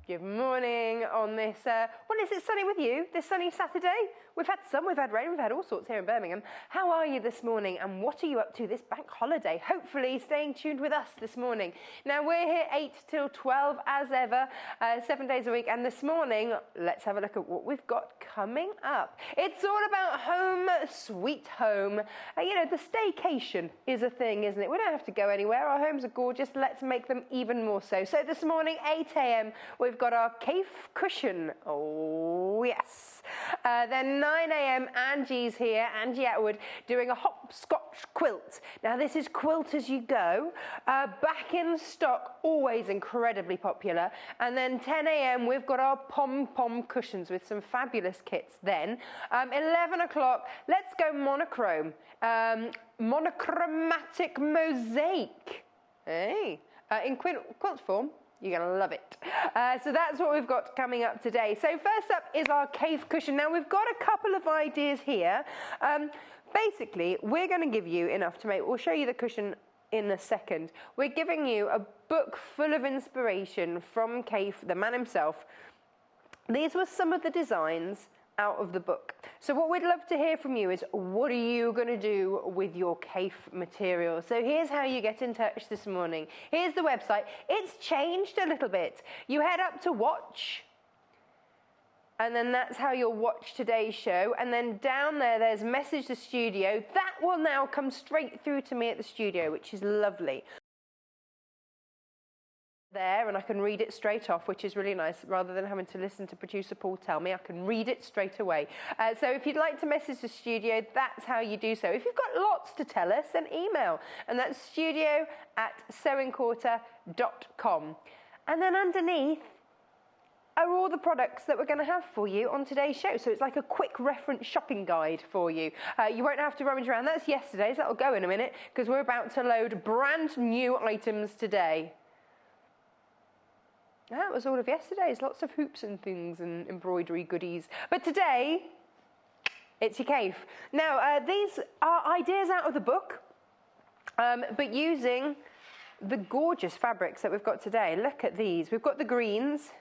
Good morning on this, well, is it sunny with you, this sunny Saturday? We've had sun, we've had rain, we've had all sorts here in Birmingham. How are you this morning and what are you up to this bank holiday? Hopefully staying tuned with us this morning. Now we're here 8 till 12 as ever, 7 days a week, and this morning, let's have a look at what we've got coming up. It's all about home sweet home. You know, the staycation is a thing, isn't it? We don't have to go anywhere, our homes are gorgeous, let's make them even more so. So this morning, 8 a.m, we've got our Kaffe Cushion, oh yes. Then 9 a.m, Angie's here, Angela Attwood, doing a Hopscotch Quilt. Now this is quilt as you go, back in stock, always incredibly popular. And then 10 a.m, we've got our Pom-pom Cushions with some fabulous kits then. 11 o'clock, let's go monochrome, monochromatic mosaic, hey, in quilt form. You're going to love it. So that's what we've got coming up today. So first up is our Kaffe Cushion. Now we've got a couple of ideas here. Basically, we're going to give you enough to make, we'll show you the cushion in a second. We're giving you a book full of inspiration from Kaffe, the man himself. These were some of the designs out of the book. So what we'd love to hear from you is, what are you going to do with your Kaffe material? So here's how you get in touch this morning. Here's the website. It's changed a little bit. You head up to watch, and then that's how you'll watch today's show. And then down there, there's message the studio. That will now come straight through to me at the studio, which is lovely. There, and I can read it straight off, which is really nice. Rather than having to listen to producer Paul tell me, I can read it straight away. So if you'd like to message the studio, that's how you do so. If you've got lots to tell us, then email, and that's studio@sewingquarter.com. And then underneath are all the products that we're going to have for you on today's show. So it's like a quick reference shopping guide for you. You won't have to rummage around. That's yesterday's. That'll go in a minute, because we're about to load brand new items today. That was all of yesterday's, lots of hoops and things and embroidery goodies. But today, it's your Kaffe. Now, these are ideas out of the book, but using the gorgeous fabrics that we've got today. Look at these. We've got the greens.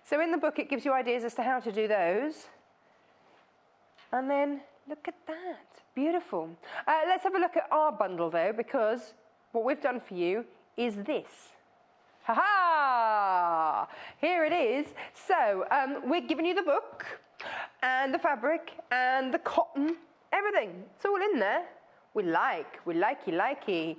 So in the book, it gives you ideas as to how to do those. And then, look at that. Beautiful. Let's have a look at our bundle, though, because what we've done for you is this. Ha-ha! Here it is. So we're giving you the book and the fabric and the cotton, everything. It's all in there. We likey.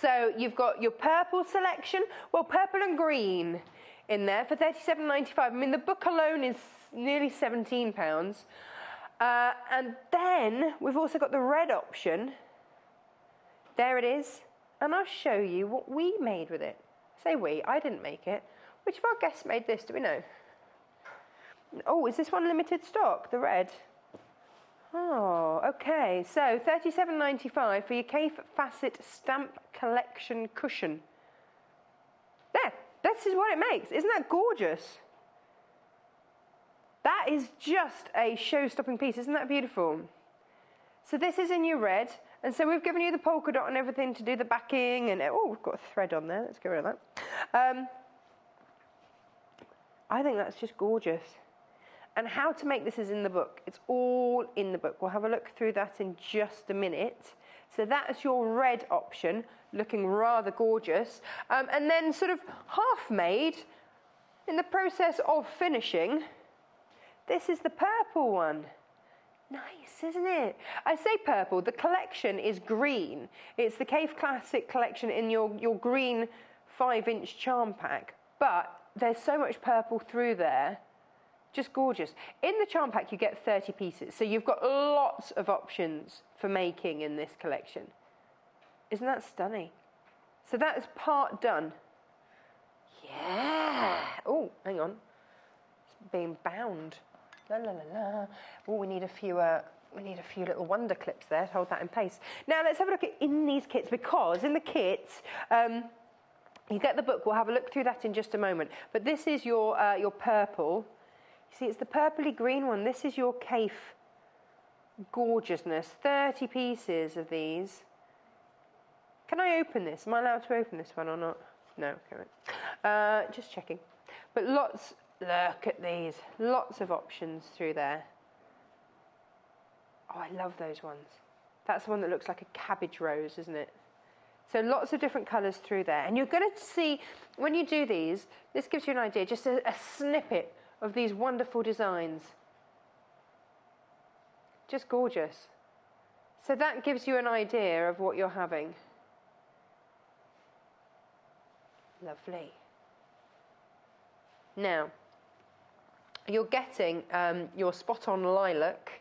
So you've got your purple selection. Well, purple and green in there for £37.95. I mean, the book alone is nearly £17. And then we've also got the red option. There it is. And I'll show you what we made with it. Say we, I didn't make it. Which of our guests made this, do we know? Oh, is this one limited stock, the red? Oh, okay. So, £37.95 for your Kaffe Fassett Stamp Collection Cushion. There, this is what it makes. Isn't that gorgeous? That is just a show-stopping piece. Isn't that beautiful? So this is in your red. And so we've given you the polka dot and everything to do the backing, and oh, we've got a thread on there. Let's get rid of that. I think that's just gorgeous. And how to make this is in the book. It's all in the book. We'll have a look through that in just a minute. So that's your red option, looking rather gorgeous. And then sort of half made, in the process of finishing, this is the purple one. Nice, isn't it? I say purple, the collection is green. It's the Kaffe Classic collection in your green 5-inch charm pack. But there's so much purple through there. Just gorgeous. In the charm pack, you get 30 pieces. So you've got lots of options for making in this collection. Isn't that stunning? So that is part done. Yeah. Oh, hang on. It's being bound. La la la la. Oh, we need a few little wonder clips there to hold that in place. Now let's have a look at in these kits, because in the kits you get the book. We'll have a look through that in just a moment. But this is your purple. You see, it's the purpley green one. This is your Kaffe gorgeousness. 30 pieces of these. Can I open this? Am I allowed to open this one or not? No. Okay. Just checking. But lots, look at these, lots of options through there. Oh, I love those ones. That's the one that looks like a cabbage rose, isn't it? So lots of different colours through there. And you're going to see, when you do these, this gives you an idea, just a snippet of these wonderful designs. Just gorgeous. So that gives you an idea of what you're having. Lovely. Now, you're getting your spot-on lilac.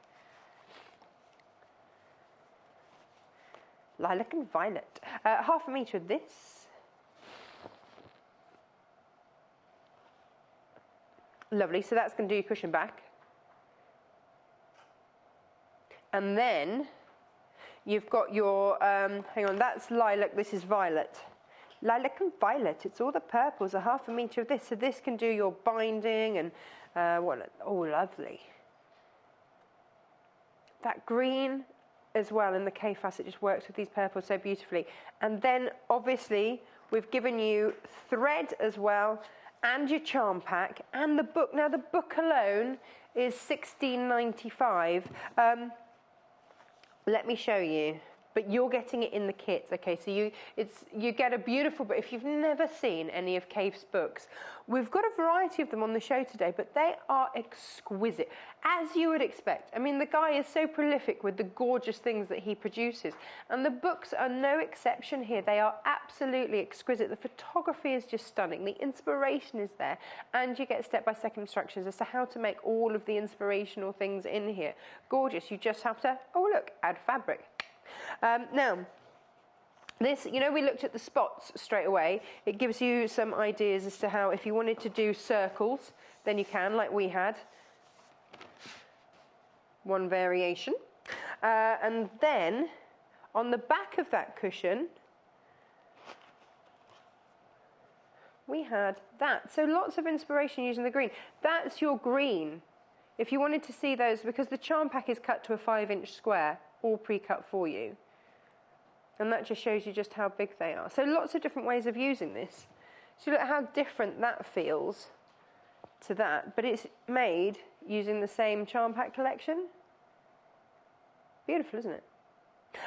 Lilac and violet. Half a metre of this. Lovely, so that's going to do your cushion back. And then you've got your, hang on, that's lilac, this is violet. Lilac and violet, it's all the purples, a half a metre of this. So this can do your binding and, oh, lovely. That green as well in the Kaffe Fassett just works with these purples so beautifully. And then obviously we've given you thread as well and your charm pack and the book. Now the book alone is £16.95. Let me show you. But you're getting it in the kit, okay? So you get a beautiful book. If you've never seen any of Kaffe's books, we've got a variety of them on the show today, but they are exquisite, as you would expect. I mean, the guy is so prolific with the gorgeous things that he produces, and the books are no exception here. They are absolutely exquisite. The photography is just stunning. The inspiration is there, and you get step-by-step instructions as to how to make all of the inspirational things in here. Gorgeous. You just have to, oh look, add fabric. Now, this, you know, we looked at the spots straight away. It gives you some ideas as to how, if you wanted to do circles, then you can, like we had. One variation. And then, on the back of that cushion, we had that. So lots of inspiration using the green. That's your green. If you wanted to see those, because the charm pack is cut to a 5-inch square, all pre-cut for you. And that just shows you just how big they are. So lots of different ways of using this. So look how different that feels to that. But it's made using the same charm pack collection. Beautiful, isn't it?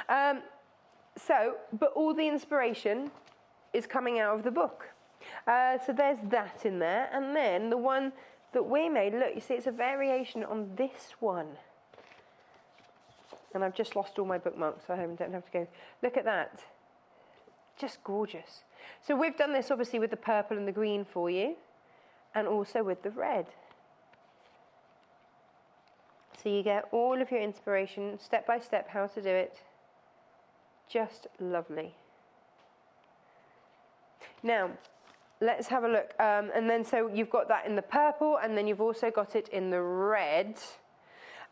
But all the inspiration is coming out of the book. So there's that in there. And then the one that we made, look, you see it's a variation on this one. And I've just lost all my bookmarks, so I don't have to go. Look at that. Just gorgeous. So we've done this obviously with the purple and the green for you, and also with the red. So you get all of your inspiration, step by step, how to do it. Just lovely. Now, let's have a look. And then so you've got that in the purple, and then you've also got it in the red.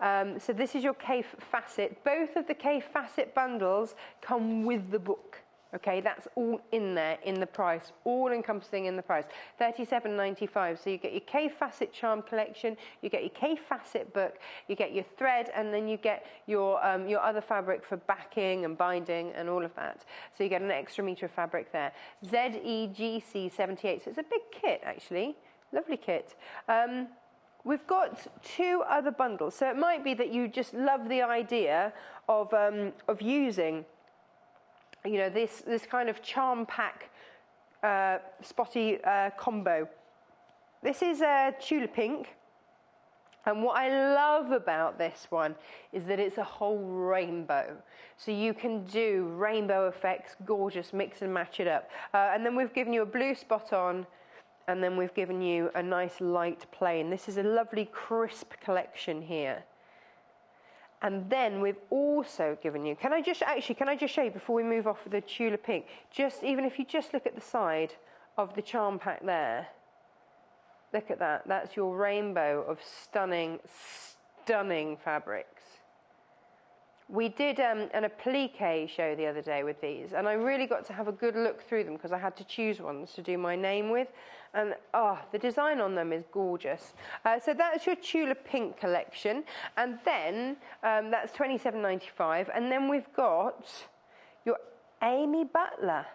So this is your Kaffe Fassett. Both of the Kaffe Fassett bundles come with the book. Okay, that's all in there in the price, all encompassing in the price. £37.95. So you get your Kaffe Fassett charm collection, you get your Kaffe Fassett book, you get your thread, and then you get your other fabric for backing and binding and all of that. So you get an extra metre of fabric there. ZEGC 78. So it's a big kit actually. Lovely kit. We've got 2 other bundles, so it might be that you just love the idea of using, you know, this kind of charm pack spotty combo. This is a tulip pink, and what I love about this one is that it's a whole rainbow, so you can do rainbow effects, gorgeous, mix and match it up. And then we've given you a blue spot on. And then we've given you a nice light plain. This is a lovely crisp collection here. And then we've also given you, can I just show you before we move off with the tulip pink, even if you just look at the side of the charm pack there. Look at that, that's your rainbow of stunning, stunning fabrics. We did an applique show the other day with these, and I really got to have a good look through them because I had to choose ones to do my name with, and the design on them is gorgeous. So that's your tulip pink collection, and then that's £27.95, and then we've got your Amy Butler.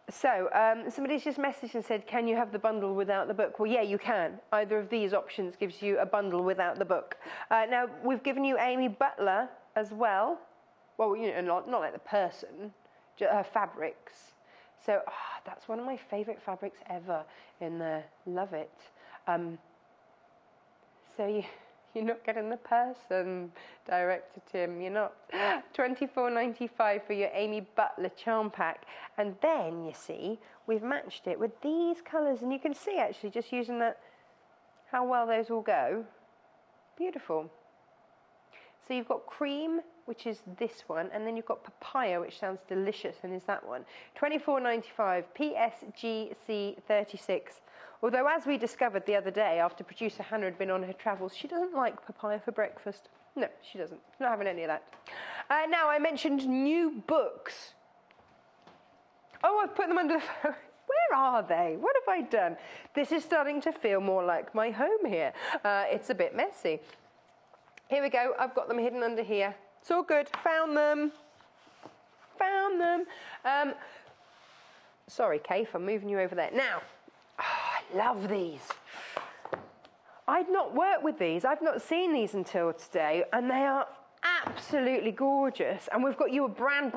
So, somebody's just messaged and said, can you have the bundle without the book? Well, yeah, you can. Either of these options gives you a bundle without the book. Now, we've given you Amy Butler as well. Well, you know, not like the person, her fabrics. So, that's one of my favourite fabrics ever in there. Love it. So you're not getting the person, Director Tim, you're not. $24.95 for your Amy Butler charm pack. And then, you see, we've matched it with these colours. And you can see, actually, just using that, how well those all go. Beautiful. So you've got cream, which is this one, and then you've got papaya, which sounds delicious, and is that one. $24.95, PSGC 36. Although, as we discovered the other day, after producer Hannah had been on her travels, she doesn't like papaya for breakfast. No, she doesn't. Not having any of that. Now, I mentioned new books. Oh, I've put them under the phone. Where are they? What have I done? This is starting to feel more like my home here. It's a bit messy. Here we go. I've got them hidden under here. It's all good. Found them. Found them. Sorry, Kaffe, I'm moving you over there. Now, I love these. I'd not worked with these. I've not seen these until today, and they are absolutely gorgeous. And we've got you a brand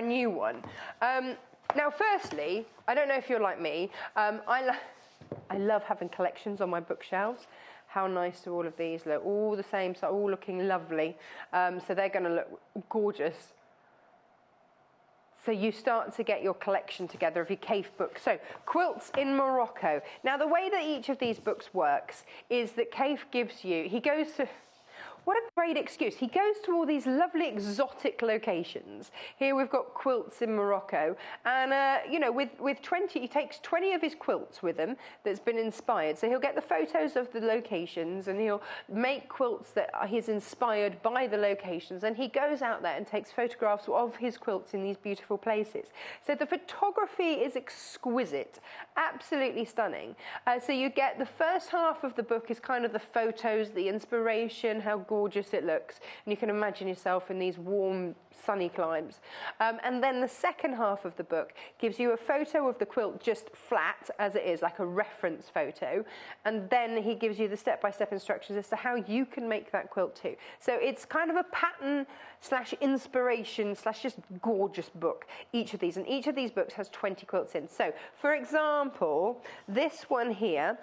new one. Now, firstly, I don't know if you're like me. I love having collections on my bookshelves. How nice do all of these look? All the same, so all looking lovely. So they're going to look gorgeous. So you start to get your collection together of your Kaffe books. So, Quilts in Morocco. Now, the way that each of these books works is that Kaffe gives you, he goes to, what a great excuse. He goes to all these lovely exotic locations. Here we've got Quilts in Morocco. And, you know, with 20, he takes 20 of his quilts with him that's been inspired. So he'll get the photos of the locations and he'll make quilts that he's inspired by the locations. And he goes out there and takes photographs of his quilts in these beautiful places. So the photography is exquisite, absolutely stunning. So you get the first half of the book is kind of the photos, the inspiration, how gorgeous it looks, and you can imagine yourself in these warm, sunny climes. And then the second half of the book gives you a photo of the quilt just flat, as it is, like a reference photo, and then he gives you the step-by-step instructions as to how you can make that quilt too. So it's kind of a pattern slash inspiration slash just gorgeous book, each of these, and each of these books has 20 quilts in. So, for example, this one here,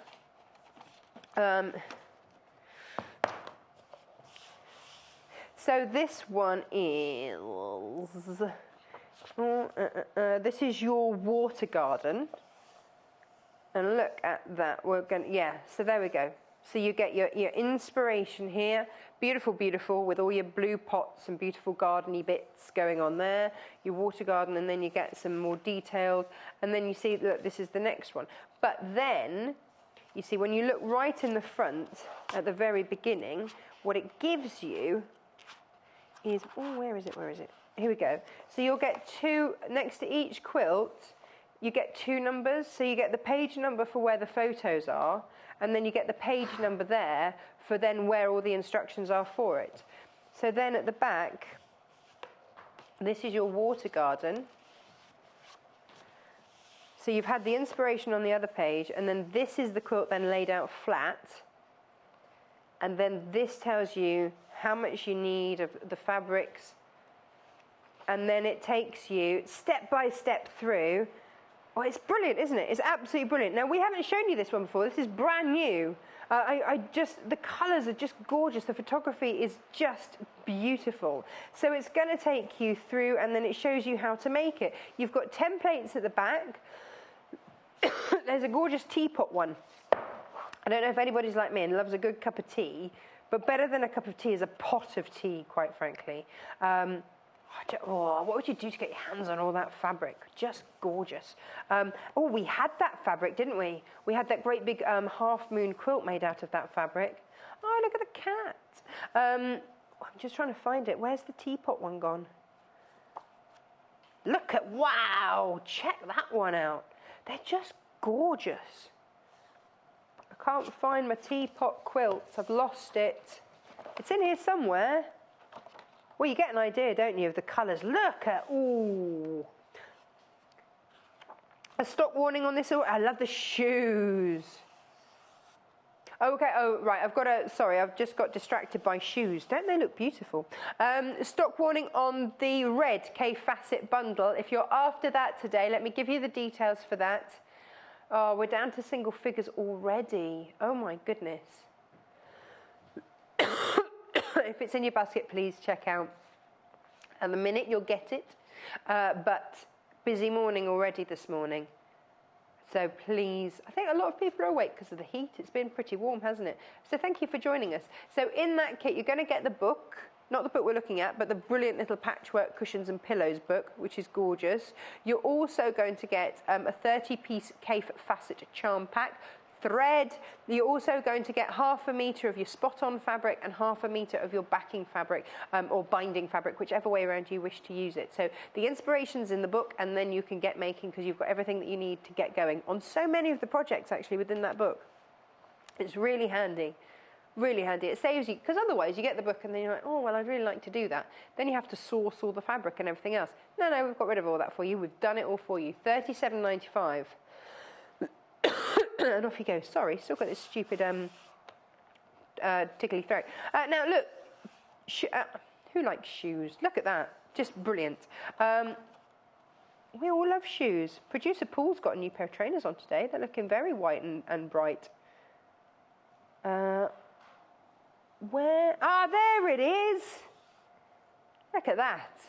so this one is, this is your water garden. And look at that, so there we go. So you get your inspiration here, beautiful, beautiful, with all your blue pots and beautiful gardeny bits going on there, your water garden, and then you get some more detailed, and then you see, look, this is the next one. But then, you see, when you look right in the front, at the very beginning, what it gives you is, oh, where is it? Here we go. So you'll get two, next to each quilt, you get two numbers. So you get the page number for where the photos are, and then you get the page number there for then where all the instructions are for it. So then at the back, this is your water garden. So you've had the inspiration on the other page, and then this is the quilt then laid out flat. And then this tells you how much you need of the fabrics. And then it takes you step by step through. Oh, it's brilliant, isn't it? It's absolutely brilliant. Now, we haven't shown you this one before. This is brand new. The colours are just gorgeous. The photography is just beautiful. So it's going to take you through, and then it shows you how to make it. You've got templates at the back. There's a gorgeous teapot one. I don't know if anybody's like me and loves a good cup of tea, but better than a cup of tea is a pot of tea, quite frankly. What would you do to get your hands on all that fabric? Just gorgeous. Oh, we had that fabric, didn't we? We had that great big half-moon quilt made out of that fabric. Oh, look at the cat. I'm just trying to find it. Where's the teapot one gone? Look at, wow, check that one out. They're just gorgeous. I can't find my teapot quilt. I've lost it. It's in here somewhere. Well, you get an idea, don't you, of the colours. Look at, ooh. A stock warning on this. I love the shoes. Okay, oh, right, sorry, I've just got distracted by shoes. Don't they look beautiful? Stock warning on the red Kaffe Fassett bundle. If you're after that today, let me give you the details for that. Oh, we're down to single figures already. Oh, my goodness. If it's in your basket, please check out. And the minute you'll get it. But busy morning already this morning. So please, I think a lot of people are awake because of the heat. It's been pretty warm, hasn't it? So thank you for joining us. So in that kit, you're going to get the book, not the book we're looking at, but the brilliant little patchwork cushions and pillows book, which is gorgeous. You're also going to get a 30-piece Kaffe Fassett charm pack, thread. You're also going to get 1/2 metre of your spot-on fabric and 1/2 metre of your backing fabric or binding fabric, whichever way around you wish to use it. So the inspiration's in the book, and then you can get making because you've got everything that you need to get going on so many of the projects actually within that book. It's really handy. Really handy. It saves you, because otherwise you get the book and then you're like, oh, well, I'd really like to do that. Then you have to source all the fabric and everything else. No, we've got rid of all that for you. We've done it all for you. $37.95. And off you go. Sorry, still got this stupid tickly throat. Now, look. Who likes shoes? Look at that. Just brilliant. We all love shoes. Producer Paul's got a new pair of trainers on today. They're looking very white and bright. Where? Ah, there it is. Look at that.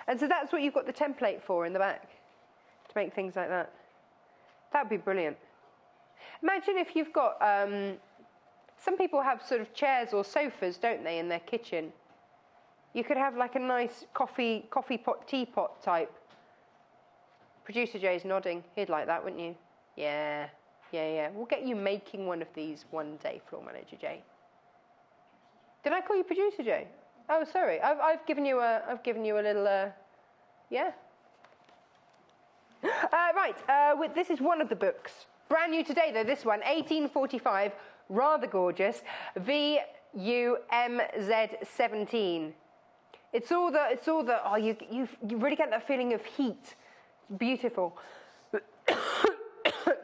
And so that's what you've got the template for in the back, to make things like that. That would be brilliant. Imagine if you've got, some people have sort of chairs or sofas, don't they, in their kitchen. You could have like a nice coffee pot, teapot type. Producer Jay's nodding. He'd like that, wouldn't you? Yeah. We'll get you making one of these one day, Floor Manager Jay. Did I call you Producer Jay? Oh, sorry. I've given you a little, yeah. Right, this is one of the books. Brand new today, though, this one, 1845, rather gorgeous, VUMZ17. It's all the, oh, you really get that feeling of heat. It's beautiful.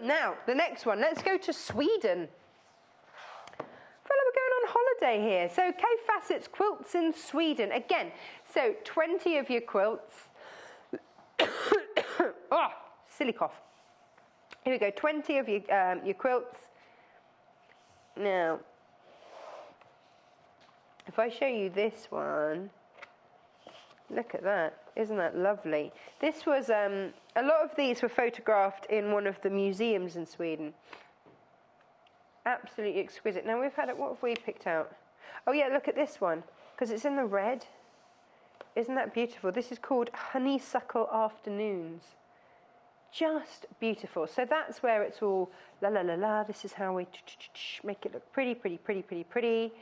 Now, the next one, let's go to Sweden. I feel like we're going on holiday here. So, Kaffe Fassett's Quilts in Sweden. Again, so 20 of your quilts. Oh, silly cough. Here we go, 20 of your quilts. Now, if I show you this one, look at that. Isn't that lovely? This was, a lot of these were photographed in one of the museums in Sweden. Absolutely exquisite. Now, we've had, what have we picked out? Oh, yeah, look at this one, because it's in the red. Isn't that beautiful? This is called Honeysuckle Afternoons. Just beautiful. So that's where it's all la la la la. This is how we make it look pretty, pretty, pretty, pretty, pretty.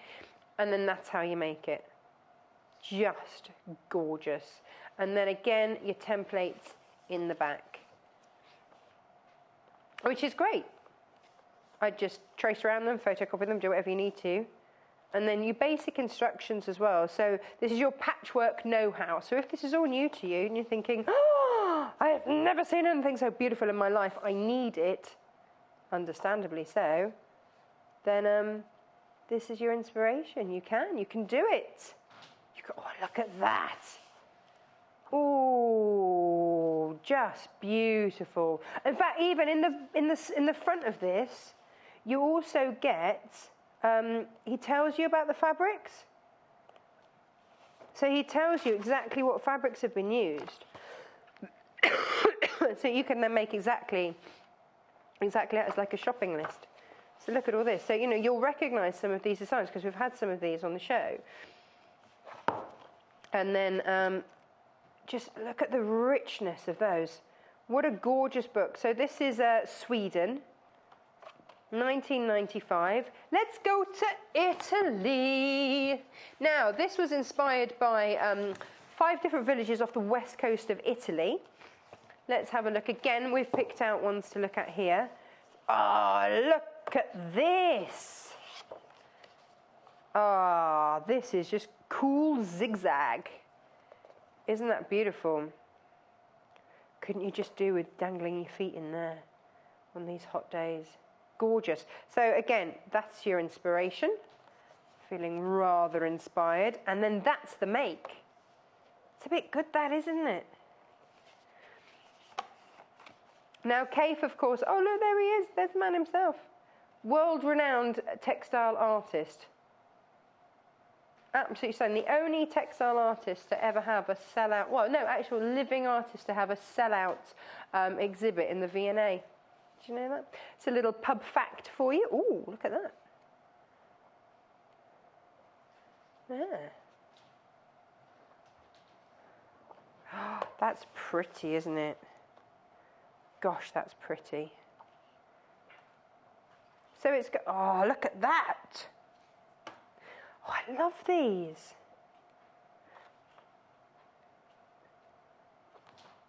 And then that's how you make it. Just gorgeous. And then again, your templates in the back, which is great. I just trace around them, photocopy them, do whatever you need to. And then your basic instructions as well. So this is your patchwork know-how. So if this is all new to you and you're thinking, oh, I have never seen anything so beautiful in my life, I need it, understandably so, then this is your inspiration. You can do it. Oh, look at that. Oh, just beautiful. In fact, even in the front of this, you also get, he tells you about the fabrics. So he tells you exactly what fabrics have been used. So you can then make exactly it's like a shopping list. So look at all this. So, you know, you'll recognise some of these designs because we've had some of these on the show. And then just look at the richness of those. What a gorgeous book. So this is Sweden, 1995. Let's go to Italy. Now, this was inspired by 5 different villages off the west coast of Italy. Let's have a look. Again, we've picked out ones to look at here. Oh, look at this. Ah, this is just cool zigzag. Isn't that beautiful? couldn't you just do with dangling your feet in there on these hot days? Gorgeous. So again, that's your inspiration. Feeling rather inspired. And then that's the make. It's a bit good, that, isn't it? Now, Kaffe, of course, oh, look, there he is. There's the man himself. World-renowned textile artist. Absolutely stunning. The only textile artist to ever have a sellout, well, no, actual living artist to have a sellout exhibit in the V&A. Did you know that? It's a little pub fact for you. Ooh, look at that. There. Oh, that's pretty, isn't it? Gosh, that's pretty. So it's got, oh, look at that. Oh, I love these.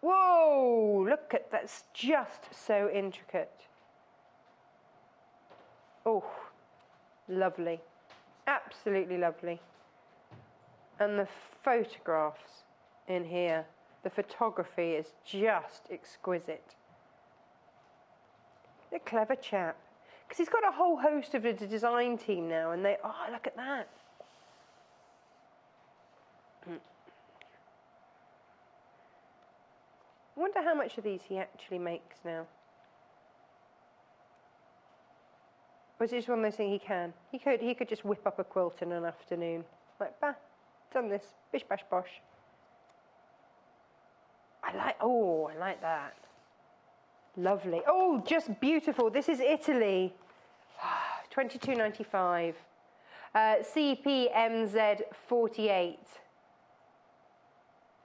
Whoa, look at that's just so intricate. Oh, lovely. Absolutely lovely. And the photographs in here, the photography is just exquisite. A clever chap. Because he's got a whole host of the design team now, and they, oh, look at that. I wonder how much of these he actually makes now. Or is it just one of those things he can? He could just whip up a quilt in an afternoon. Like, bah, done this. Bish, bash, bosh. I like that. Lovely. Oh, just beautiful. This is Italy. $22.95. CPMZ 48.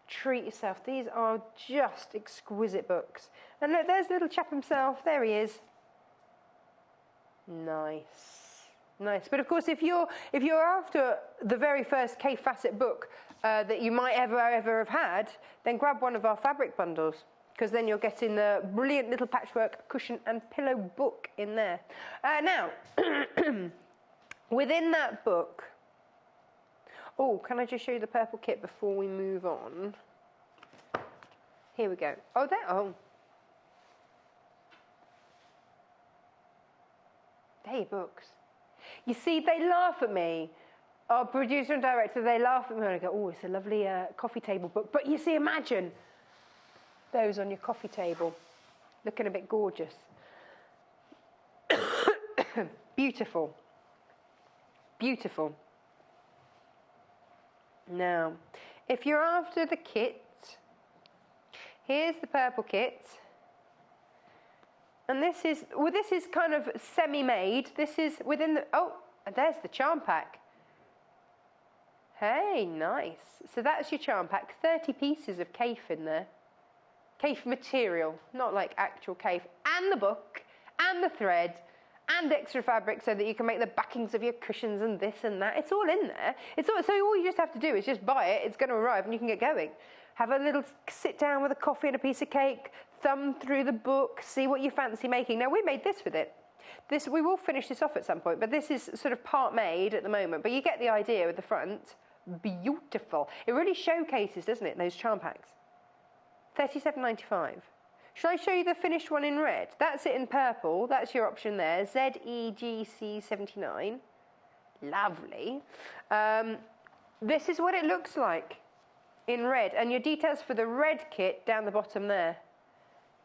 Treat yourself. These are just exquisite books. And look, there's little chap himself. There he is. Nice. Nice. But of course, if you're after the very first Kaffe Fassett book that you might ever have had, then grab one of our fabric bundles, because then you're getting the brilliant little patchwork cushion and pillow book in there. Now, within that book, oh, can I just show you the purple kit before we move on? Here we go. Oh, there. Oh, there are your books. You see, they laugh at me. Our producer and director, they laugh at me and I go, oh, it's a lovely coffee table book. But you see, imagine those on your coffee table, looking a bit gorgeous. Beautiful. Beautiful. Now, if you're after the kit, here's the purple kit. And this is kind of semi-made. This is within the, oh, there's the charm pack. Hey, nice. So that's your charm pack. 30 pieces of Kaffe in there. Kaffe material, not like actual Kaffe. And the book, and the thread, and extra fabric so that you can make the backings of your cushions and this and that. It's all in there. So all you just have to do is just buy it. It's going to arrive and you can get going. Have a little sit down with a coffee and a piece of cake, thumb through the book, see what you fancy making. Now, we made this with it. We will finish this off at some point, but this is sort of part made at the moment. But you get the idea with the front. Beautiful. It really showcases, doesn't it, those charm packs. $37.95. Shall I show you the finished one in red? That's it in purple. That's your option there. ZEGC79. Lovely. This is what it looks like in red. And your details for the red kit down the bottom there.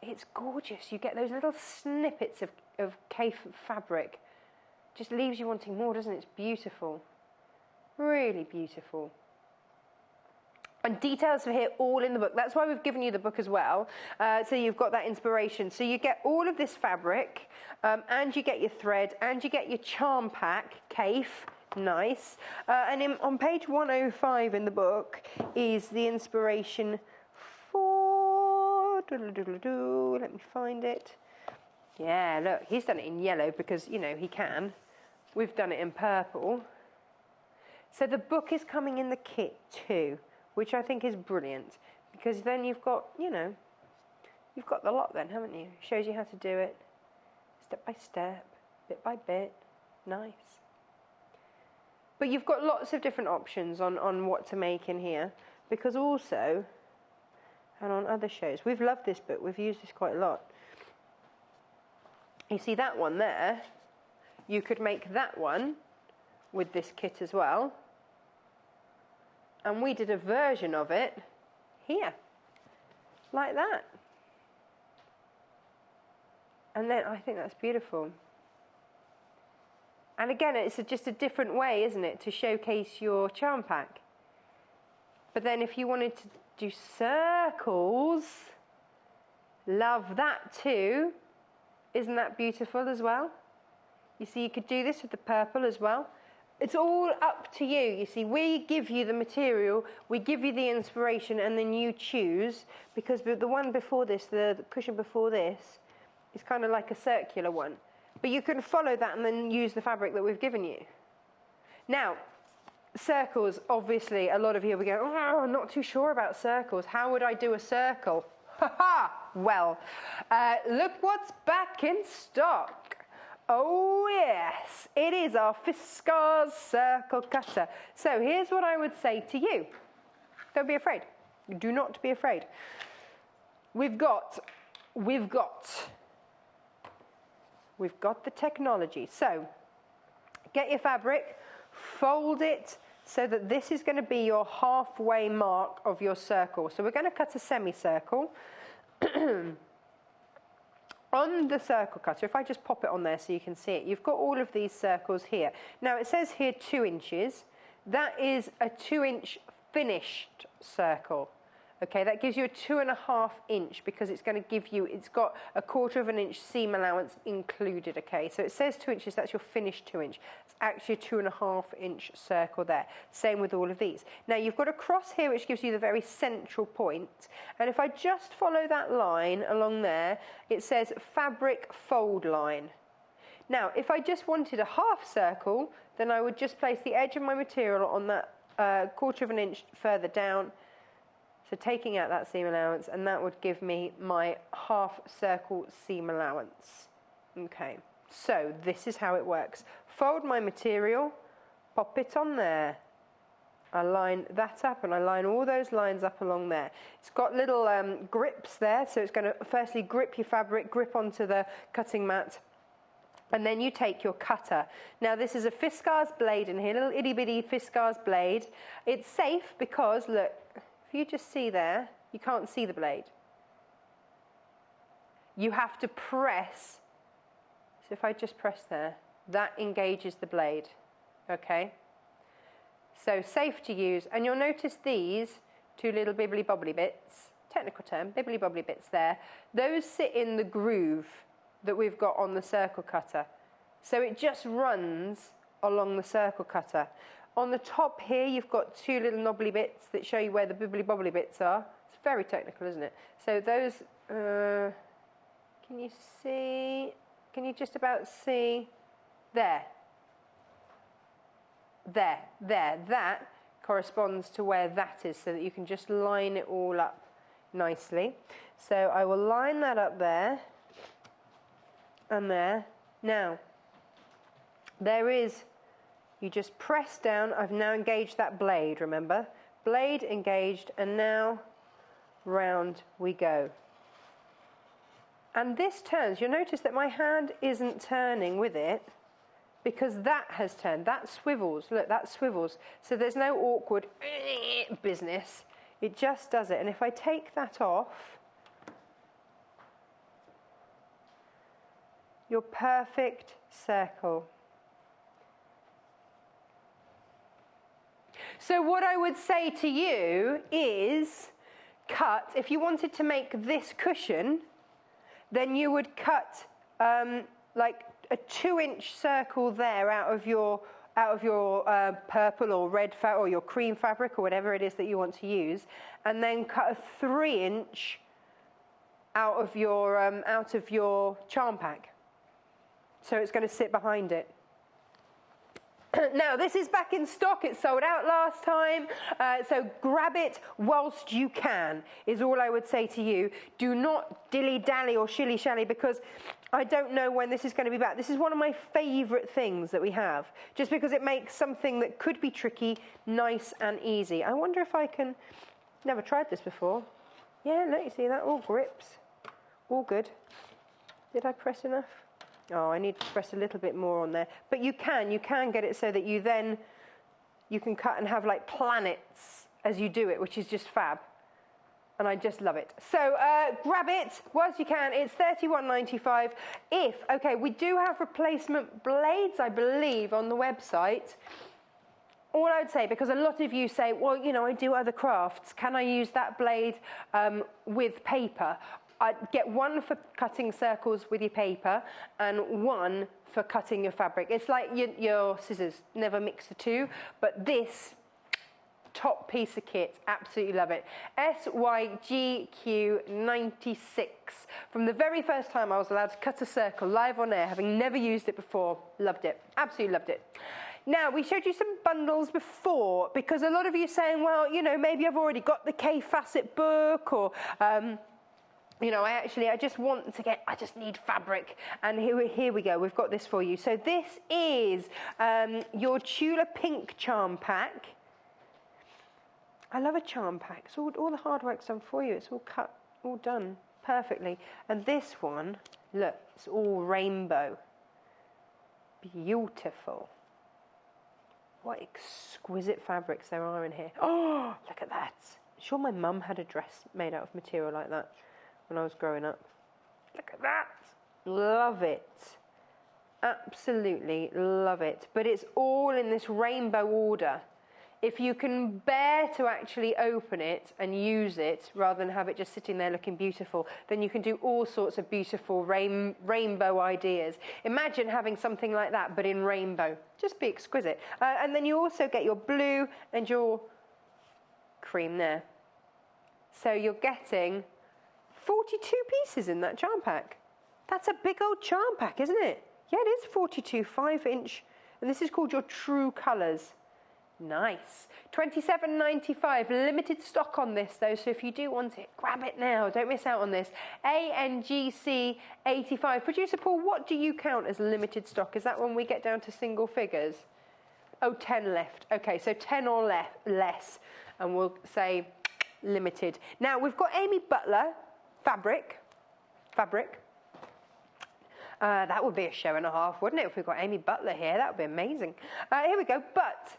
It's gorgeous. You get those little snippets of Kaffe fabric. Just leaves you wanting more, doesn't it? It's beautiful. Really beautiful. And details for here all in the book. That's why we've given you the book as well. So you've got that inspiration. So you get all of this fabric, and you get your thread, and you get your charm pack, Kaffe. Nice. And on page 105 in the book is the inspiration for... Let me find it. Yeah, look, he's done it in yellow because, you know, he can. We've done it in purple. So the book is coming in the kit too, which I think is brilliant, because then you've got, you know, you've got the lot then, haven't you? Shows you how to do it, step by step, bit by bit. Nice. But you've got lots of different options on what to make in here, because also, and on other shows. We've loved this book, we've used this quite a lot. You see that one there, you could make that one with this kit as well. And we did a version of it here, like that. And then I think that's beautiful. And again, it's just a different way, isn't it, to showcase your charm pack. But then if you wanted to do circles, love that too. Isn't that beautiful as well? You see, you could do this with the purple as well. It's all up to you. You see, we give you the material, we give you the inspiration, and then you choose, because the one before this, the cushion before this, is kind of like a circular one. But you can follow that and then use the fabric that we've given you. Now, circles, obviously, a lot of you will go, oh, I'm not too sure about circles. How would I do a circle? Ha ha! Well, look what's back in stock. Oh yes, it is our Fiskars Circle Cutter. So here's what I would say to you. Don't be afraid. Do not be afraid. We've got the technology. So get your fabric, fold it so that this is going to be your halfway mark of your circle. So we're going to cut a semicircle. On the circle cutter, if I just pop it on there so you can see it, you've got all of these circles here. Now it says here 2 inches. That is a 2-inch finished circle. Okay, that gives you a 2.5 inch because it's going to give you, it's got a 1/4 inch seam allowance included. Okay, so it says 2 inches, that's your finished 2 inch. It's actually a 2.5 inch circle there. Same with all of these. Now you've got a cross here which gives you the very central point. And if I just follow that line along there, it says fabric fold line. Now, if I just wanted a half circle, then I would just place the edge of my material on that 1/4 inch further down. So taking out that seam allowance, and that would give me my half circle seam allowance. Okay, so this is how it works. Fold my material, pop it on there. I line that up, and I line all those lines up along there. It's got little grips there, so it's going to firstly grip your fabric, grip onto the cutting mat, and then you take your cutter. Now this is a Fiskars blade in here, little itty bitty Fiskars blade. It's safe because, look, if you just see there, you can't see the blade. You have to press. So if I just press there, that engages the blade. Okay? So safe to use. And you'll notice these 2 little bibbly bobbly bits, technical term, bibbly bobbly bits there, those sit in the groove that we've got on the circle cutter. So it just runs along the circle cutter. On the top here, you've got 2 little knobbly bits that show you where the bibbly bobbly bits are. It's very technical, isn't it? So those, can you see? Can you just about see? There. There. That corresponds to where that is, so that you can just line it all up nicely. So I will line that up there and there. Now, there is... You just press down. I've now engaged that blade, remember? Blade engaged, and now round we go. And this turns. You'll notice that my hand isn't turning with it because that has turned. That swivels. Look, that swivels. So there's no awkward business. It just does it. And if I take that off, your perfect circle. So what I would say to you is cut, if you wanted to make this cushion, then you would cut like a 2-inch circle there out of your purple or red or your cream fabric or whatever it is that you want to use, and then cut a 3-inch out of your charm pack. So it's going to sit behind it. Now, this is back in stock. It sold out last time. So grab it whilst you can, is all I would say to you. Do not dilly-dally or shilly-shally, because I don't know when this is going to be back. This is one of my favourite things that we have, just because it makes something that could be tricky nice and easy. I wonder if I can... Never tried this before. Yeah, look, you see that? All grips. All good. Did I press enough? Oh, I need to press a little bit more on there. But you can get it so that you can cut and have like planets as you do it, which is just fab. And I just love it. So grab it whilst you can. It's £31.95. Okay, we do have replacement blades, I believe, on the website. All I would say, because a lot of you say, well, you know, I do other crafts. Can I use that blade with paper? I'd get one for cutting circles with your paper and one for cutting your fabric. It's like your scissors. Never mix the two. But this top piece of kit, absolutely love it. SYGQ96. From the very first time I was allowed to cut a circle live on air, having never used it before, loved it, absolutely loved it. Now, we showed you some bundles before, because a lot of you are saying, well, you know, maybe I've already got the Kaffe Fassett book, or you know, I just need fabric. And here we go, we've got this for you. So this is your Tula Pink charm pack. I love a charm pack. It's all the hard work's done for you. It's all cut, all done perfectly. And this one, look, it's all rainbow. Beautiful. What exquisite fabrics there are in here. Oh, look at that. I'm sure my mum had a dress made out of material like that when I was growing up. Look at that. Love it. Absolutely love it. But it's all in this rainbow order. If you can bear to actually open it and use it rather than have it just sitting there looking beautiful, then you can do all sorts of beautiful rainbow ideas. Imagine having something like that but in rainbow. Just be exquisite. And then you also get your blue and your cream there. So you're getting 42 pieces in that charm pack. That's a big old charm pack, isn't it? Yeah, it is 42, 5-inch. And this is called your True Colours. Nice. £27.95. Limited stock on this though, so if you do want it, grab it now. Don't miss out on this. ANGC85. Producer Paul, what do you count as limited stock? Is that when we get down to single figures? Oh, 10 left. Okay, so 10 or less, and we'll say limited. Now, we've got Amy Butler fabric. That would be a show and a half, wouldn't it, if we've got Amy Butler here? That would be amazing. Here we go. But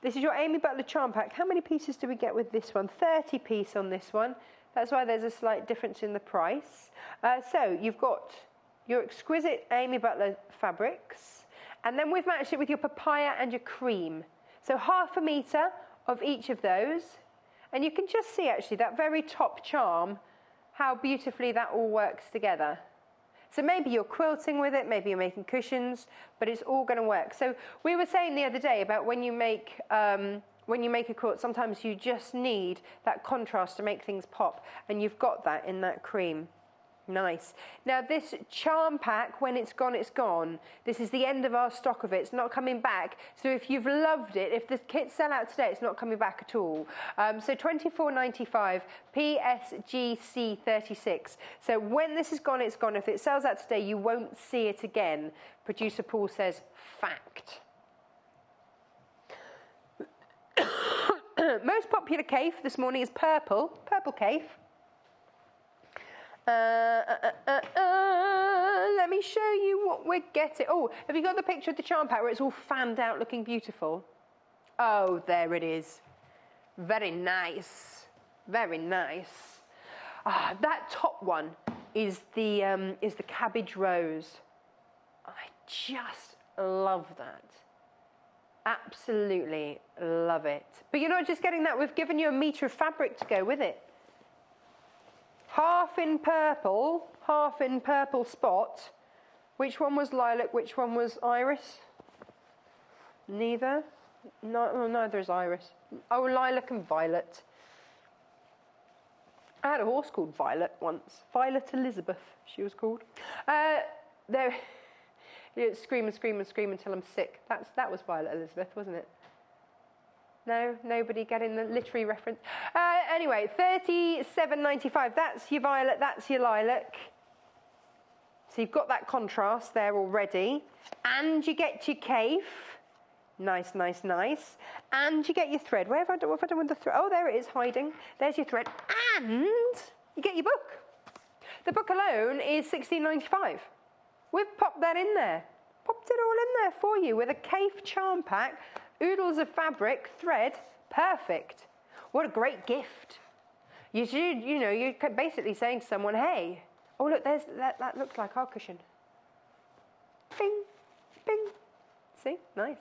this is your Amy Butler charm pack. How many pieces do we get with this one? 30 piece on this one. That's why there's a slight difference in the price. So you've got your exquisite Amy Butler fabrics, and then we've matched it with your papaya and your cream. So 1/2 metre of each of those. And you can just see actually that very top charm, how beautifully that all works together. So maybe you're quilting with it, maybe you're making cushions, but it's all going to work. So we were saying the other day about when you make a quilt, sometimes you just need that contrast to make things pop, and you've got that in that cream. Nice. Now this charm pack, when it's gone, it's gone. This is the end of our stock of it. It's not coming back. So if you've loved it, if the kits sell out today, it's not coming back at all. So £24.95, PSGC 36. So when this is gone, it's gone. If it sells out today, you won't see it again. Producer Paul says, fact. Most popular Kaffe this morning is purple Kaffe. Let me show you what we're getting. Oh, have you got the picture of the charm pack where it's all fanned out looking beautiful? Oh, there it is. Very nice. Very nice. That top one is the cabbage rose. I just love that. Absolutely love it. But you're not just getting that. We've given you 1 metre of fabric to go with it. Half in purple spot. Which one was lilac, which one was iris? Neither? No, well, neither is iris. Oh, lilac and violet. I had a horse called Violet once. Violet Elizabeth, she was called. There, scream and scream and scream until I'm sick. That was Violet Elizabeth, wasn't it? No, nobody getting the literary reference. Anyway, £37.95. That's your violet, that's your lilac. So you've got that contrast there already. And you get your Kaffe. Nice, nice, nice. And you get your thread. Where have I done with the thread? Oh, there it is, hiding. There's your thread. And you get your book. The book alone is £16.95. We've popped that in there. Popped it all in there for you with a Kaffe charm pack, oodles of fabric, thread. Perfect. What a great gift. You should, you know, you're basically saying to someone, hey, oh, look, there's that looks like our cushion. Bing, bing. See? Nice.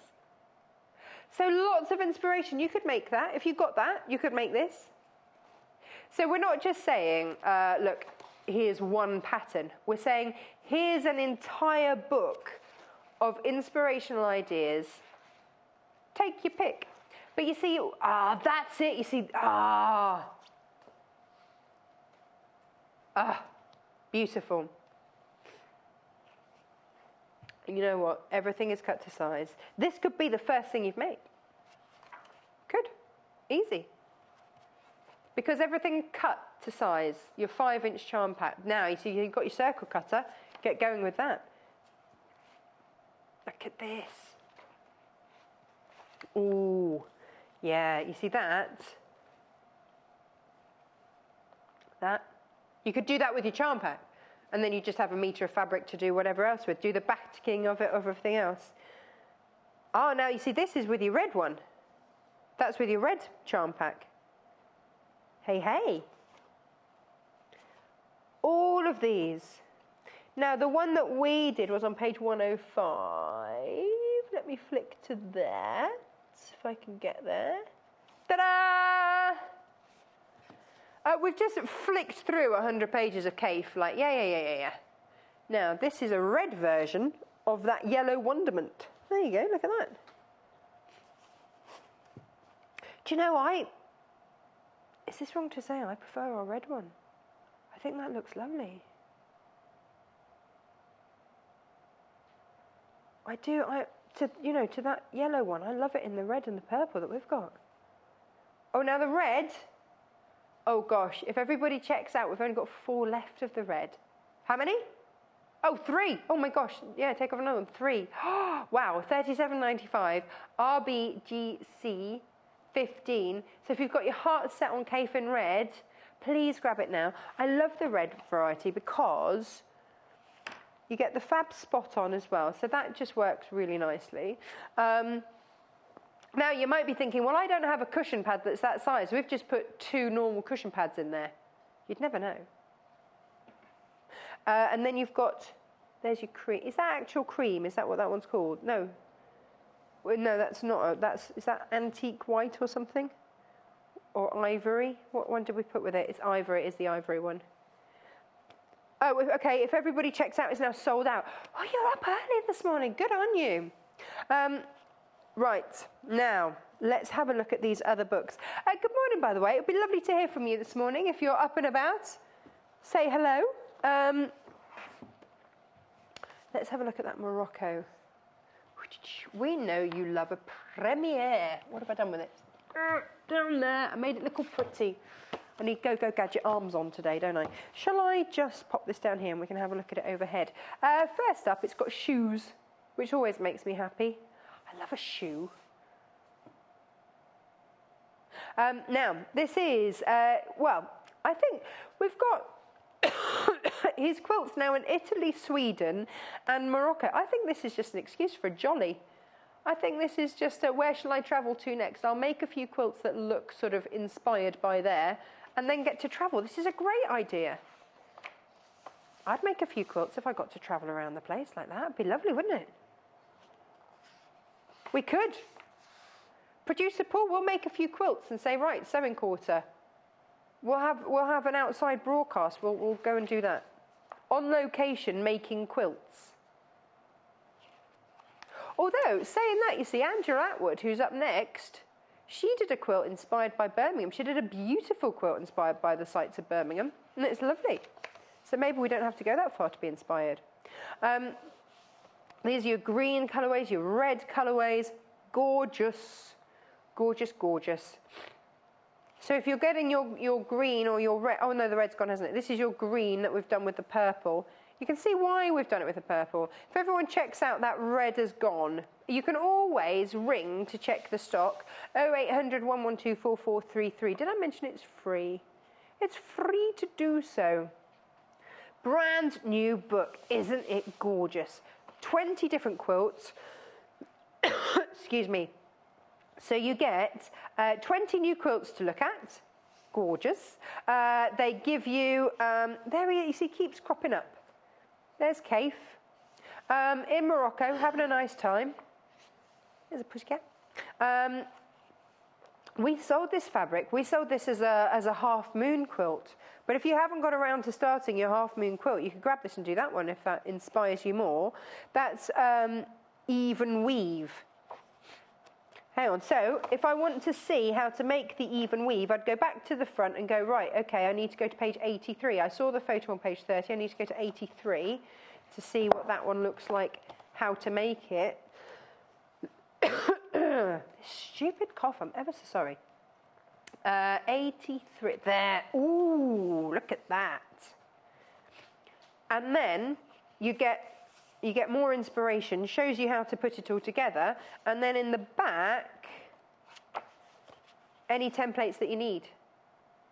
So lots of inspiration. You could make that. If you got that, you could make this. So we're not just saying, look, here's one pattern. We're saying, here's an entire book of inspirational ideas. Take your pick. But you see, that's it. You see, beautiful. You know what? Everything is cut to size. This could be the first thing you've made. Could. Easy. Because everything cut to size. Your 5-inch charm pack. Now, you see, you've got your circle cutter. Get going with that. Look at this. Ooh. Yeah, you see that? That. You could do that with your charm pack. And then you just have a metre of fabric to do whatever else with. Do the backing of it, of everything else. Oh, now you see, this is with your red one. That's with your red charm pack. Hey, hey. All of these. Now, the one that we did was on page 105. Let me flick to that, if I can get there. Ta-da! We've just flicked through 100 pages of Kaffe, like, yeah. Now, this is a red version of that yellow wonderment. There you go, look at that. Do you know, is this wrong to say? I prefer our red one. I think that looks lovely. I do, to that yellow one, I love it in the red and the purple that we've got. Oh, now the red... Oh gosh, if everybody checks out, we've only got 4 left of the red. How many? Oh, 3. Oh my gosh, yeah, take off another one. 3. Wow, £37.95. RBGC 15. So if you've got your heart set on Kaffe in red, please grab it now. I love the red variety because you get the fab spot on as well. So that just works really nicely. Now, you might be thinking, well, I don't have a cushion pad that's that size. We've just put 2 normal cushion pads in there. You'd never know. And then you've got, there's your cream. Is that actual cream? Is that what that one's called? No. Well, no, that's not. Is that antique white or something? Or ivory? What one did we put with it? It's ivory. It is the ivory one. Oh, okay. If everybody checks out, it's now sold out. Oh, you're up early this morning. Good on you. Right, now, let's have a look at these other books. Good morning, by the way. It would be lovely to hear from you this morning. If you're up and about, say hello. Let's have a look at that Morocco. We know you love a premiere. What have I done with it? Down there. I made it look all pretty. I need Go-Go Gadget arms on today, don't I? Shall I just pop this down here and we can have a look at it overhead? First up, it's got shoes, which always makes me happy. I love a shoe. Now, this is, well, I think we've got his quilts now in Italy, Sweden, and Morocco. I think this is just an excuse for a jolly. I think this is just a, where shall I travel to next? I'll make a few quilts that look sort of inspired by there, and then get to travel. This is a great idea. I'd make a few quilts if I got to travel around the place like that. It'd be lovely, wouldn't it? We could. Producer Paul, we'll make a few quilts and say, right, sewing quarter. We'll have an outside broadcast. We'll go and do that. On location, making quilts. Although, saying that, you see, Angela Attwood, who's up next, she did a quilt inspired by Birmingham. She did a beautiful quilt inspired by the sights of Birmingham, and it's lovely. So maybe we don't have to go that far to be inspired. These are your green colourways, your red colourways. Gorgeous. Gorgeous, gorgeous. So if you're getting your green or your red... Oh, no, the red's gone, hasn't it? This is your green that we've done with the purple. You can see why we've done it with the purple. If everyone checks out that red has gone, you can always ring to check the stock. 0800 112 4433. Did I mention it's free? It's free to do so. Brand new book. Isn't it gorgeous? 20 different quilts. Excuse me. So you get 20 new quilts to look at. Gorgeous. They give you, there you see, keeps cropping up. There's Kaffe. In Morocco, having a nice time. There's a pussycat. We sold this fabric. We sold this as a half moon quilt. But if you haven't got around to starting your half moon quilt, you could grab this and do that one if that inspires you more. That's even weave. Hang on, so if I want to see how to make the even weave, I'd go back to the front and go, right, okay, I need to go to page 83. I saw the photo on page 30, I need to go to 83 to see what that one looks like, how to make it. Stupid cough, I'm ever so sorry. 83, there, ooh, look at that. And then you get more inspiration, shows you how to put it all together, and then in the back, any templates that you need.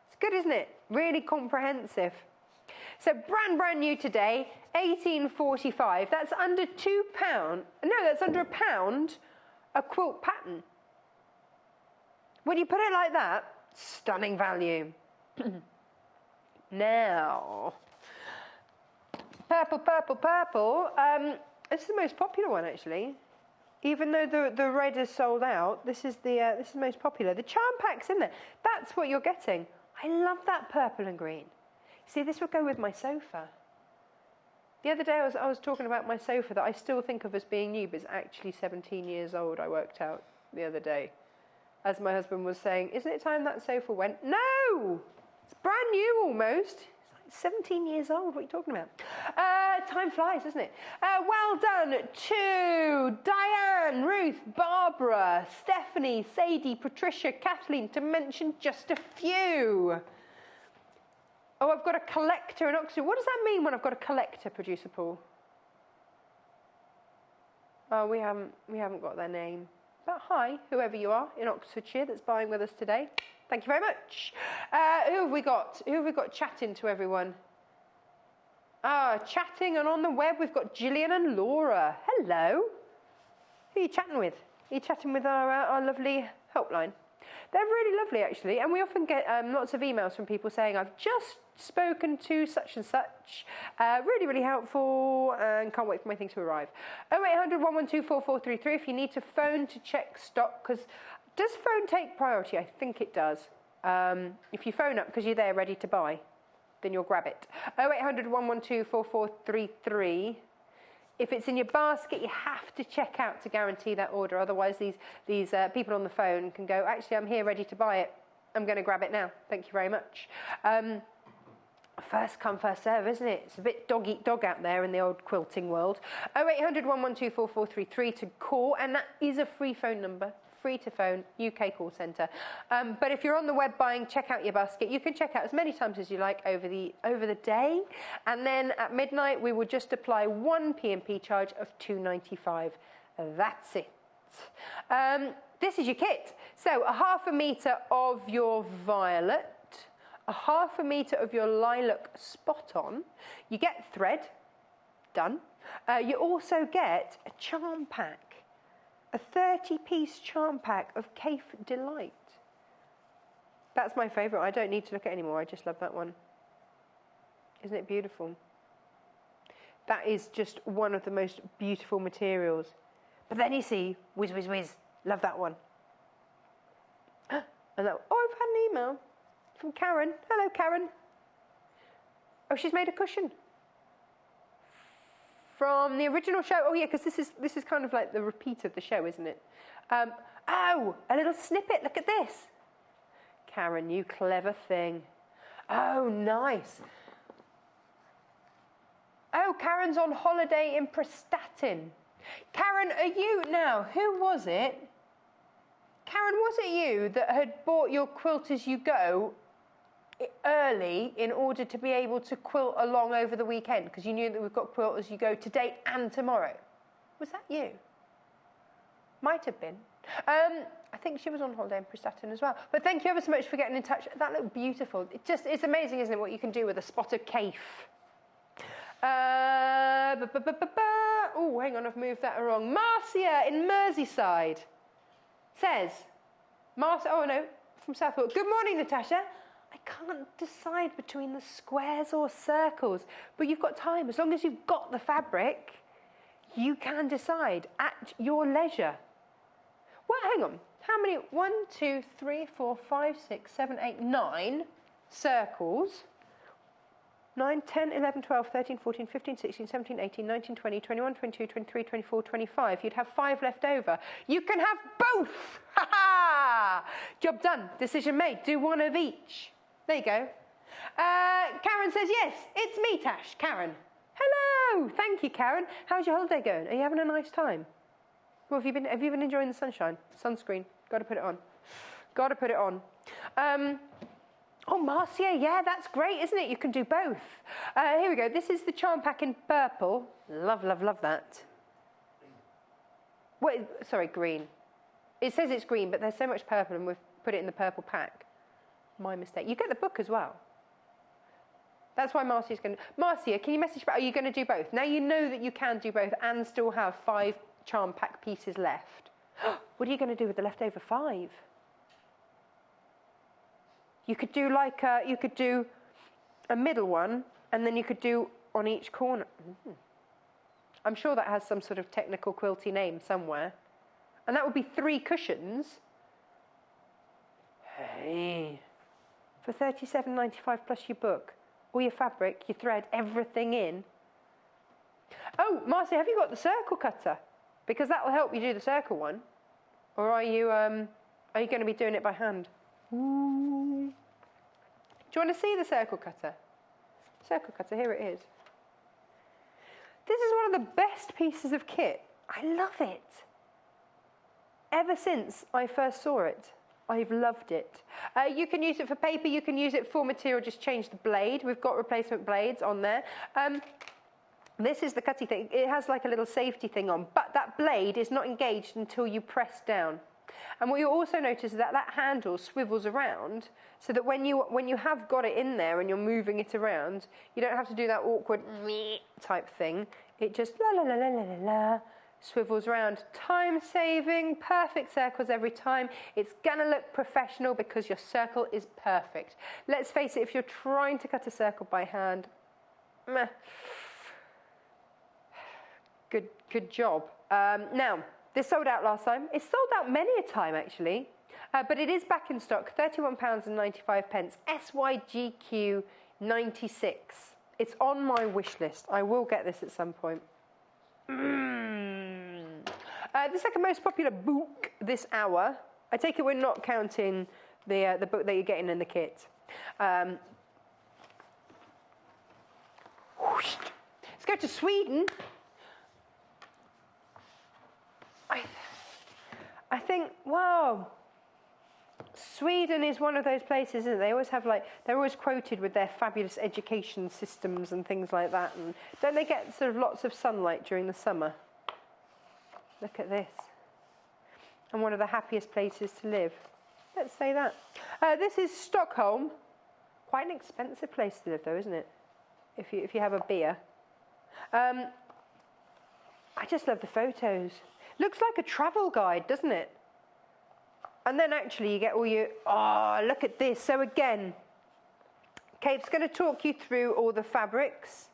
It's good, isn't it? Really comprehensive. So brand new today, 18.45. That's under £2. No, that's under £1 a quilt pattern. When you put it like that, stunning value. Now, purple. This is the most popular one, actually. Even though the red is sold out, this is the most popular. The charm pack's in there. That's what you're getting. I love that purple and green. See, this would go with my sofa. The other day I was talking about my sofa that I still think of as being new, but it's actually 17 years old, I worked out the other day. As my husband was saying, isn't it time that sofa went? No! It's brand new almost. 17 years old, what are you talking about? Time flies, doesn't it? Well done to Diane, Ruth, Barbara, Stephanie, Sadie, Patricia, Kathleen, to mention just a few. Oh, I've got a collector in Oxford. What does that mean when I've got a collector, Producer Paul? Oh, we haven't got their name. But hi, whoever you are in Oxfordshire that's buying with us today. Thank you very much. Who have we got? Who have we got chatting to everyone? Chatting and on the web we've got Gillian and Laura. Hello. Who are you chatting with? Are you chatting with our lovely helpline? They're really lovely, actually, and we often get lots of emails from people saying, I've just spoken to such and such, really, really helpful, and can't wait for my thing to arrive. 0800 112 4433 if you need to phone to check stock, because does phone take priority? I think it does. If you phone up because you're there ready to buy, then you'll grab it. 0800 112 4433. If it's in your basket, you have to check out to guarantee that order. Otherwise, these people on the phone can go, actually, I'm here ready to buy it. I'm going to grab it now. Thank you very much. First come, first serve, isn't it? It's a bit dog eat dog out there in the old quilting world. 0800 112 4433 to call, and that is a free phone number. Free to phone, UK call centre. But if you're on the web buying, check out your basket. You can check out as many times as you like over the day, and then at midnight we will just apply one P&P charge of £2.95. That's it. This is your kit. So a half a metre of your violet, a half a metre of your lilac spot on. You get thread, done. You also get a charm pack. A 30-piece charm pack of Kaffe Delight. That's my favourite. I don't need to look at it anymore. I just love that one. Isn't it beautiful? That is just one of the most beautiful materials. But then you see, whiz, whiz, whiz. Love that one. And that, oh, I've had an email from Karen. Hello, Karen. Oh, she's made a cushion. From the original show. Oh yeah, because this is kind of like the repeat of the show, isn't it? Oh, a little snippet. Look at this. Karen, you clever thing. Oh, nice. Oh, Karen's on holiday in Prestatyn. Karen, are you now? Who was it? Karen, was it you that had bought your Quilt As You Go early in order to be able to quilt along over the weekend, because you knew that we've got quilters you go today and tomorrow. Was that you? Might have been. I think she was on holiday in Prestatyn as well. But thank you ever so much for getting in touch. That looked beautiful. It's amazing, isn't it, what you can do with a spot of Kaffe. Oh, hang on, I've moved that wrong. Marcia in Merseyside says, oh no, from Southwark. Good morning, Natasha. I can't decide between the squares or circles, but you've got time. As long as you've got the fabric, you can decide at your leisure. Well, hang on. How many? 1, 2, 3, 4, 5, 6, 7, 8, 9 circles. 9, 10, 11, 12, 13, 14, 15, 16, 17, 18, 19, 20, 21, 22, 23, 24, 25. You'd have 5 left over. You can have both! Ha ha! Job done. Decision made. Do one of each. There you go. Karen says, yes, it's me, Tash. Karen. Hello! Thank you, Karen. How's your holiday going? Are you having a nice time? Well, have you been enjoying the sunshine? Sunscreen. Got to put it on. Got to put it on. Oh, Marcia, yeah, that's great, isn't it? You can do both. Here we go. This is the charm pack in purple. Love, love, love that. Wait, sorry, green. It says it's green, but there's so much purple, and we've put it in the purple pack. My mistake. You get the book as well. That's why Marcia's going to... Marcia, can you message back? Are you going to do both? Now you know that you can do both and still have 5 charm pack pieces left. What are you going to do with the leftover 5? You could do like you could do a middle one, and then you could do on each corner. I'm sure that has some sort of technical quilty name somewhere. And that would be 3 cushions. Hey. For $37.95 plus your book, all your fabric, your thread, everything in. Oh, Marcia, have you got the circle cutter? Because that will help you do the circle one. Or are you going to be doing it by hand? Ooh. Do you want to see the circle cutter? Circle cutter, here it is. This is one of the best pieces of kit. I love it. Ever since I first saw it, I've loved it. You can use it for paper, you can use it for material, just change the blade. We've got replacement blades on there. This is the cutty thing. It has like a little safety thing on, but that blade is not engaged until you press down. And what you'll also notice is that that handle swivels around, so that when you have got it in there and you're moving it around, you don't have to do that awkward type thing. It just la la la la la la la swivels around. Time saving, perfect circles every time. It's gonna look professional because your circle is perfect. Let's face it, if you're trying to cut a circle by hand, meh. Good job. Now, this sold out last time. It's sold out many a time, actually. But it is back in stock, £31.95, SYGQ 96. It's on my wish list. I will get this at some point. The second most popular book this hour, I take it we're not counting the book that you're getting in the kit. Let's go to Sweden. I think, wow, Sweden is one of those places, isn't it? They always have they're always quoted with their fabulous education systems and things like that. And don't they get sort of lots of sunlight during the summer? Look at this. And one of the happiest places to live. Let's say that. This is Stockholm. Quite an expensive place to live, though, isn't it? If you have a beer. I just love the photos. Looks like a travel guide, doesn't it? And then actually you get all your... Oh, look at this. So again, Kate's going to talk you through all the fabrics.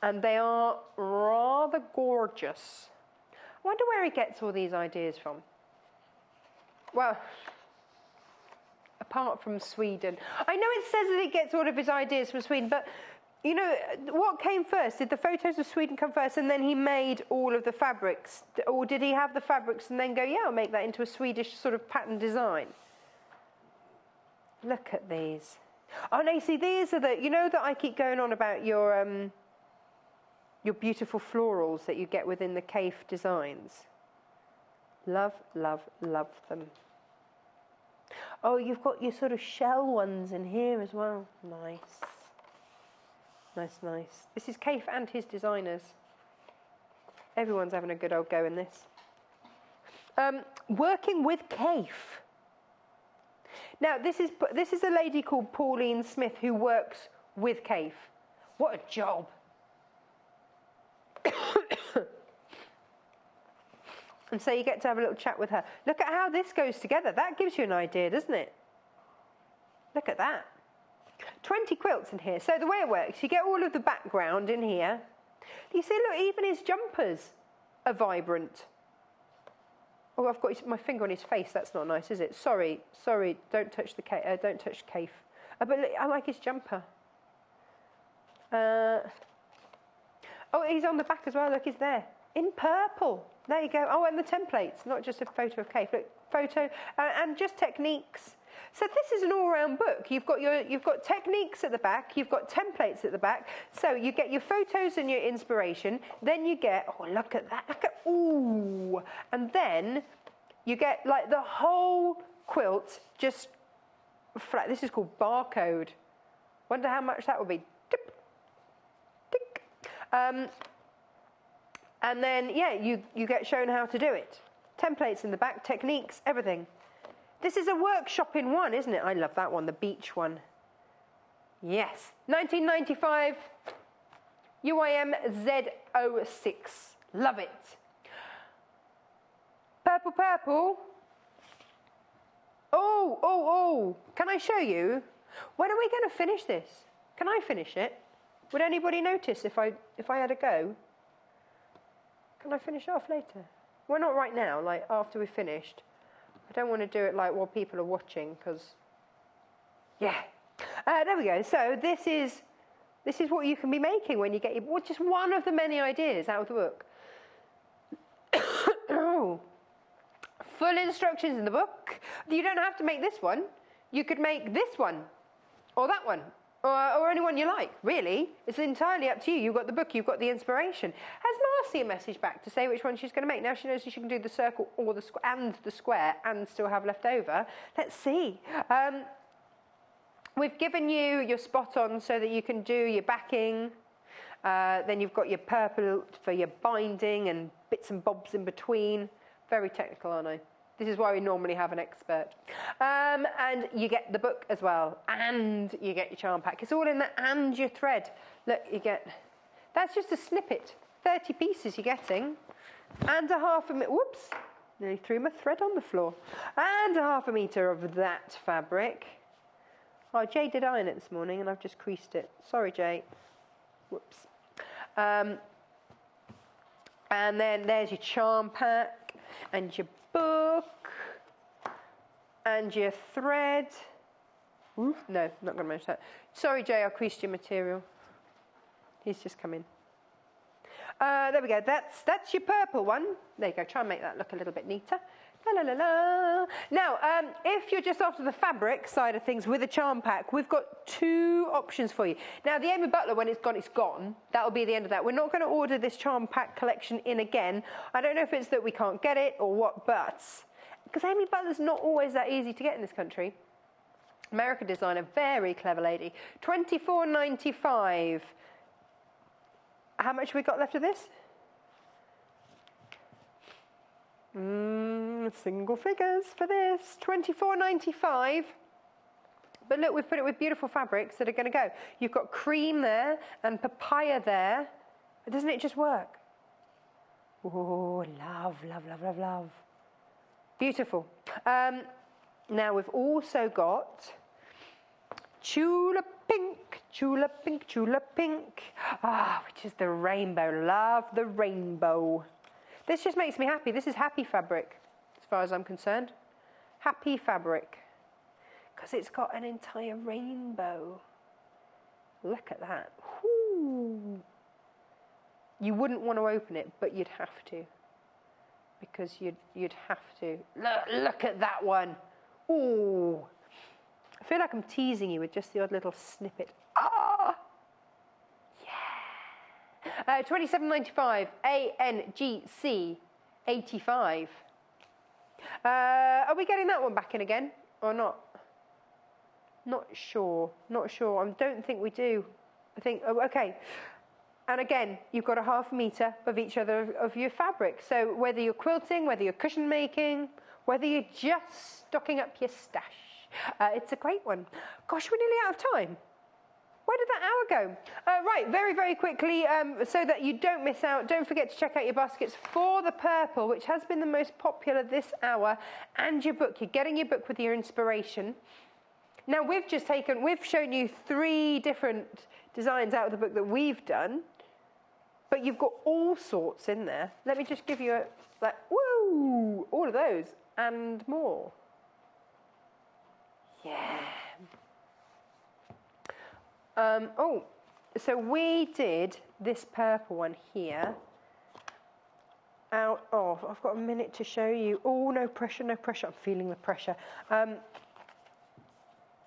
And they are rather gorgeous. I wonder where he gets all these ideas from. Well, apart from Sweden. I know it says that he gets all of his ideas from Sweden, but... You know, what came first? Did the photos of Sweden come first and then he made all of the fabrics? Or did he have the fabrics and then go, yeah, I'll make that into a Swedish sort of pattern design? Look at these. Oh, no, see, these are the... You know that I keep going on about your beautiful florals that you get within the Kaffe designs? Love, love, love them. Oh, you've got your sort of shell ones in here as well. Nice. Nice, nice. This is Kaffe and his designers. Everyone's having a good old go in this. Working with Kaffe. Now, this is a lady called Pauline Smith who works with Kaffe. What a job. And so you get to have a little chat with her. Look at how this goes together. That gives you an idea, doesn't it? Look at that. 20 quilts in here. So the way it works, you get all of the background in here. You see, look, even his jumpers are vibrant. Oh, I've got my finger on his face. That's not nice, is it? Sorry, don't touch Kaffe. But look, I like his jumper. Oh, he's on the back as well. Look, he's there in purple. There you go. Oh, and the templates, not just a photo of Kaffe. Look, photo and just techniques. So this is an all-round book. You've got techniques at the back. You've got templates at the back. So you get your photos and your inspiration. Then you get, oh, look at that. Look at, ooh. And then you get like the whole quilt just flat. This is called barcode. Wonder how much that would be. Tip, tick. And then, yeah, you get shown how to do it. Templates in the back, techniques, everything. This is a workshop in one, isn't it? I love that one, the beach one. Yes. 1995, UIM Z06. Love it. Purple, purple. Oh. Can I show you? When are we going to finish this? Can I finish it? Would anybody notice if I had a go? Can I finish it off later? Well, not right now, like after we've finished. I don't want to do it like while people are watching, because, yeah. There we go. So this is what you can be making when you get your, just one of the many ideas out of the book. Oh. Full instructions in the book. You don't have to make this one. You could make this one, or that one. Or anyone you like, really. It's entirely up to you. You've got the book, you've got the inspiration. Has Marcy a message back to say which one she's going to make? Now she knows she can do the circle or the square and still have left over. Let's see. We've given you your spot on so that you can do your backing. Then you've got your purple for your binding and bits and bobs in between. Very technical, aren't I? This is why we normally have an expert. And you get the book as well. And you get your charm pack. It's all in there. And your thread. Look, you get... That's just a snippet. 30 pieces you're getting. And a half a metre... Whoops. Nearly threw my thread on the floor. And a half a metre of that fabric. Oh, Jay did iron it this morning and I've just creased it. Sorry, Jay. Whoops. And then there's your charm pack. And your book and your thread. Ooh, no, not going to mention that. Sorry, Jay, I creased your material. He's just come in. There we go. That's your purple one. There you go. Try and make that look a little bit neater. La la la la. Now, if you're just after the fabric side of things with a charm pack, we've got two options for you. Now, the Amy Butler, when it's gone, it's gone. That'll be the end of that. We're not going to order this charm pack collection in again. I don't know if it's that we can't get it or what, but because Amy Butler's not always that easy to get in this country. American designer, very clever lady. $24.95. How much have we got left of this? Single figures for this. $24.95. But look, we've put it with beautiful fabrics that are going to go. You've got cream there and papaya there. Doesn't it just work? Oh, love, love, love, love, love. Beautiful. Now we've also got Chula Pink, Chula Pink, Chula Pink. Which is the rainbow. Love the rainbow. This just makes me happy. This is happy fabric, as far as I'm concerned. Happy fabric. Because it's got an entire rainbow. Look at that. Ooh. You wouldn't want to open it, but you'd have to. Because you'd have to. Look at that one. Ooh. I feel like I'm teasing you with just the odd little snippet. $27.95, ANGC 85. Are we getting that one back in again? or not? Not sure. Not sure. I don't think we do. I think, oh, okay. And again, you've got a ½ metre of each other of your fabric. So whether you're quilting, whether you're cushion making, whether you're just stocking up your stash, it's a great one. Gosh, we're nearly out of time. Where did that hour go? Right, very, very quickly, so that you don't miss out, don't forget to check out your baskets for the purple, which has been the most popular this hour, and your book. You're getting your book with your inspiration. Now, we've shown you 3 different designs out of the book that we've done, but you've got all sorts in there. Let me just give you woo, all of those and more. Yeah. So we did this purple one here out of, I've got a minute to show you. Oh, no pressure, no pressure. I'm feeling the pressure. Out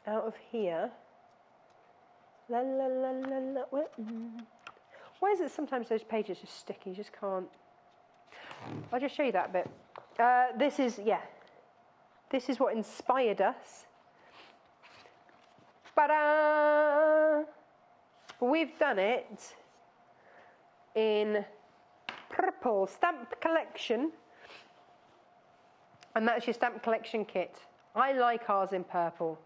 of here. La, la, la, la, la. Why is it sometimes those pages are sticky? You just can't. I'll just show you that bit. This is what inspired us. Ta-da! We've done it in purple stamp collection, and that's your stamp collection kit. I like ours in purple.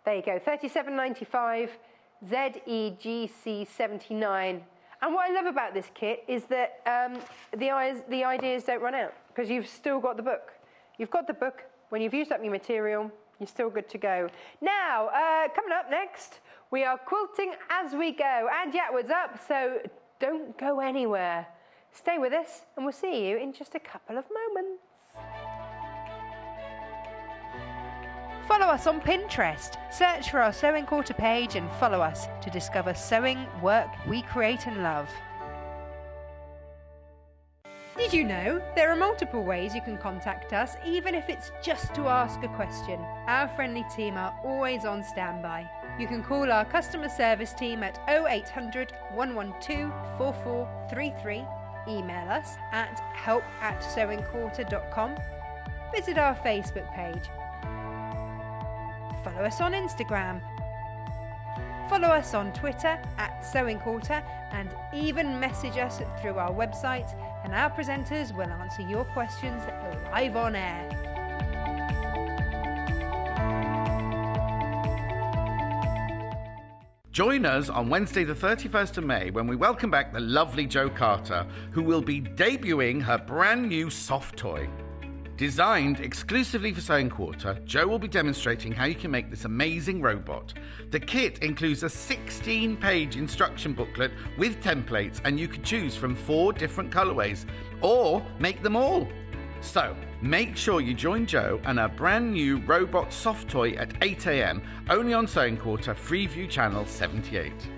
There you go, £37.95, ZEGC 79. And what I love about this kit is that the ideas don't run out, because you've still got the book. You've got the book. When you've used up your material, you're still good to go. Now, coming up next, we are quilting as we go. Angela Attwood's up, so don't go anywhere. Stay with us, and we'll see you in just a couple of moments. Follow us on Pinterest. Search for our Sewing Quarter page and follow us to discover sewing work we create and love. Did you know there are multiple ways you can contact us, even if it's just to ask a question? Our friendly team are always on standby. You can call our customer service team at 0800 112 4433, email us at help@sewingquarter.com, visit our Facebook page, follow us on Instagram, follow us on Twitter @sewingquarter, and even message us through our website, and our presenters will answer your questions live on air. Join us on Wednesday the 31st of May when we welcome back the lovely Jo Carter, who will be debuting her brand new soft toy. Designed exclusively for Sewing Quarter, Jo will be demonstrating how you can make this amazing robot. The kit includes a 16-page instruction booklet with templates, and you can choose from 4 different colourways, or make them all. So, make sure you join Jo and her brand new robot soft toy at 8 AM, only on Sewing Quarter, Freeview Channel 78.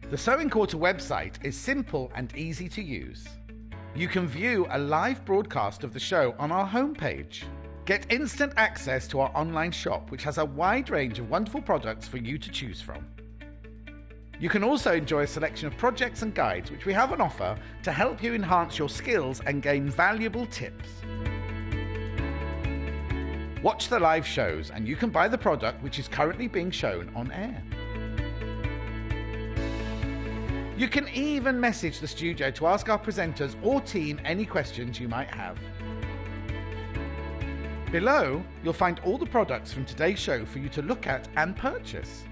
The Sewing Quarter website is simple and easy to use. You can view a live broadcast of the show on our homepage. Get instant access to our online shop, which has a wide range of wonderful products for you to choose from. You can also enjoy a selection of projects and guides which we have on offer to help you enhance your skills and gain valuable tips. Watch the live shows and you can buy the product which is currently being shown on air. You can even message the studio to ask our presenters or team any questions you might have. Below, you'll find all the products from today's show for you to look at and purchase.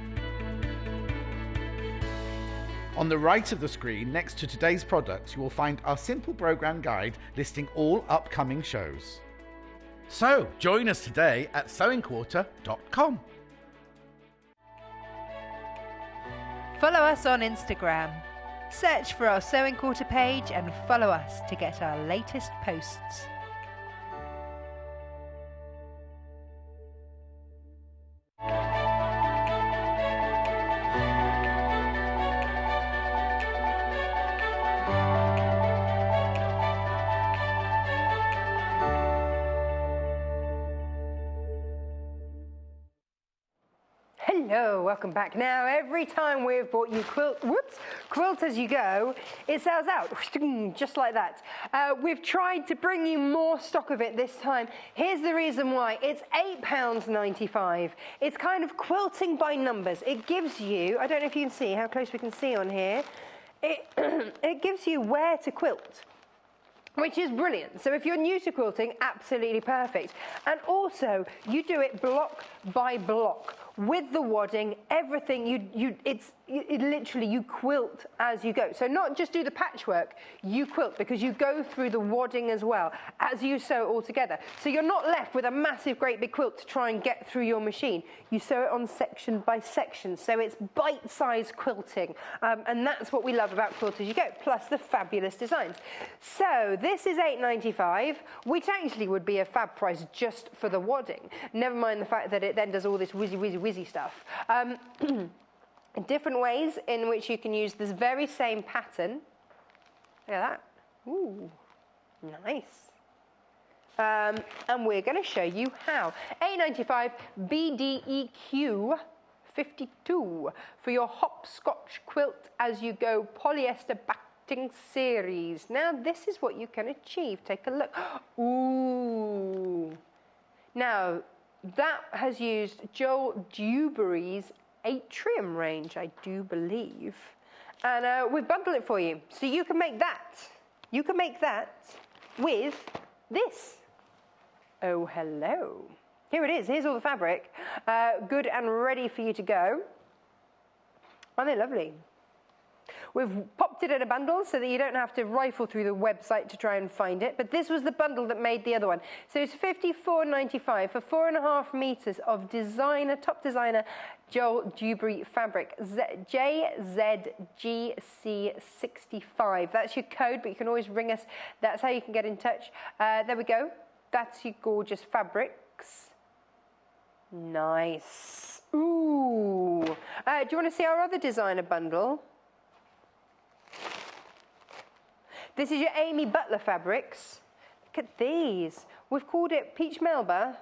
On the right of the screen, next to today's products, you will find our simple program guide listing all upcoming shows. So, join us today at sewingquarter.com. Follow us on Instagram. Search for our Sewing Quarter page and follow us to get our latest posts. Hello welcome back. Now, every time we've bought you Quilt As You Go, it sells out, just like that. We've tried to bring you more stock of it this time. Here's the reason why. It's £8.95. It's kind of quilting by numbers. It gives you, I don't know if you can see, how close we can see on here, it gives you where to quilt, which is brilliant. So if you're new to quilting, absolutely perfect. And also, you do it block by block with the wadding, everything. It literally, you quilt as you go. So not just do the patchwork, you quilt, because you go through the wadding as well as you sew it all together. So you're not left with a massive, great big quilt to try and get through your machine. You sew it on section by section. So it's bite-sized quilting. And that's what we love about Quilt As You Go, plus the fabulous designs. So this is £8.95, which actually would be a fab price just for the wadding. Never mind the fact that it then does all this whizzy stuff. Different ways in which you can use this very same pattern. Look at that. Ooh, nice. And we're going to show you how. £8.95 BDEQ 52 for your Hopscotch Quilt As You Go polyester batting series. Now, this is what you can achieve. Take a look. Ooh. Now, that has used Joel Dewberry's Atrium range, I do believe. And we've bundled it for you. So you can make that. You can make that with this. Oh, hello. Here it is. Here's all the fabric. Good and ready for you to go. Aren't they lovely? We've popped it in a bundle so that you don't have to rifle through the website to try and find it. But this was the bundle that made the other one. So it's £54.95 for 4.5 meters of designer, top designer Joel Dewberry fabric. JZGC65. That's your code, but you can always ring us. That's how you can get in touch. There we go. That's your gorgeous fabrics. Nice. Ooh. Do you want to see our other designer bundle? This is your Amy Butler fabrics. Look at these. We've called it Peach Melba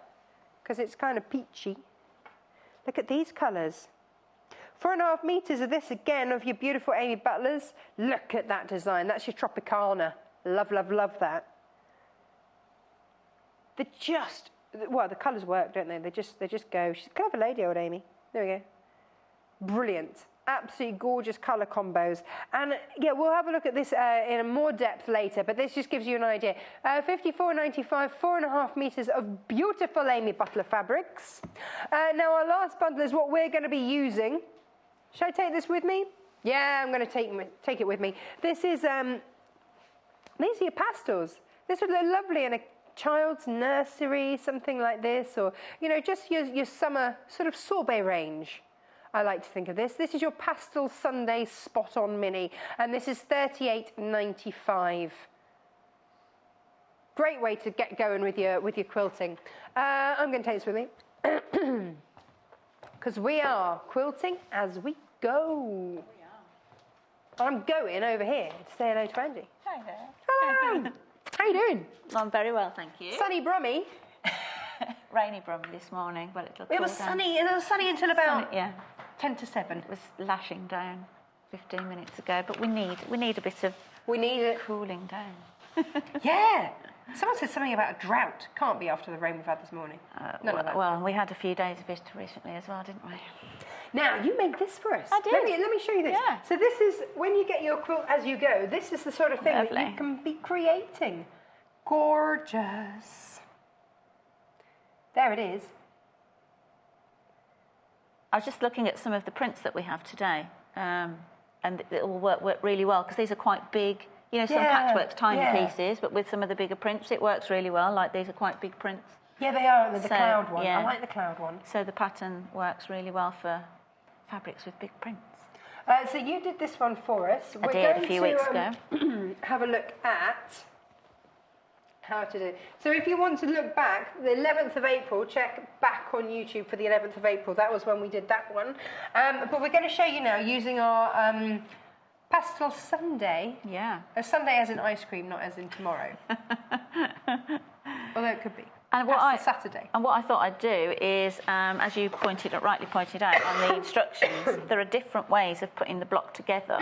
because it's kind of peachy. Look at these colours. 4.5 meters of this again of your beautiful Amy Butlers. Look at that design. That's your Tropicana. Love, love, love that. Well, the colours work, don't they? They just go. She's a clever lady, old Amy. There we go. Brilliant. Absolutely gorgeous colour combos. And yeah, we'll have a look at this in more depth later, but this just gives you an idea. £54.95, 4.5 meters of beautiful Amy Butler fabrics. Now our last bundle is what we're going to be using. Should I take this with me? Yeah, I'm going to take it with me. This is, these are your pastels. This would look lovely in a child's nursery, something like this, or, you know, just your summer sort of sorbet range. I like to think of this. This is your Pastel Sunday Spot On Mini, and this is £38.95. Great way to get going with your quilting. I'm going to take this with me because we are quilting as we go. We are. I'm going over here to say hello to Andy. Hi there. Hello. How you doing? I'm very well, thank you. Sunny Brummy. Rainy Brummy this morning. Well, it was sunny. It was sunny until about 10 to 7. It was lashing down 15 minutes ago, but we need a bit of cooling down. Yeah. Someone said something about a drought. Can't be after the rain we've had this morning. Well, we had a few days of it recently as well, didn't we? Now, you made this for us. I did. Let me show you this. Yeah. So this is, when you get your quilt as you go, this is the sort of thing that you can be creating. Gorgeous. There it is. I was just looking at some of the prints that we have today, and it will work really well, because these are quite big, you know, some patchwork's tiny pieces, but with some of the bigger prints, it works really well. Like, these are quite big prints. Yeah, they are, and there's the cloud one. Yeah. I like the cloud one. So the pattern works really well for fabrics with big prints. So you did this one for us. I did a few weeks ago. Have a look at how to do it. So if you want to look back, the 11th of April, check back on YouTube for the 11th of April. That was when we did that one. But we're going to show you now using our Pastel Sundae. Yeah. A sundae as in ice cream, not as in tomorrow. Although it could be. And That's the Saturday. And what I thought I'd do is, as you rightly pointed out on the instructions, there are different ways of putting the block together,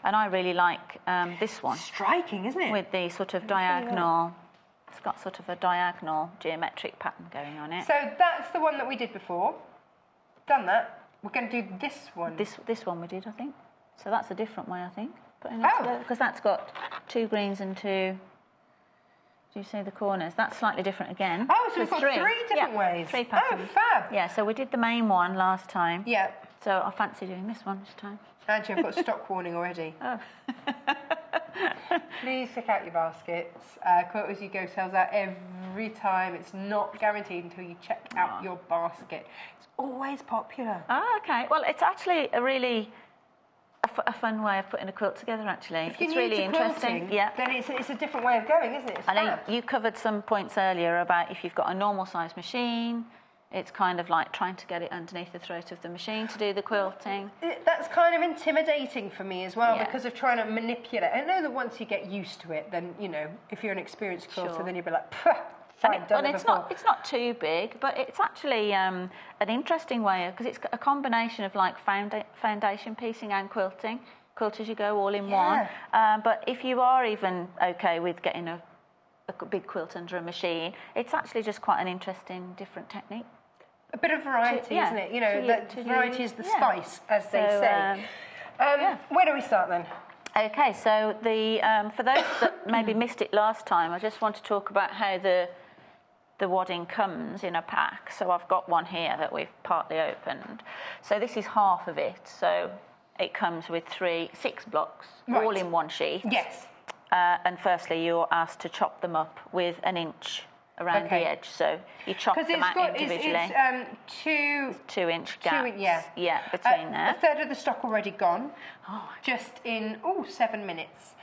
and I really like this one. Striking, isn't it? With the sort of diagonal. It's got sort of a diagonal geometric pattern going on it. So that's the one that we did before. Done that. We're going to do this one. This one we did, I think. So that's a different way, I think. Putting it together, because that's got 2 greens and 2. Do you see the corners? That's slightly different again. Oh, so we've got 3 different ways. 3 patterns. Oh, fab. Yeah, so we did the main one last time. Yeah. So I fancy doing this one this time. Actually, I've got stock warning already. Oh. Please check out your baskets. Quilt As You Go sells out every time. It's not guaranteed until you check out your basket. It's always popular. Oh, okay. Well, it's actually a really a fun way of putting a quilt together, actually. If you're it's new really to interesting. quilting, Yeah. then it's a different way of going, isn't it? It's I know fab. you covered some points earlier about if you've got a normal size machine, it's kind of like trying to get it underneath the throat of the machine to do the quilting. That's kind of intimidating for me as well, Yeah. because of trying to manipulate. I know that once you get used to it, then, you know, if you're an experienced quilter, Sure. then you'll be like, fine, done it before. It's not too big, but it's actually an interesting way, because it's a combination of like foundation piecing and quilting. Quilt As You Go all in one. But if you are even okay with getting a big quilt under a machine, it's actually just quite an interesting, different technique. A bit of variety, Yeah, isn't it? You know, variety is the yeah. spice, as they say. Yeah. Where do we start then? Okay, so for those that maybe missed it last time, I just want to talk about how the wadding comes in a pack. So I've got one here that we've partly opened. So this is half of it. So it comes with 6 blocks, all in one sheet. Yes. And firstly, you're asked to chop them up with 1 inch around the edge. So you chop them out individually. It's 2-inch gaps. Yeah, between there. A third of the stock already gone. Just in 7 minutes.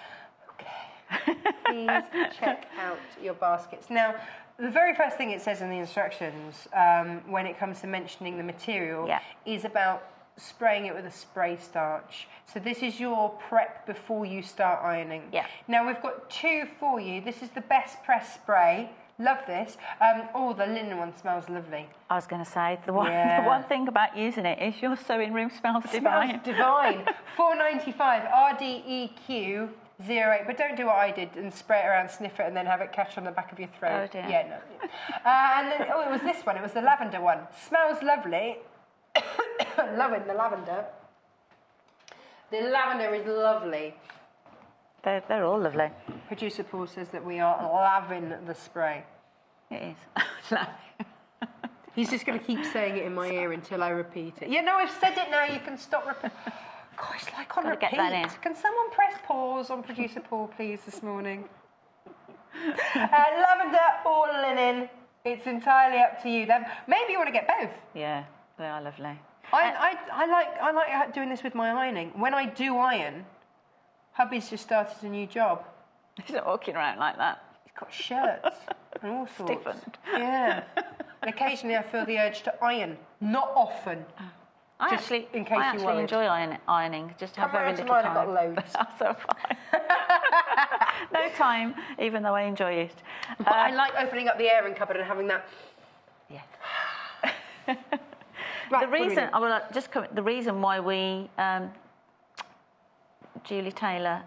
Okay. Please check out your baskets. Now, the very first thing it says in the instructions when it comes to mentioning the material is about spraying it with a spray starch. So this is your prep before you start ironing. Yeah. Now we've got 2 for you. This is the Best Press spray. Love this. The linen one smells lovely. I was going to say, the one thing about using it is your sewing room smells divine. Smells divine. $4.95 RDEQ 08. But don't do what I did and spray it around, sniff it, and then have it catch on the back of your throat. Oh dear. Yeah, no. And then, it was this one. It was the lavender one. Smells lovely. Loving the lavender. The lavender is lovely. They're all lovely. Producer Paul says that we are laving the spray. It is. He's just going to keep saying it in my ear until I repeat it. Yeah, no, I've said it now. You can stop repeating. Gosh, like on Gotta repeat. get that in. Can someone press pause on Producer Paul, please, this morning? Lavender or linen, it's entirely up to you. Then maybe you want to get both. Yeah, they are lovely. I like doing this with my ironing. When I do iron, hubby's just started a new job. He's not walking around like that. He's got shirts and all sorts. Stiffened. Yeah. And occasionally I feel the urge to iron. Not often. I Just actually in case you worried. enjoy ironing. Just have Come very round to little mine, time. I've got loads. So fine. No time, even though I enjoy it. But I like opening up the airing cupboard and having that. Yeah. Right, the reason why we June Taylor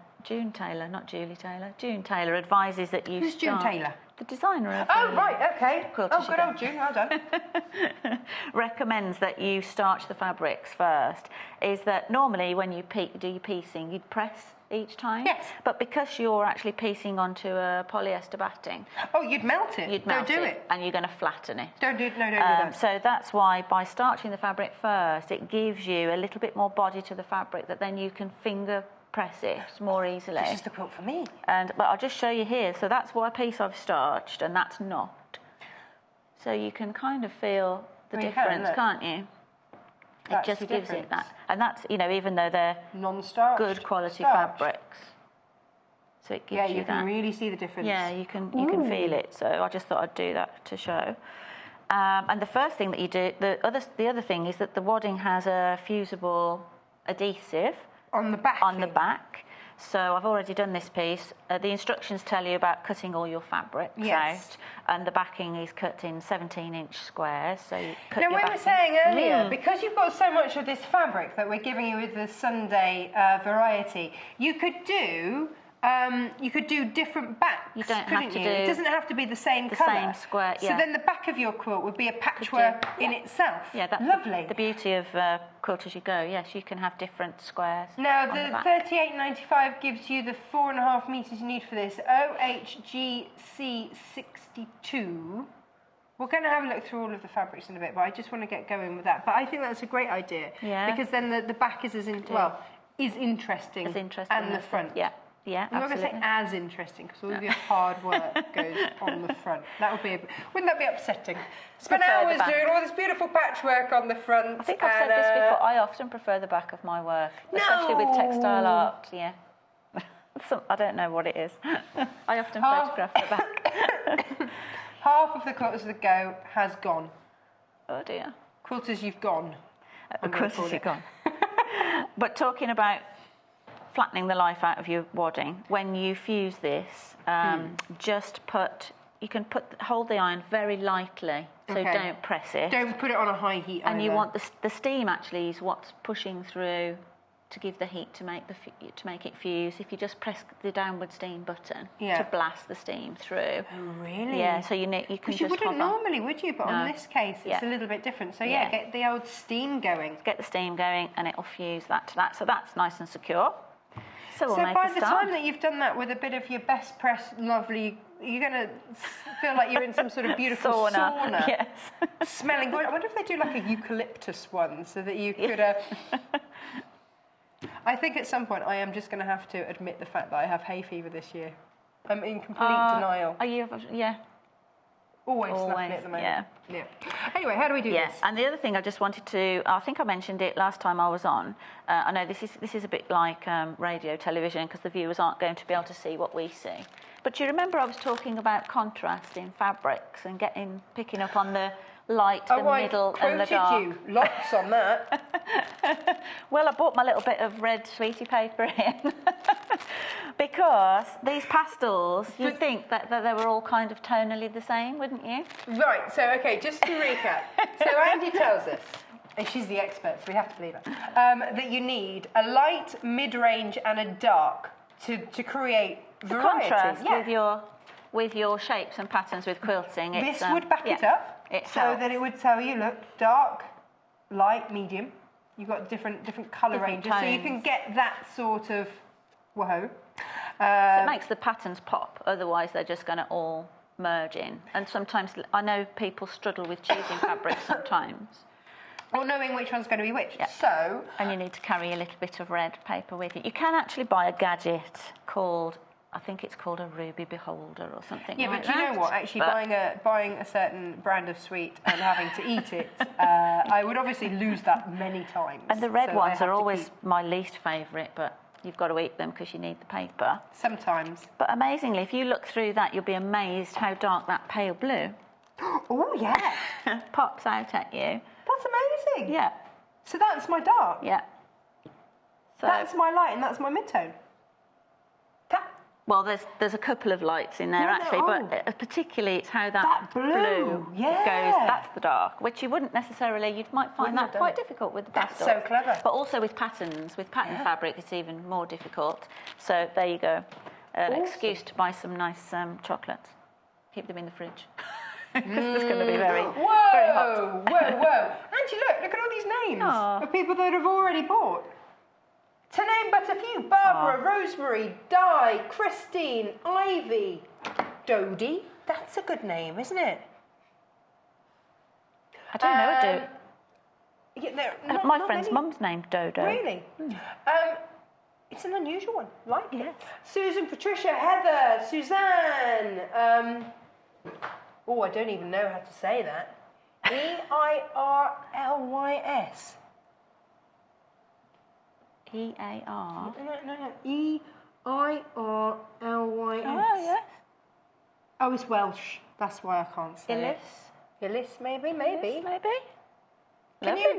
advises that you Who's June Taylor? The designer of Oh, right, okay. Quilt Oh, As You good Go. old June, well done. Recommends that you starch the fabrics first. Is that normally when you do your piecing, you'd press each time? Yes. But because you're actually piecing onto a polyester batting, Oh, you'd melt it. don't do it. and you're going to flatten it. Don't do that. So that's why by starching the fabric first, it gives you a little bit more body to the fabric that then you can finger press it more easily. This is the quilt for me. But I'll just show you here. So that's one piece I've starched, and that's not. So you can kind of feel the difference, can't you? That's it just the gives difference. it that. And that's, even though they're Non-starched. good quality starched. fabrics. So it gives Yeah, you you that. can really see the difference. Yeah, you can feel it. So I just thought I'd do that to show. And the first thing that you do, the other thing is that the wadding has a fusible adhesive On the back. on the back. So I've already done this piece. The instructions tell you about cutting all your fabrics out, and the backing is cut in 17-inch squares. So you cut now, your we backing. were saying earlier, because you've got so much of this fabric that we're giving you with the Sunday variety, you could do different backs. You don't have to do. It doesn't have to be the same colour. Same square. Yeah. So then the back of your quilt would be a patchwork in itself. Yeah, that's lovely. The beauty of Quilt As You Go. Yes, you can have different squares. Now the $38.95 gives you the 4.5 metres you need for this. OHGC 62. We're going to have a look through all of the fabrics in a bit, but I just want to get going with that. But I think that's a great idea. Yeah. Because then the back is interesting. As interesting. And the front. Yeah. Yeah, I'm not going to say as interesting because all of your hard work goes on the front. That would be wouldn't that be upsetting? Spend hours doing all this beautiful patchwork on the front. I think I've said this before. I often prefer the back of my work, especially with textile art. Yeah, I don't know what it is. I often photograph the back. Half of the Quilters that go has gone. Oh dear. Quilters, you've gone. Quilters, you've gone. But talking about flattening the life out of your wadding, when you fuse this, hold the iron very lightly, so don't press it. Don't put it on a high heat. And you want the steam actually is what's pushing through to give the heat to make it fuse. If you just press the downward steam button to blast the steam through. Oh really? Yeah. So you can just. You wouldn't normally, would you? But on this case, it's a little bit different. So get the old steam going. Get the steam going, and it'll fuse that to that. So that's nice and secure. So by the time that you've done that with a bit of your best press, lovely, you're going to feel like you're in some sort of beautiful sauna. Yes. Smelling good. I wonder if they do like a eucalyptus one so that you could... I think at some point I am just going to have to admit the fact that I have hay fever this year. I'm in complete denial. Are you? Yeah. Always snapping at the moment. Yeah. Anyway, how do we do this? And the other thing I just wanted to, I think I mentioned it last time I was on. I know this is a bit like radio, television, because the viewers aren't going to be able to see what we see. But do you remember I was talking about contrast in fabrics and picking up on the light, the middle, and the dark? I quoted you lots on that. Well, I bought my little bit of red sweetie paper in. Because these pastels, you'd think that they were all kind of tonally the same, wouldn't you? Right, so, just to recap. So Andy tells us, and she's the expert, so we have to believe her, that you need a light, mid-range and a dark to create variety. Contrast with your shapes and patterns with quilting. This would back it up, so that it would tell you, look, dark, light, medium. You've got different colour ranges, tones. so you can get that sort of whoa. So it makes the patterns pop, otherwise they're just going to all merge in. And sometimes, I know people struggle with choosing fabrics sometimes. Or knowing which one's going to be which. Yeah. So... And you need to carry a little bit of red paper with you. You can actually buy a gadget called, I think it's called a ruby beholder or something like that. Yeah, but you know what? Actually, buying a certain brand of sweet and having to eat it, I would obviously lose that many times. And the red ones are always my least favourite, but you've got to eat them because you need the paper. Sometimes. But amazingly, if you look through that, you'll be amazed how dark that pale blue oh, yeah. pops out at you. That's amazing. Yeah. So that's my dark. Yeah. So that's my light and that's my mid-tone. Well, there's a couple of lights in there actually, but particularly it's how that blue goes. That's the dark, which you wouldn't necessarily. You might find that quite difficult with the pastels. That's so clever. But also with patterns, with pattern fabric, it's even more difficult. So there you go, an excuse to buy some nice chocolates. Keep them in the fridge because it's going to be very hot. Whoa! Auntie, look at all these names of people that have already bought. To name but a few: Barbara, Rosemary, Di, Christine, Ivy, Dodie. That's a good name, isn't it? I don't know, my friend's many. mum's named Dodo. Really? It's an unusual one. Like it. Susan, Patricia, Heather, Suzanne. I don't even know how to say that. E-I-R-L-Y-S. E-A-R? No. E-I-R-L-Y-S. Oh, yes. Oh, it's Welsh. That's why I can't say it. Illis, maybe? Maybe. Can you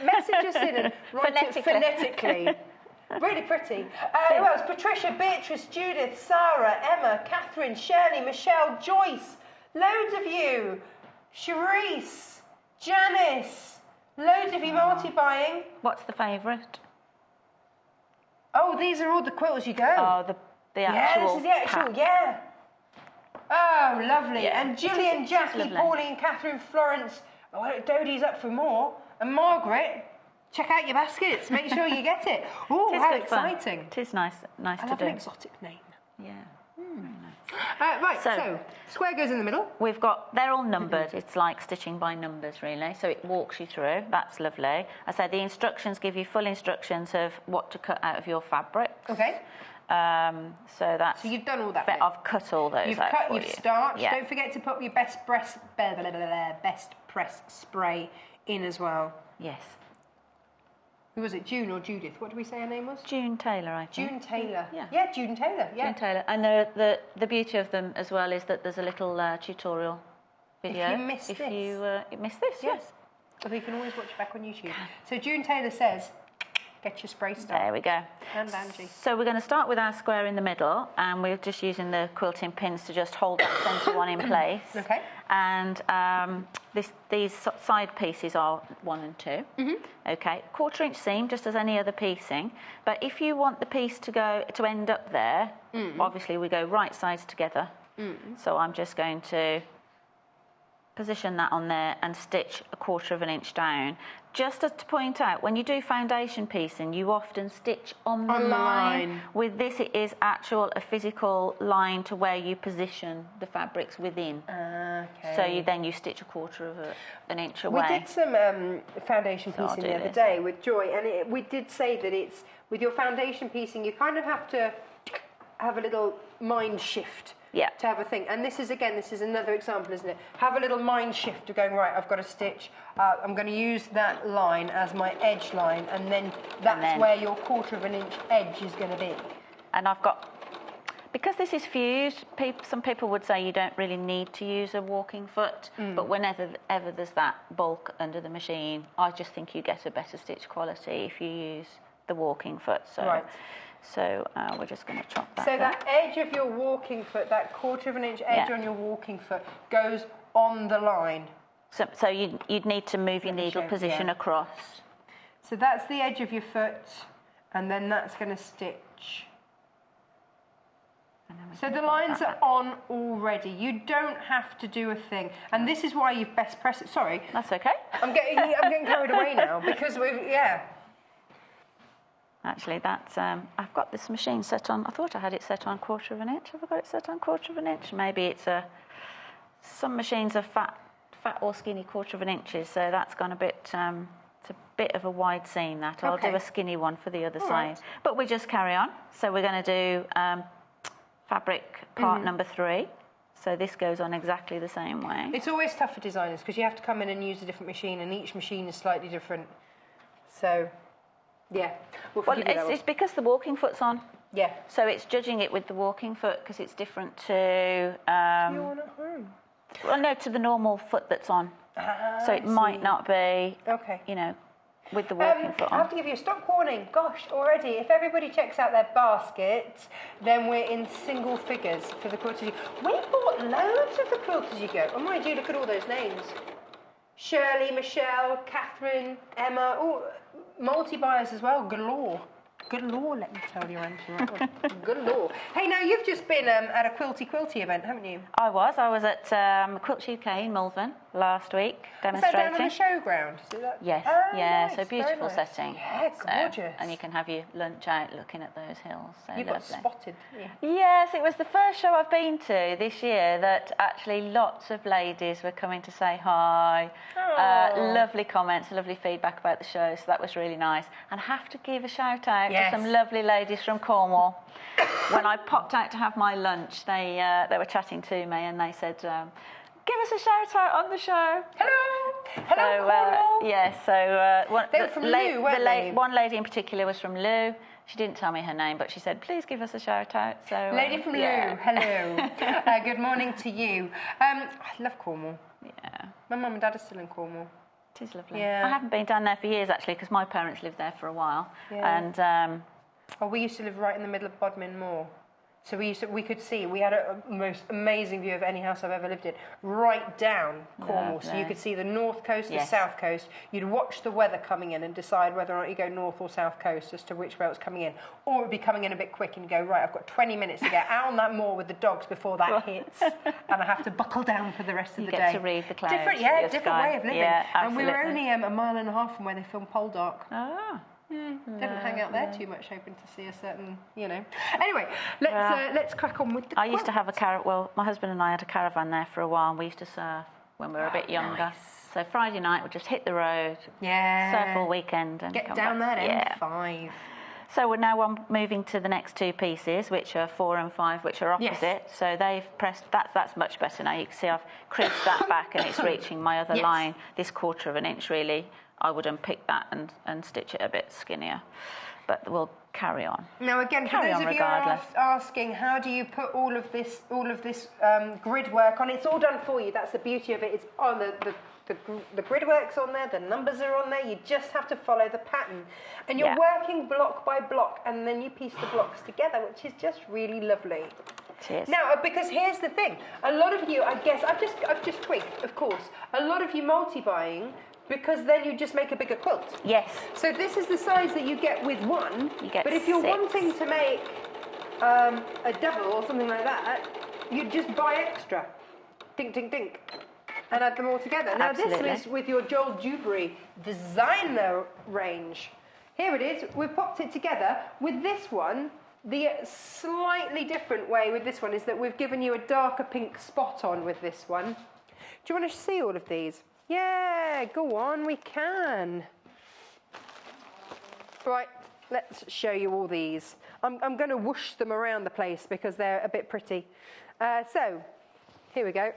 message us in and write it phonetically? Really pretty. Who else? Patricia, Beatrice, Judith, Sarah, Emma, Catherine, Shirley, Michelle, Joyce. Loads of you. Charisse, Janice. Loads of you multi-buying. What's the favourite? Oh, these are all the quilts you go. Oh, the actual. Yeah, this is the actual. pack. Yeah. Oh, lovely. Yeah. And Gillian, Jackie, lovely. Pauline, Catherine, Florence. Oh, Dodie's up for more. And Margaret, check out your baskets. Make sure you get it. Oh, how exciting. It is nice I to love do. an exotic name. Yeah. Right, so square goes in the middle. They're all numbered. It's like stitching by numbers, really. So it walks you through. That's lovely. I said the instructions give you full instructions of what to cut out of your fabrics. Okay. So that's. So you've done all that. I've cut all those You've out cut. for You've you. starched. Yeah. Don't forget to put your best press spray in as well. Yes. Who was it? June or Judith? What did we say her name was? June Taylor, I think. June Taylor. Yeah. Yeah, June Taylor. Yeah. June Taylor. And the beauty of them as well is that there's a little tutorial video. If you miss this. You miss this, yes. So you can always watch it back on YouTube. So June Taylor says, get your spray started. There we go. And Angie. So we're going to start with our square in the middle, and we're just using the quilting pins to just hold that centre one in place. Okay. And these side pieces are 1 and 2. Mm-hmm. Okay, 1/4 inch seam, just as any other piecing. But if you want the piece to end up there, obviously we go right sides together. So I'm just going to position that on there and stitch 1/4 inch down. Just to point out, when you do foundation piecing, you often stitch on the line. With this, it is a physical line to where you position the fabrics within. Okay. So you stitch 1/4 inch away. We did some foundation piecing the other day with Joy, and we did say that it's with your foundation piecing, you kind of have to have a little mind shift. Yeah. To have a thing. And this is another example, isn't it? Have a little mind shift of going, right, I've got to stitch. I'm going to use that line as my edge line, and then that's where your 1/4 inch edge is going to be. And because this is fused, some people would say you don't really need to use a walking foot, but whenever there's that bulk under the machine, I just think you get a better stitch quality if you use the walking foot. So. Right. So we're just going to chop that. So that edge of your walking foot, that 1/4 inch edge on your walking foot, goes on the line. So you'd need to move your needle position across. So that's the edge of your foot, and then that's going to stitch. So the lines are on already. You don't have to do a thing, and this is why you've best pressed it. Sorry, that's okay. I'm getting carried away now because Actually, that's I've got this machine set on. I thought I had it set on 1/4 inch. Have I got it set on 1/4 inch? Maybe it's some machines are fat or skinny 1/4 inches, so that's gone a bit. It's a bit of a wide seam. That I'll do a skinny one for the other side. Right. But we just carry on. So we're going to do fabric part number 3. So this goes on exactly the same way. It's always tough for designers because you have to come in and use a different machine, and each machine is slightly different. So. Yeah. It's because the walking foot's on. Yeah. So it's judging it with the walking foot because it's different to. You want at home? Well, no, to the normal foot that's on. So it might not be. Okay. With the walking foot on. I have to give you a stock warning. Gosh, already, if everybody checks out their basket, then we're in single figures for the quilters. We bought loads of the quilters you go. Oh my God, look at all those names. Shirley, Michelle, Catherine, Emma. Oh, multi-buyers as well, galore. Galore, let me tell you, Angela. Galore. Hey, now you've just been at a Quilty event, haven't you? I was at Quilt UK in Malvern last week, demonstrating. Is that down on the showground? Yes, nice, so beautiful setting. Yeah, gorgeous. And you can have your lunch out looking at those hills. So you got spotted, didn't you? Yes, it was the first show I've been to this year that actually lots of ladies were coming to say hi. Lovely comments, lovely feedback about the show, so that was really nice. And I have to give a shout out to some lovely ladies from Cornwall. When I popped out to have my lunch, they were chatting to me and they said, give us a shout out on the show. Hello! Hello, Cornwall! They were from Lou, weren't they? One lady in particular was from Lou. She didn't tell me her name, but she said, please give us a shout out. So, lady from Lou, hello. Good morning to you. I love Cornwall. Yeah. My mum and dad are still in Cornwall. It is lovely. Yeah. I haven't been down there for years, actually, because my parents lived there for a while. Yeah. And Oh, we used to live right in the middle of Bodmin Moor. So we could see, we had a most amazing view of any house I've ever lived in, right down Cornwall. Lovely. So you could see the north coast, the Yes. south coast. You'd watch the weather coming in and decide whether or not you go north or south coast as to which way it was coming in. Or it would be coming in a bit quick and you go, right, I've got 20 minutes to get out on that moor with the dogs before that hits. And I have to buckle down for the rest of the day. You get to read the clouds. Different way of living. Yeah, and we were absolutely. only a mile and a half from where they filmed Poldark. Oh. Didn't hang out there too much, hoping to see a certain, you know. Anyway, let's crack on with the I used to quilt. have well, my husband and I had a caravan there for a while, and we used to surf when we were a bit younger. Nice. So Friday night we'd just hit the road, Yeah. surf all weekend, and Get come down back. that M5. So we're now moving to the next two pieces, which are 4 and 5, which are opposite. Yes. So they've pressed, that's much better now. You can see I've crimped that back and it's reaching my other Yes. line, this 1/4 of an inch really. I would unpick that and stitch it a bit skinnier. But we'll carry on. Now again, for Carry those on of you who are regardless. asking, how do you put all of this grid work on? It's all done for you. That's the beauty of it. It's on the grid work's on there. The numbers are on there. You just have to follow the pattern, and you're working block by block, and then you piece the blocks together, which is just really lovely. Cheers. Now, because here's the thing: a lot of you, I guess, I've just tweaked, of course. A lot of you multi-buying. Because then you just make a bigger quilt. Yes. So this is the size that you get with one. You get but if you're 6. wanting to make a double or something like that, you just buy extra. Dink, dink, dink. And add them all together. Now Absolutely. this is with your Joel Dewberry designer range. Here it is. We've popped it together. With this one, the slightly different way with this one is that we've given you a darker pink spot on with this one. Do you want to see all of these? Yeah, go on, we can. Right, let's show you all these. I'm going to whoosh them around the place because they're a bit pretty. So, here we go.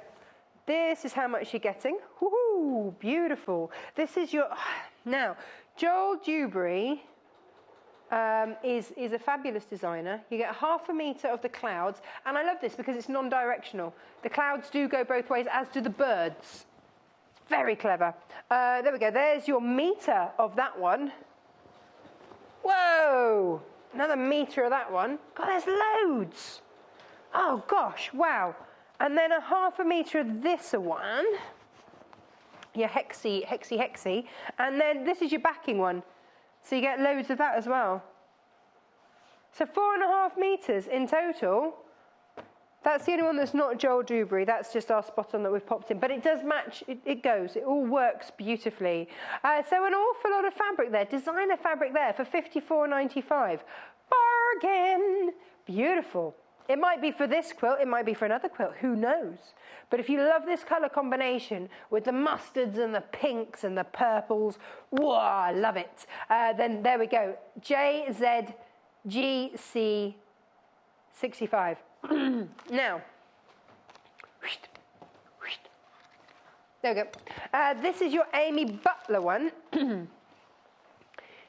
This is how much you're getting. Woohoo, beautiful. This is your... Now, Joel Dewberry is a fabulous designer. You get 1/2 metre of the clouds. And I love this because it's non-directional. The clouds do go both ways, as do the birds. Very clever. There we go. There's your metre of that one. Whoa! Another metre of that one. God, there's loads. Oh, gosh. Wow. And then a 1/2 metre of this one. Your hexy. And then this is your backing one. So you get loads of that as well. So 4.5 metres in total. That's the only one that's not Joel Dewberry. That's just our spot on that we've popped in. But it does match. It goes. It all works beautifully. So an awful lot of fabric there. Designer fabric there for $54.95. Bargain. Beautiful. It might be for this quilt. It might be for another quilt. Who knows? But if you love this colour combination with the mustards and the pinks and the purples, whoa, I love it. Then there we go. JZGC65. Now, there we go. This is your Amy Butler one.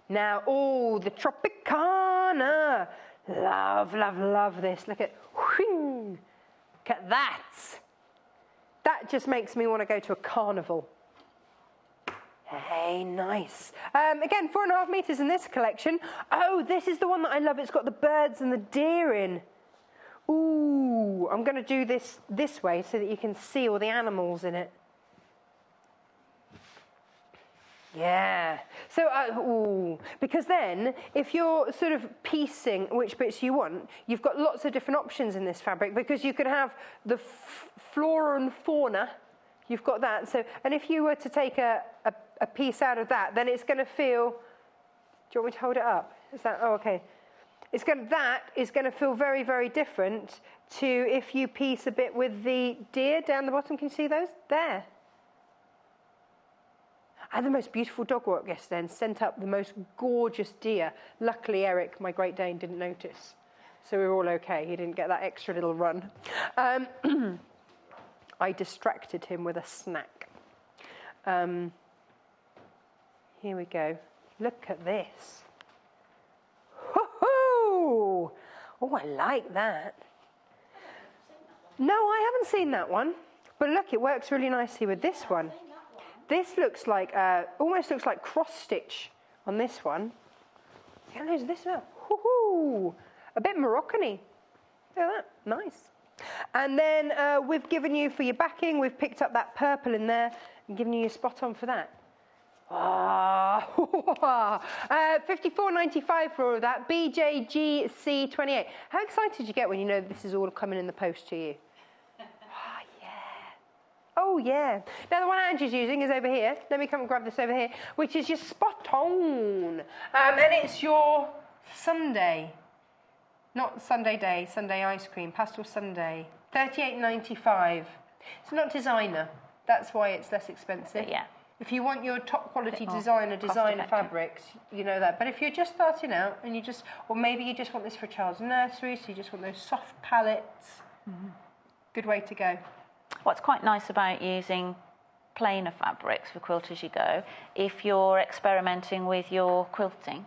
Now, oh, the Tropicana. Love this. Look at that. That just makes me want to go to a carnival. Hey, nice. Again, 4.5 metres in this collection. Oh, this is the one that I love. It's got the birds and the deer in. Ooh, I'm going to do this way so that you can see all the animals in it. Yeah. So, because then, if you're sort of piecing which bits you want, you've got lots of different options in this fabric because you can have the flora and fauna. You've got that. So, and if you were to take a piece out of that, then it's going to feel. Do you want me to hold it up? Is that? Oh, okay. That is going to feel very, very different to if you piece a bit with the deer down the bottom. Can you see those? There. I had the most beautiful dog walk yesterday and sent up the most gorgeous deer. Luckily, Eric, my Great Dane, didn't notice. So we were all okay. He didn't get that extra little run. I distracted him with a snack. Here we go. Look at this. Ho-ho! Oh, I like that. No, I haven't seen that one. But look, it works really nicely with this one. This looks like, almost looks like cross stitch on this one. Get loads of this now. Woohoo! Ooh, a bit Moroccan-y. Look at that, nice. And then we've given you, for your backing, we've picked up that purple in there and given you your spot on for that. $54.95 for all of that. BJGC28. How excited did you get when you know this is all coming in the post to you? Oh, yeah. Now, the one Angie's using is over here. Let me come and grab this over here, which is your spot on. And it's your Sunday. Not Sunday day, Sunday ice cream, pastel Sunday. $38.95. It's not designer. That's why it's less expensive. Yeah. If you want your top quality design fabrics, you know that. But if you're just starting out and you just, or maybe you just want this for a child's nursery, so you just want those soft palettes, good way to go. What's quite nice about using plainer fabrics for Quilt As You Go, if you're experimenting with your quilting,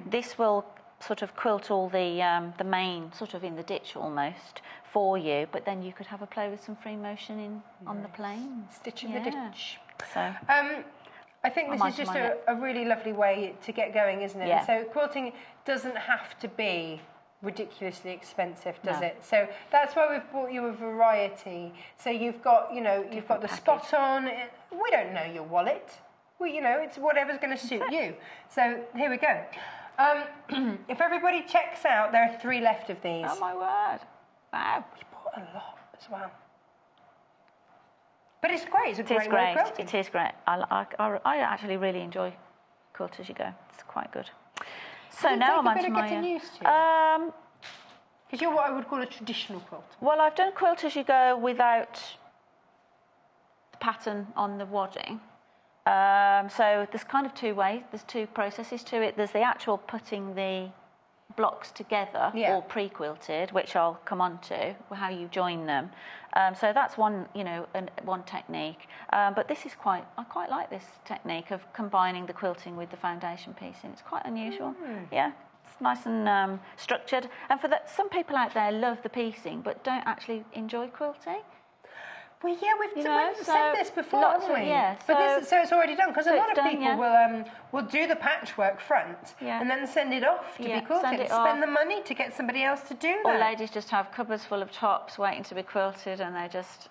this will sort of quilt all the main, sort of in the ditch almost, for you, but then you could have a play with some free motion on the plane. Stitch in the ditch. So, I think this is just a really lovely way to get going, isn't it? Yeah. So quilting doesn't have to be ridiculously expensive, does it? So that's why we've brought you a variety. So you've got, you've got the spot on. We don't know your wallet. It's whatever's going to suit you. So here we go. If everybody checks out, there are 3 left of these. oh my word! Wow. We bought a lot as well. But it's great. It's a great way of quilting. It is great. I actually really enjoy Quilt As You Go. It's quite good. So now I'm on to my... getting used to. Because you're what I would call a traditional quilter. Well, I've done Quilt As You Go without the pattern on the wadding. So there's kind of 2 ways. There's 2 processes to it. There's the actual putting the blocks together, all pre-quilted, which I'll come on to, how you join them. So that's one, one technique. But this is I quite like this technique of combining the quilting with the foundation piecing. It's quite unusual. Yeah, it's nice and structured. And for that, some people out there love the piecing, but don't actually enjoy quilting. Well, yeah, we've said this before, haven't we? Yeah, but so it's already done, because a lot of people will do the patchwork front and then send it off to be quilted. Spend the money to get somebody else to do that. Or ladies just have cupboards full of tops waiting to be quilted, and they just,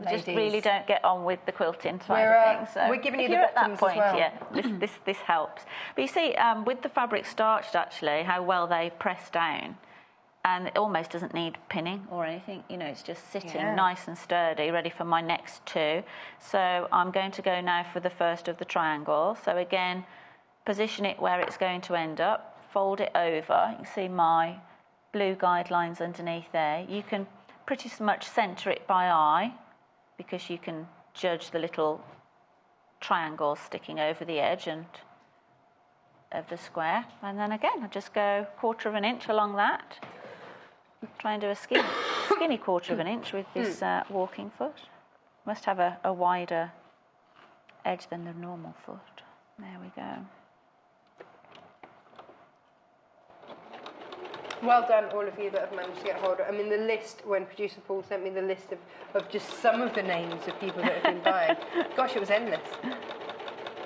just really don't get on with the quilting side of things. So we're giving you if the you're at that bottoms point, as well. this helps. But you see, with the fabric starched, actually, how well they press down. And it almost doesn't need pinning or anything. It's just sitting nice and sturdy, ready for my next 2. So I'm going to go now for the first of the triangles. So again, position it where it's going to end up, fold it over. You can see my blue guidelines underneath there. You can pretty much centre it by eye, because you can judge the little triangles sticking over the edge of the square. And then again, I just go 1/4 of an inch along that. Try and do a skinny 1/4 of an inch with this walking foot. Must have a wider edge than the normal foot. There we go. Well done, all of you that have managed to get hold of it. I mean, the list, when producer Paul sent me the list of just some of the names of people that have been buying, gosh, it was endless.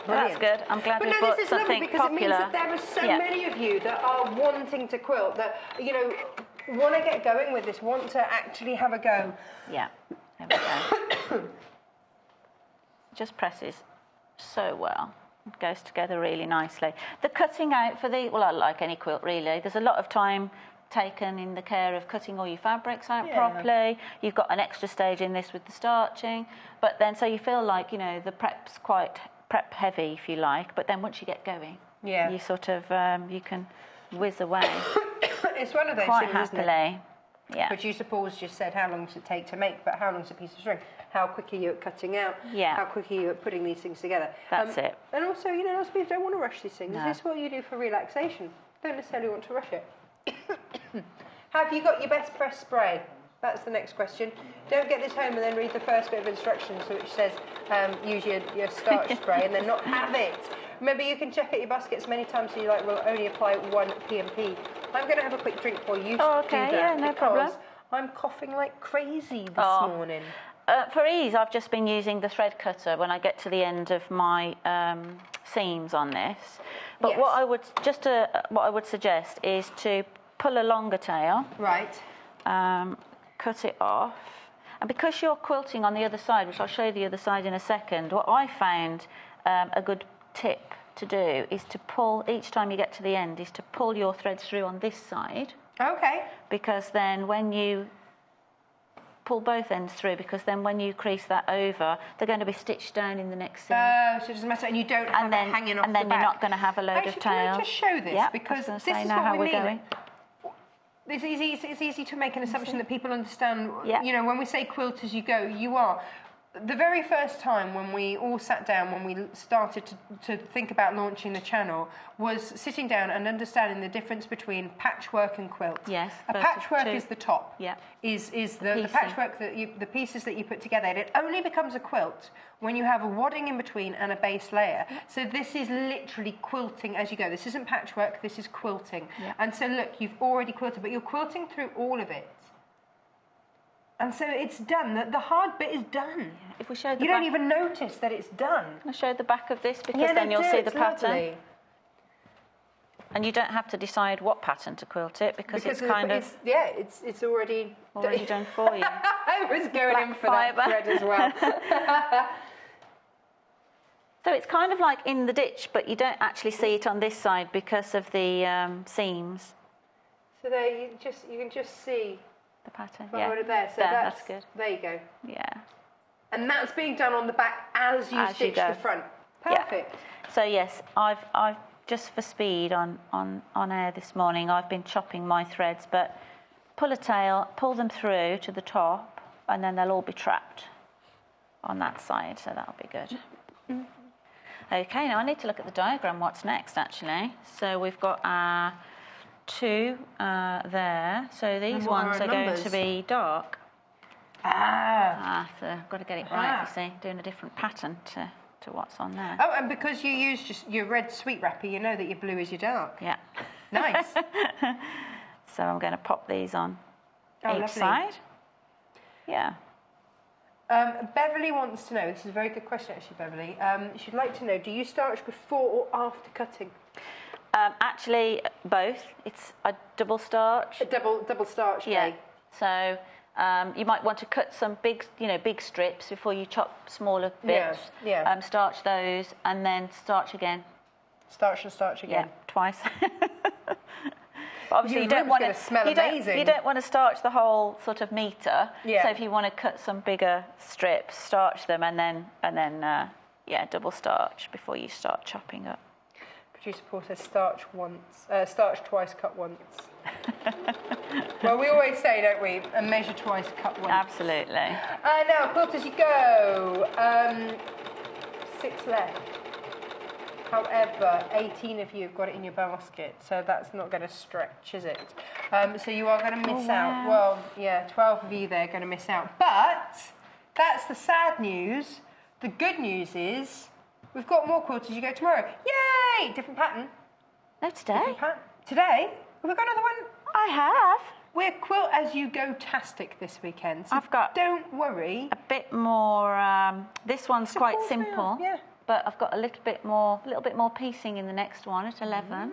Well, that's good. I'm glad we bought something because popular. It means that there are so many of you that are wanting to quilt, that, want to get going with this, want to actually have a go. Yeah, there we go. Just presses so well. It goes together really nicely. The cutting out for like any quilt really, there's a lot of time taken in the care of cutting all your fabrics out properly. You've got an extra stage in this with the starching, but then so you feel like, the prep's quite prep heavy, if you like, but then once you get going, you sort of, you can whiz away. It's one of those quite things, happily. Isn't it? Yeah. Producer Paul's just said, how long does it take to make, but how long's a piece of string? How quick are you at cutting out? Yeah. How quick are you at putting these things together? That's it. And also, lots of people don't want to rush these things. No. Is this what you do for relaxation? Don't necessarily want to rush it. Have you got your best press spray? That's the next question. Don't get this home and then read the first bit of instructions which says use your starch spray and then not have it. Remember, you can check out your basket as many times as you like. We'll only apply 1 P&P. I'm going to have a quick drink while you do that. No problem. I'm coughing like crazy this morning. For ease, I've just been using the thread cutter when I get to the end of my seams on this. But what I would suggest is to pull a longer tail. Right. Cut it off. And because you're quilting on the other side, which I'll show you the other side in a second, what I found a good tip to do is to pull, each time you get to the end, is to pull your threads through on this side. Okay. Because then when you pull both ends through, because then when you crease that over, they're going to be stitched down in the next seam. Oh, so it doesn't matter, and you don't have it hanging off the back. And then you're not going to have a load of tails. Can I just show this? Yeah, because this is is now what how we we're mean. going. It's easy to make an assumption that people understand. Yeah. You know, when we say quilt as you go, you are. The very first time when we all sat down, when we started to think about launching the channel, was sitting down and understanding the difference between patchwork and quilt. Yes. A patchwork is the top. Yeah. Is the patchwork that the pieces that you put together. And it only becomes a quilt when you have a wadding in between and a base layer. So this is literally quilting as you go. This isn't patchwork. This is quilting. Yeah. And so look, you've already quilted, but you're quilting through all of it. And so it's done. The hard bit is done. Yeah. If we show the you don't even notice that it's done. I'll show the back of this because then you'll see the pattern. Lovely. And you don't have to decide what pattern to quilt it because it's kind of it's already done for you. I was going Black in for fibre. that thread as well. So it's kind of like in the ditch, but you don't actually see it on this side because of the seams. So there you can just see the pattern. right there. So that's good. There you go. Yeah. And that's being done on the back as you stitch the front. Perfect. Yeah. So yes, I've just for speed on air this morning, I've been chopping my threads, but pull a tail, pull them through to the top, and then they'll all be trapped on that side, so that'll be good. Mm-hmm. Okay, now I need to look at the diagram, what's next actually. So we've got our two there, so these ones are going to be dark. So I've got to get it right, you see, doing a different pattern to what's on there. Oh, and because you use just your red sweet wrapper, you know that your blue is your dark. Yeah. Nice. So I'm going to pop these on each side. Yeah. Beverly wants to know, this is a very good question actually, Beverly. She'd like to know, do you starch before or after cutting? Actually, both. It's a double starch. A double starch, yeah. So you might want to cut some big strips before you chop smaller bits. Yeah. Starch those and then starch again. Starch and starch again. Yeah, twice. But obviously, you don't want to smell amazing. You don't want to starch the whole sort of metre. Yeah. So if you want to cut some bigger strips, starch them and then double starch before you start chopping up. Producer Paul says starch twice, cut once. Well, we always say, don't we, a measure twice, cut once. Absolutely. Now, quilt as you go. 6 left. However, 18 of you have got it in your basket, so that's not going to stretch, is it? So you are going to miss out. Well, yeah, 12 of you there are going to miss out. But that's the sad news. The good news is we've got more quilts as you go tomorrow. Yay! Different pattern. No, today. Today? Have we got another one? I have. We're quilt as you go-tastic this weekend. So I've got. Don't worry. A bit more. This one's quite simple. Yeah. But I've got a little bit more piecing in the next one at 11.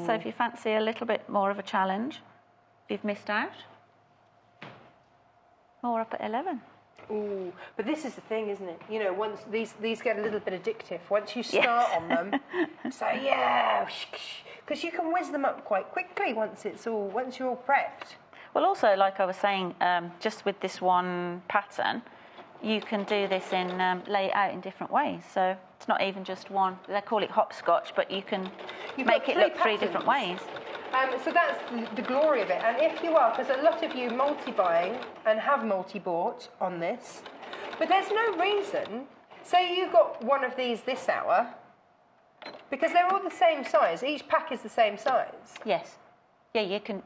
So if you fancy a little bit more of a challenge, if you've missed out, more up at 11. Ooh, but this is the thing, isn't it? You know, once these get a little bit addictive. Once you start on them, so yeah, because you can whiz them up quite quickly once you're all prepped. Well, also, like I was saying, just with this one pattern, you can do this in lay it out in different ways. So it's not even just one. They call it hopscotch, but you can make it look 3 different ways. So that's the glory of it. And if you are, because a lot of you multi-buying and have multi-bought on this, but there's no reason. Say you got one of these this hour, because they're all the same size. Each pack is the same size. Yes. Yeah, you can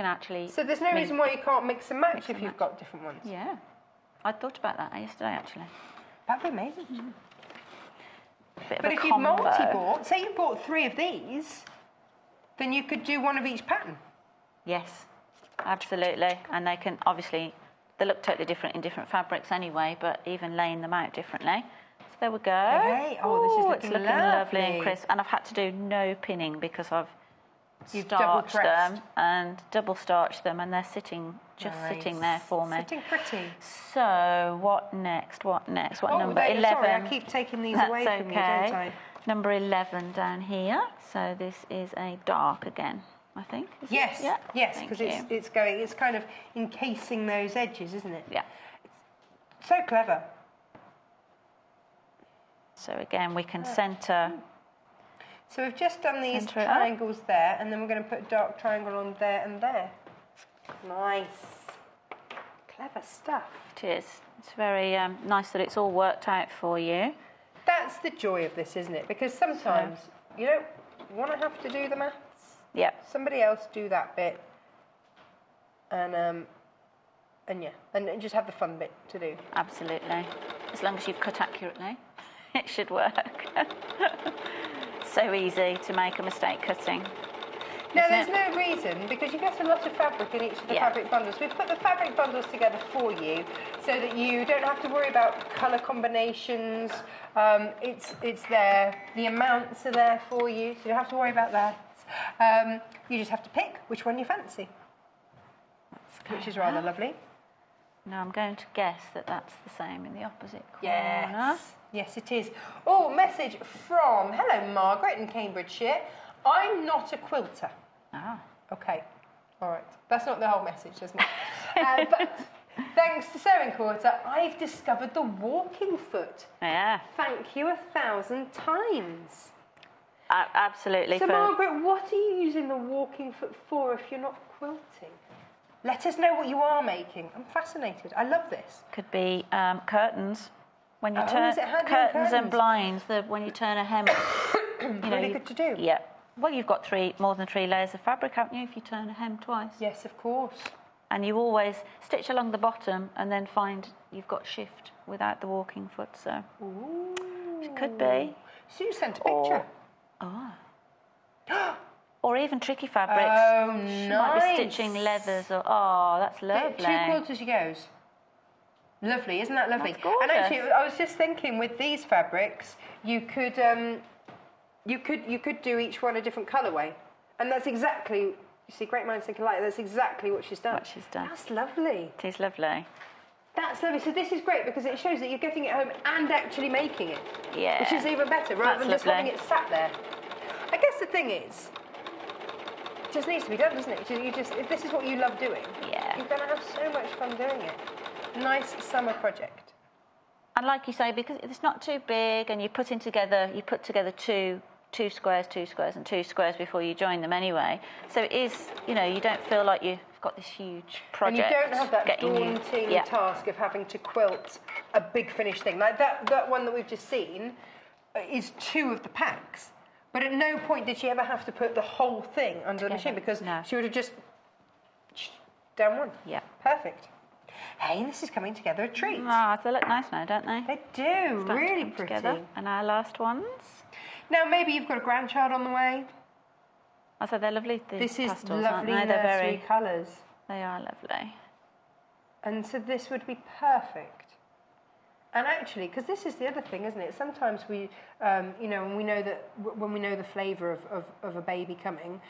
actually. So there's no reason why you can't mix and match if you've got different ones. Yeah. I thought about that yesterday, actually. That'd be amazing. But if you've multi-bought, say you bought 3 of these, then you could do one of each pattern. Yes, absolutely. And they can, obviously, they look totally different in different fabrics anyway, but even laying them out differently. So there we go. Okay. Oh, this is looking lovely and crisp. And I've had to do no pinning because I've starched them and double starched them, and they're sitting sitting there for me. Sitting pretty. So what next? What number? 11. Sorry, I keep taking these away from you, don't I? Number 11 down here. So this is a dark again, I think. Yes. Yeah. Yes, because it's kind of encasing those edges, isn't it? Yeah. It's so clever. So again, we can centre. So we've just done these triangles there, and then we're going to put a dark triangle on there and there. Nice. Clever stuff. It is. It's very nice that it's all worked out for you. That's the joy of this, isn't it? Because sometimes you don't want to have to do the maths. Yep. Somebody else do that bit, and just have the fun bit to do. Absolutely. As long as you've cut accurately, it should work. So easy to make a mistake cutting. No, there's no reason, because you get a lot of fabric in each of the fabric bundles. We've put the fabric bundles together for you so that you don't have to worry about colour combinations. It's there. The amounts are there for you, so you don't have to worry about that. You just have to pick which one you fancy, which is rather lovely. Now I'm going to guess that that's the same in the opposite corner. Yes, it is. Oh, message from, hello Margaret in Cambridgeshire. I'm not a quilter. Ah. Okay, all right. That's not the whole message, isn't it? But thanks to Sewing Quarter, I've discovered the walking foot. Yeah. Thank you 1,000 times. Absolutely. So Margaret, what are you using the walking foot for if you're not quilting? Let us know what you are making. I'm fascinated. I love this. Could be curtains. When you turn is it handy on curtains and blinds, when you turn a hem, really good to do. Yeah. Well, you've got more than 3 layers of fabric, haven't you? If you turn a hem twice. Yes, of course. And you always stitch along the bottom and then find you've got shift without the walking foot. So it could be. So you sent a picture. Or even tricky fabrics. Oh, She nice. might be stitching leathers. That's lovely. 2 quarters she goes. Lovely, isn't that lovely? That's gorgeous. And actually, I was just thinking, with these fabrics, you could do each one a different colourway, and that's exactly. You see, great minds think alike. That's exactly what she's done. That's lovely. It is lovely. That's lovely. So this is great because it shows that you're getting it home and actually making it. Yeah. Which is even better, rather than just having it sat there. I guess the thing is, it just needs to be done, doesn't it? If this is what you love doing, you're going to have so much fun doing it. Nice summer project. And like you say, because it's not too big, and you put together two squares, 2 squares, and 2 squares before you join them anyway. So it is, you don't feel like you've got this huge project. And you don't have that daunting task of having to quilt a big finished thing. Like that one that we've just seen is 2 of the packs. But at no point did she ever have to put the whole thing under the machine, because she would have just done one. Yeah. Perfect. Hey, this is coming together a treat. They look nice now, don't they? They do, really pretty. Together. And our last ones. Now, maybe you've got a grandchild on the way. I said they're lovely. This is pastels, lovely aren't they? nursery colours. They are lovely. And so this would be perfect. And actually, because this is the other thing, isn't it? Sometimes we, when we know the flavour of a baby coming,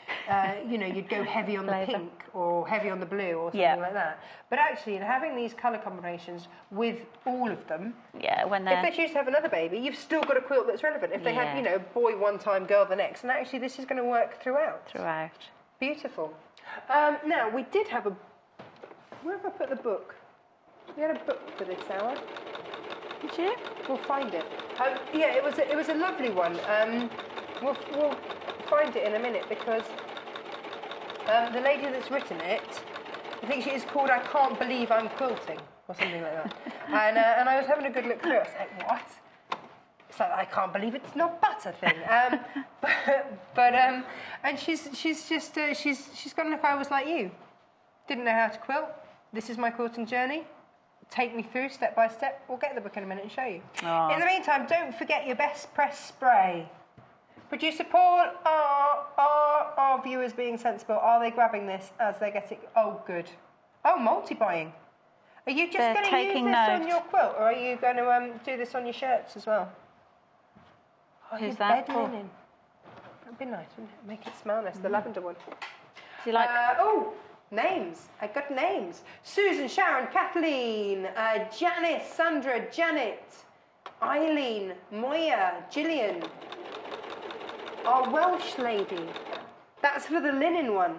you'd go heavy on the pink or heavy on the blue or something like that. But actually, having these colour combinations with all of them, if they choose to have another baby, you've still got a quilt that's relevant. If they had, boy one time, girl the next, and actually this is going to work throughout. Beautiful. Now we did have a. Where have I put the book? We had a book for this hour. Did you? We'll find it. It was a lovely one. We'll find it in a minute, because the lady that's written it, I think she is called "I Can't Believe I'm Quilting" or something like that. And I was having a good look through it. I was like, what? It's like, I can't believe it's not butter thing. And she's got enough hours like you. Didn't know how to quilt. This is my quilting journey. Take me through step by step. We'll get the book in a minute and show you. In the meantime, don't forget your best press spray. Producer Paul, are viewers being sensible? Are they grabbing this as they get it? Oh, good. Oh, multi-buying. Are you just going to use this on your quilt, or are you going to do this on your shirts as well? Oh, Who's that? Bed linen. That'd be nice, wouldn't it? Make it smell nice, the lavender one. Do you like... Names. I got names. Susan, Sharon, Kathleen, Janice, Sandra, Janet, Eileen, Moya, Gillian. Our Welsh lady. That's for the linen one.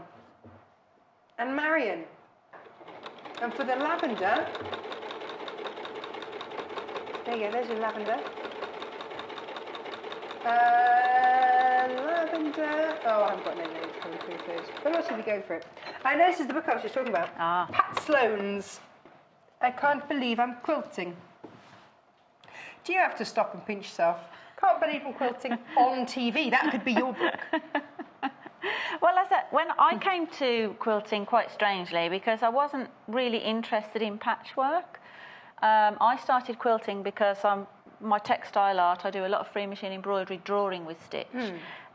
And Marion. And for the lavender... There you go, there's your lavender. Lavender. Oh, I haven't got no names coming through those. But what should we go for it? I know this is the book I was just talking about. Pat Sloan's I Can't Believe I'm Quilting. Do you have to stop and pinch yourself? Can't believe I'm quilting on TV. That could be your book. Well, when I came to quilting, quite strangely, because I wasn't really interested in patchwork. I started quilting because my textile art, I do a lot of free machine embroidery, drawing with stitch.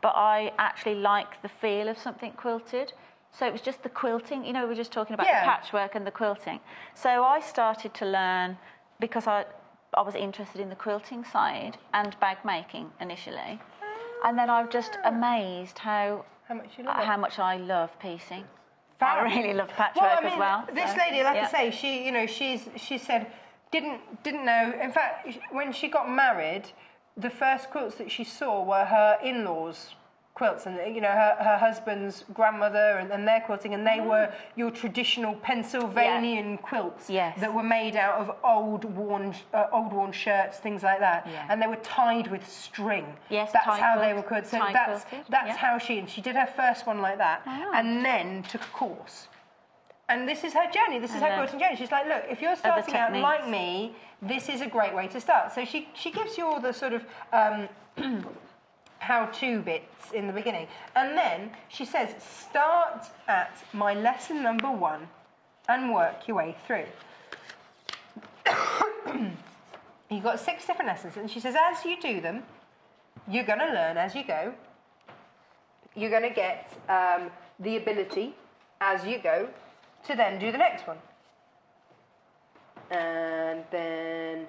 But I actually like the feel of something quilted. So it was just the quilting. You know, we were just talking about the patchwork and the quilting. So I started to learn because I was interested in the quilting side and bag making initially. And then I'm just amazed how much I love piecing. I really love patchwork as well. This lady, like I say, she said didn't know. In fact, when she got married, the first quilts that she saw were her in-laws' quilts, and her husband's grandmother and their quilting, and they were your traditional Pennsylvanian quilts that were made out of old worn shirts, things like that, and they were tied with string. That's how they were quilted. So that's how she did her first one like that, and then took a course. And this is her journey. This is her quilting journey. She's like, look, if you're starting out like me, this is a great way to start. So she gives you all the sort of how-to bits in the beginning. And then she says, start at my lesson number 1 and work your way through. You've got 6 different lessons. And she says, as you do them, you're going to learn as you go. You're going to get the ability as you go to then do the next one. And then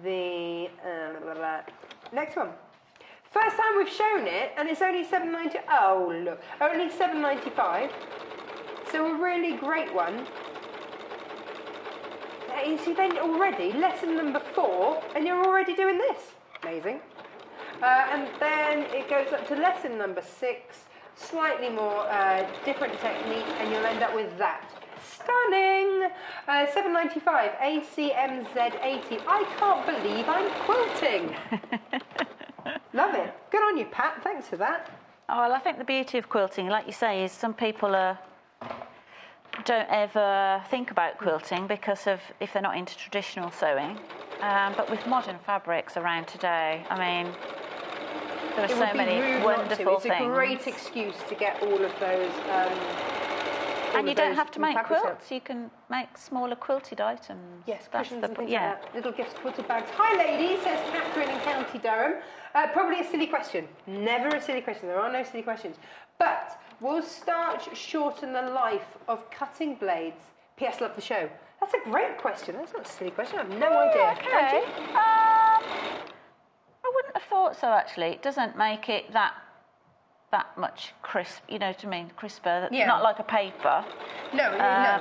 the next one. First time we've shown it, and it's only $7.90. Oh look, only $7.95. So a really great one. You see, then already lesson number 4, and you're already doing this. Amazing. And then it goes up to lesson number 6. Slightly more different technique, and you'll end up with that. Stunning! $7.95, ACMZ80. I can't believe I'm quilting. Love it. Good on you, Pat. Thanks for that. Oh, well, I think the beauty of quilting, like you say, is some people don't ever think about quilting because of if they're not into traditional sewing. But with modern fabrics around today, I mean, there are so many wonderful things. It's a great excuse to get all of those. And you don't have to make quilts. You can make smaller quilted items. Yes, cushions and things like that. Little gifts, quilted bags. Hi, ladies, says Catherine in County Durham. Probably a silly question. Never a silly question. There are no silly questions. But will starch shorten the life of cutting blades? P.S. Love the show. That's a great question. That's not a silly question. I have no idea. Okay. I wouldn't have thought so, actually. It doesn't make it that much crisp, you know what I mean, crisper. Not like a paper. No.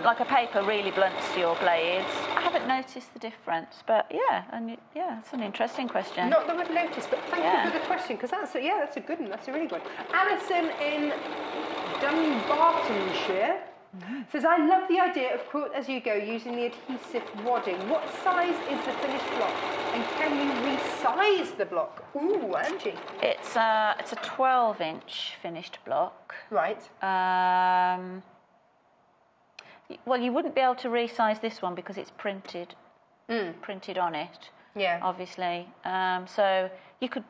Like a paper really blunts your blades. I haven't noticed the difference, but it's an interesting question. Not that I've noticed, but thank you for the question, because that's a good one. That's a really good one. Alison in Dunbartonshire says, I love the idea of quilt as you go using the adhesive wadding. What size is the finished block? And can you resize the block? Ooh, Angie. It's a 12-inch finished block. Right. Well, you wouldn't be able to resize this one because it's printed on it. Yeah. Obviously. So you could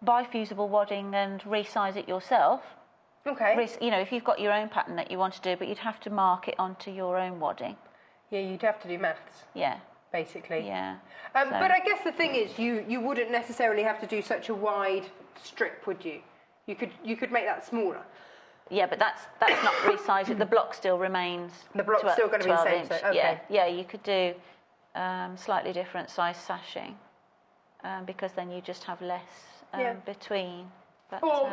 buy fusible wadding and resize it yourself. Okay. You know, if you've got your own pattern that you want to do, but you'd have to mark it onto your own wadding. Yeah, you'd have to do maths. Yeah. Basically. Yeah. But I guess the thing is, you wouldn't necessarily have to do such a wide strip, would you? You could make that smaller. Yeah, but that's not resized. The block still remains. The block's still going to be the same. So, okay. Yeah. You could do slightly different size sashing because then you just have less between. But, or,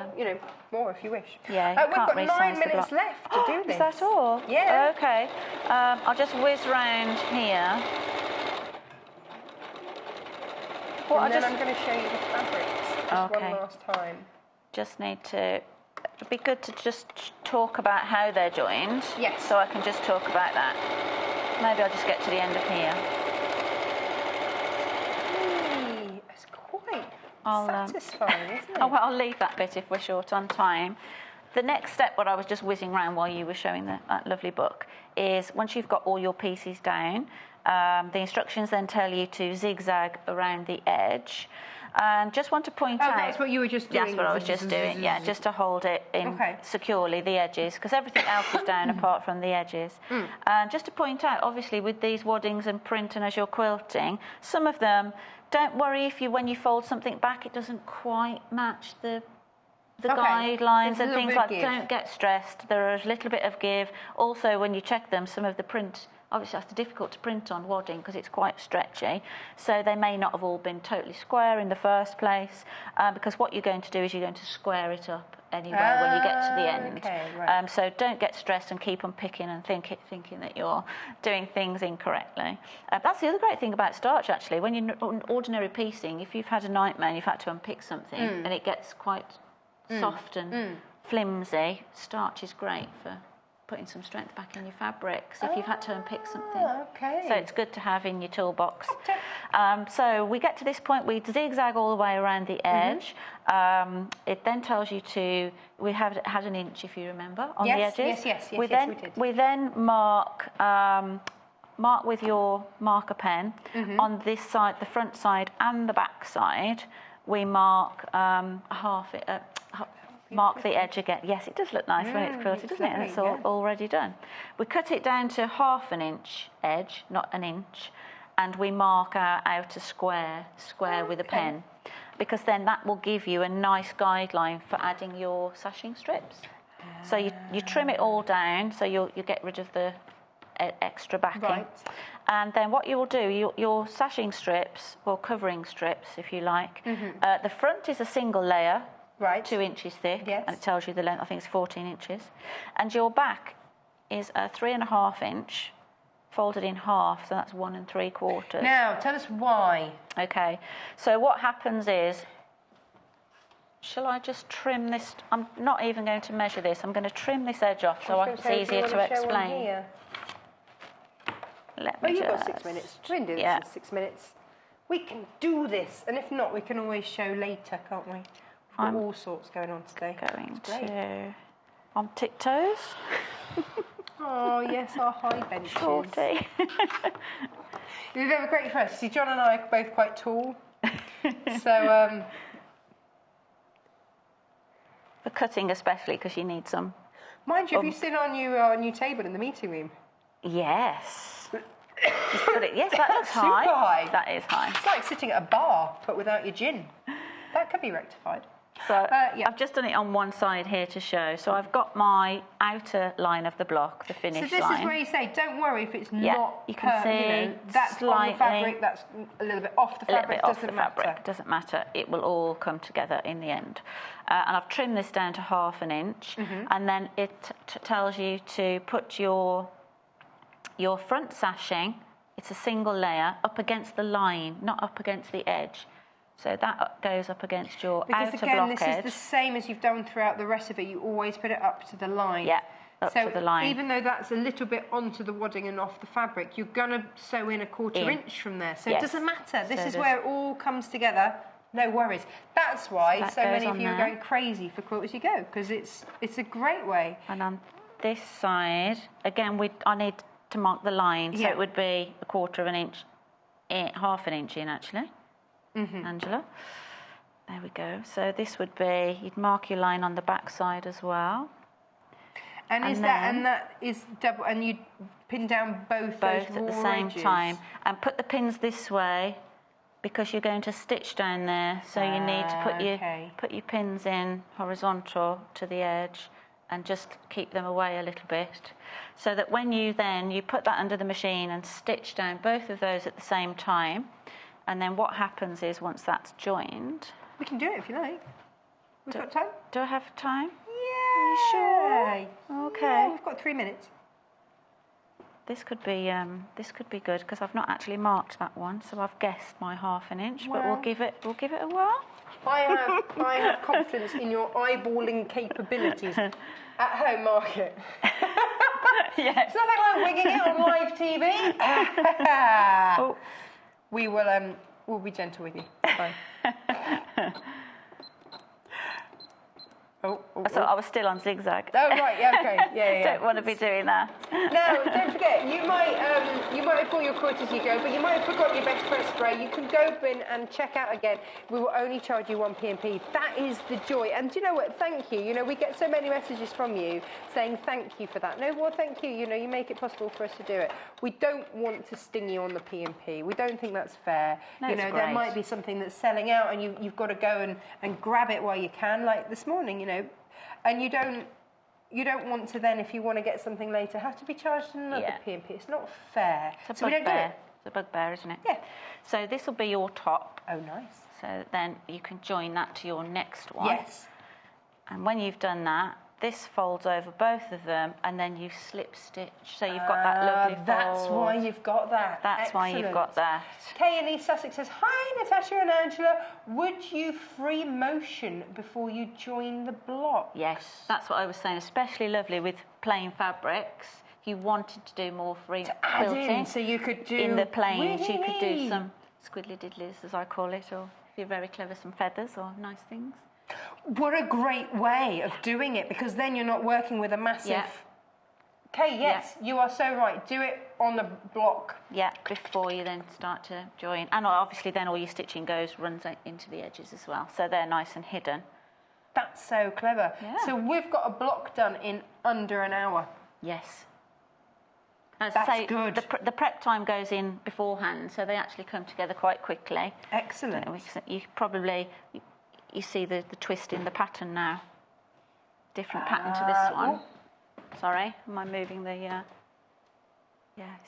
more if you wish. Yeah, you we've can't got resize 9 the minutes block. left to do this. Is that all? Yeah. Okay. I'll just whiz round here. And then I'm going to show you the fabrics just one last time. Just need to... It'd be good to just talk about how they're joined. Yes. So I can just talk about that. Maybe I'll just get to the end of here. It's quite satisfying, isn't it? Oh, well, I'll leave that bit if we're short on time. The next step, what I was just whizzing around while you were showing that lovely book, is once you've got all your pieces down, the instructions then tell you to zigzag around the edge. And just want to point out... Oh, that's what you were just doing. That's what I was just doing, yeah, just to hold it in securely, the edges, because everything else is down apart from the edges. And just to point out, obviously, with these waddings and print and as you're quilting, some of them, don't worry if when you fold something back, it doesn't quite match the guidelines and things like that. Don't get stressed. There is a little bit of give. Also, when you check them, some of the print... Obviously, that's difficult to print on wadding because it's quite stretchy. So they may not have all been totally square in the first place because what you're going to do is you're going to square it up anyway when you get to the end. Okay, right. So don't get stressed and keep on picking and thinking that you're doing things incorrectly. That's the other great thing about starch, actually. When you're on ordinary piecing, if you've had a nightmare and you've had to unpick something and it gets quite soft and flimsy, starch is great for putting some strength back in your fabrics if you've had to unpick something. Okay. So it's good to have in your toolbox. So we get to this point, we zigzag all the way around the edge. It then tells you to, we had an inch, if you remember, on the edges. Yes, we did. We then mark with your marker pen on this side, the front side and the back side. We mark mark the edge again. Yes, it does look nice when it's quilted, doesn't it? And it's already done. We cut it down to 1/2 an inch edge, not an inch, and we mark our outer square with a pen, because then that will give you a nice guideline for adding your sashing strips. So you trim it all down, so you get rid of the extra backing. Right. And then what you will do, your sashing strips, or covering strips, if you like, the front is a single layer, 2 inches thick, and it tells you the length. I think it's 14 inches. And your back is a 3.5 inch, folded in half, so that's 1 3/4. Now, tell us why. Okay, so what happens is, shall I just trim this? I'm not even going to measure this. I'm going to trim this edge off so it's easier to explain. You've got 6 minutes. We can do this in 6 minutes. We can do this, and if not, we can always show later, can't we? We've got all sorts going on today. Going to on tiptoes. Oh yes, our high benches. Shorty. You've got a great first. See, John and I are both quite tall, so for cutting especially, because you need some. Mind you, have you seen our new table in the meeting room? Yes. Just put it. Yes, that looks super high. That is high. It's like sitting at a bar, but without your gin. That could be rectified. So I've just done it on one side here to show. So I've got my outer line of the block, the finish line. So this is where you say, don't worry if it's not you can see that's slightly, on the fabric, that's a little bit off the fabric, doesn't matter. Doesn't matter. It will all come together in the end. And I've trimmed this down to 1/2 an inch, and then it tells you to put your front sashing, it's a single layer, up against the line, not up against the edge. So that goes up against your outer block edge. This is the same as you've done throughout the rest of it. You always put it up to the line. Yeah, up to the line. So even though that's a little bit onto the wadding and off the fabric, you're going to sew in 1/4 inch from there. So it doesn't matter. This is where it all comes together. No worries. That's why so many of you are going crazy for Quilt As You Go, because it's a great way. And on this side, again, I need to mark the line, so it would be 1/4 inch, 1/2 inch in actually. Angela. There we go. So this would be, you'd mark your line on the back side as well. And that is double, and you'd pin down both those at the same time, and put the pins this way because you're going to stitch down there. So you need to put your pins in horizontal to the edge and just keep them away a little bit, so that when you put that under the machine and stitch down both of those at the same time. And then what happens is once that's joined... We can do it if you like. We've got time? Do I have time? Yeah. Are you sure? Okay. Yeah, we've got 3 minutes. This could be good because I've not actually marked that one, so I've guessed my 1/2 inch. But we'll give it a whirl. I have confidence in your eyeballing capabilities. At home, mark it. Yes. It's nothing like wigging it on live TV. Oh. We will we'll be gentle with you. Fine. So I was still on zigzag. Oh right, yeah, okay, yeah. Don't want to be doing that. No, don't forget. You might have bought your quote as you go, but you might have forgotten your best press spray. You can go in and check out again. We will only charge you 1 P&P. That is the joy. And do you know what? Thank you. You know, we get so many messages from you saying thank you for that. No, well, thank you. You know, you make it possible for us to do it. We don't want to sting you on the P&P. We don't think that's fair. No, you know, there might be something that's selling out, and you've got to go and grab it while you can, like this morning. You know. And you don't want to then, if you want to get something later, have to be charged another P&P. It's not fair. So we don't do it. It's a bugbear, isn't it? Yeah. So this will be your top. Oh, nice. So then you can join that to your next one. Yes. And when you've done that, this folds over both of them, and then you slip stitch. So you've got that lovely fold. That's why you've got that. That's why you've got that. Kay in East Sussex says, hi, Natasha and Angela. Would you free motion before you join the block? Yes, that's what I was saying. Especially lovely with plain fabrics. If you wanted to do more free quilting, so you could do in the plains, you could do some squiddly diddlies, as I call it, or if you're very clever, some feathers or nice things. What a great way of doing it, because then you're not working with a massive... Yeah. Okay, yes, you are so right. Do it on the block. Yeah, before you then start to join. And obviously then all your stitching runs into the edges as well. So they're nice and hidden. That's so clever. Yeah. So we've got a block done in under an hour. Yes. That's good. The prep time goes in beforehand, so they actually come together quite quickly. Excellent. You probably... You see the twist in the pattern now. Different pattern to this one. Sorry, am I moving the... Yeah,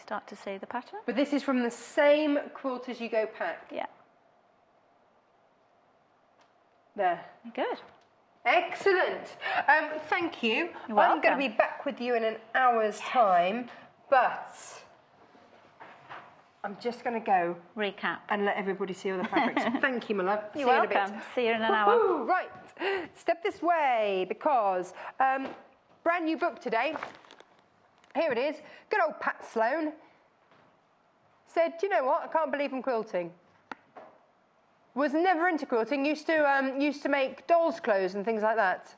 start to see the pattern. But this is from the same Quilt As You Go pack. Yeah. There. Good. Excellent. Thank you. You're welcome. I'm going to be back with you in an hour's time, but... I'm just going to go recap and let everybody see all the fabrics. Thank you, my love. You're welcome. See you in a bit. See you in an hour. Right, step this way, because brand new book today. Here it is. Good old Pat Sloan said, "Do you know what? I can't believe I'm quilting. Was never into quilting. Used to make dolls' clothes and things like that,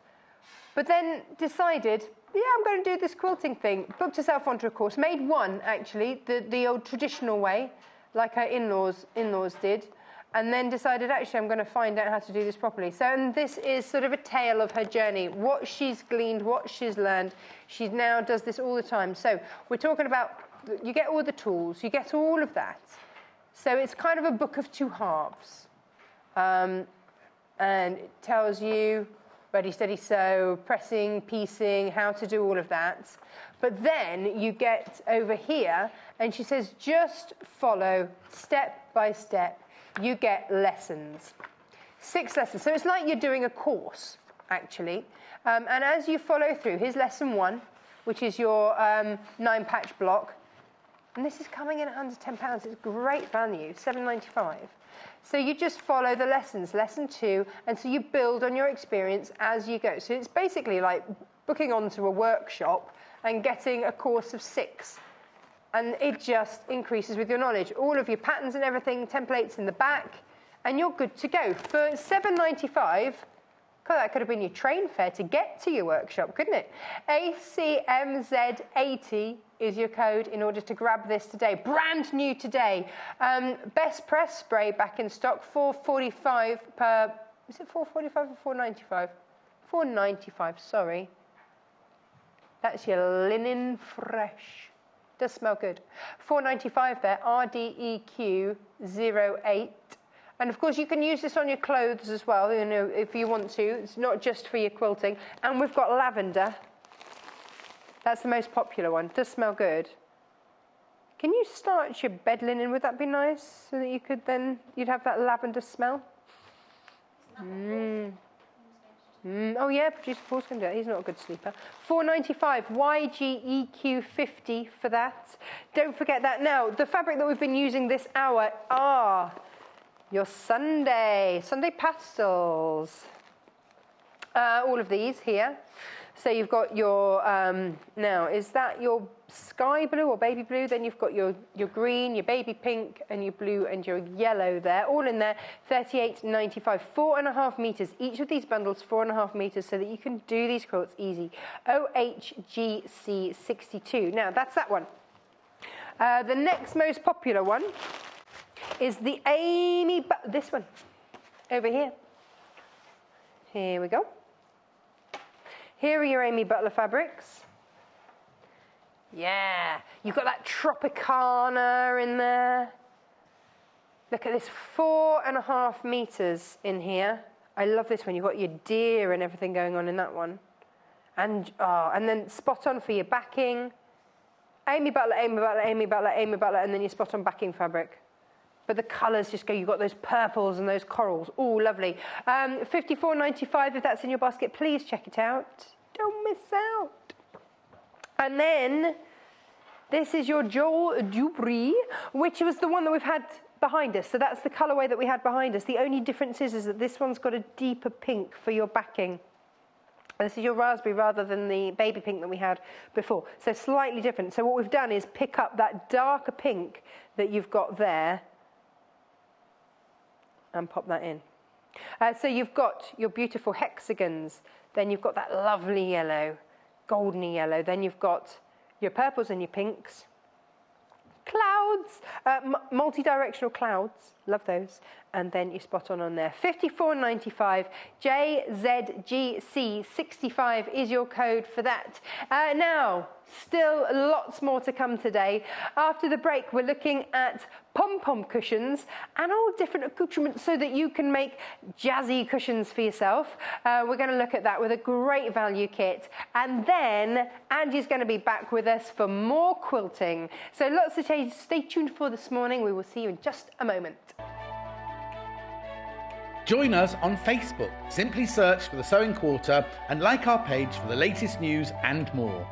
but then decided." Yeah, I'm going to do this quilting thing. Booked herself onto a course. Made one, actually, the old traditional way, like her in-laws did. And then decided, actually, I'm going to find out how to do this properly. So and this is sort of a tale of her journey. What she's gleaned, what she's learned. She now does this all the time. So we're talking about, you get all the tools. You get all of that. So it's kind of a book of 2 halves. And it tells you... ready, steady, sew, pressing, piecing, how to do all of that. But then you get over here, and she says, just follow step by step. You get lessons. 6 lessons. So it's like you're doing a course, actually. And as you follow through, here's lesson 1, which is your 9-patch block. And this is coming in at under £10. It's great value, £7.95. So you just follow the lessons, lesson 2, and so you build on your experience as you go. So it's basically like booking onto a workshop and getting a course of 6. And it just increases with your knowledge. All of your patterns and everything, templates in the back, and you're good to go. For £7.95, God, that could have been your train fare to get to your workshop, couldn't it? ACMZ80 is your code in order to grab this today. Brand new today. Best press spray back in stock, $4.45 per... Is it $4.45 or $4.95? $4.95, sorry. That's your linen fresh. Does smell good. $4.95 there, RDEQ08. And of course you can use this on your clothes as well, you know, if you want to. It's not just for your quilting. And we've got lavender. That's the most popular one. It does smell good. Can you starch your bed linen? Would that be nice? So that you could then, you'd have that lavender smell? Oh yeah, producer Paul's going to do it. He's not a good sleeper. $4.95, YGEQ50 for that. Don't forget that. Now, the fabric that we've been using this hour are your Sunday pastels. All of these here. So you've got your, now, is that your sky blue or baby blue? Then you've got your green, your baby pink, and your blue and your yellow there. All in there, $38.95, 4.5 metres. Each of these bundles, 4.5 metres, so that you can do these quilts easy. OHGC62. Now, that's that one. The next most popular one is the this one, over here. Here we go. Here are your Amy Butler fabrics. Yeah, you've got that Tropicana in there. Look at this, 4.5 metres in here. I love this one. You've got your deer and everything going on in that one. And then spot on for your backing. Amy Butler, Amy Butler, Amy Butler, Amy Butler, and then your spot on backing fabric. But the colours just go, you've got those purples and those corals. Oh, lovely. $54.95 if that's in your basket. Please check it out. Don't miss out. And then this is your Joel Dubry, which was the one that we've had behind us. So that's the colourway that we had behind us. The only difference is that this one's got a deeper pink for your backing. This is your raspberry rather than the baby pink that we had before. So slightly different. So what we've done is pick up that darker pink that you've got there and pop that in. So you've got your beautiful hexagons, then you've got that lovely yellow, goldeny yellow, then you've got your purples and your pinks, clouds, multi-directional clouds, love those, and then you spot on there. $54.95, JZGC65 is your code for that. Now, still lots more to come today. After the break, we're looking at Pom-pom Cushions and all different accoutrements so that you can make jazzy cushions for yourself. We're going to look at that with a great value kit. And then Angie's going to be back with us for more quilting. So lots to change. Stay tuned for this morning. We will see you in just a moment. Join us on Facebook. Simply search for The Sewing Quarter and like our page for the latest news and more.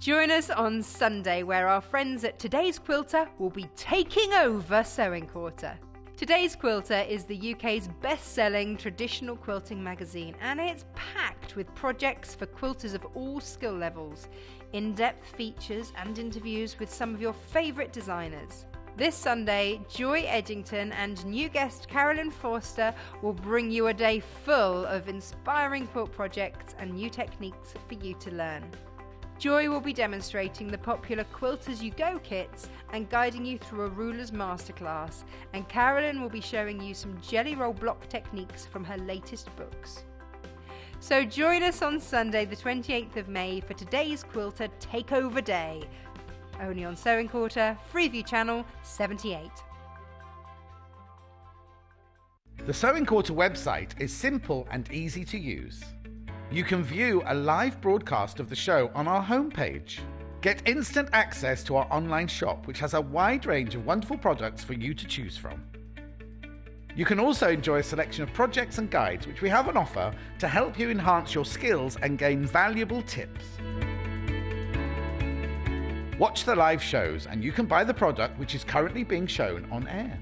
Join us on Sunday, where our friends at Today's Quilter will be taking over Sewing Quarter. Today's Quilter is the UK's best-selling traditional quilting magazine, and it's packed with projects for quilters of all skill levels, in-depth features and interviews with some of your favourite designers. This Sunday, Joy Edgington and new guest Carolyn Forster will bring you a day full of inspiring quilt projects and new techniques for you to learn. Joy will be demonstrating the popular Quilt As You Go kits and guiding you through a ruler's masterclass, and Carolyn will be showing you some jelly roll block techniques from her latest books. So join us on Sunday the 28th of May for Today's Quilter Takeover Day, only on Sewing Quarter, Freeview Channel 78. The Sewing Quarter website is simple and easy to use. You can view a live broadcast of the show on our homepage. Get instant access to our online shop, which has a wide range of wonderful products for you to choose from. You can also enjoy a selection of projects and guides which we have on offer to help you enhance your skills and gain valuable tips. Watch the live shows and you can buy the product which is currently being shown on air.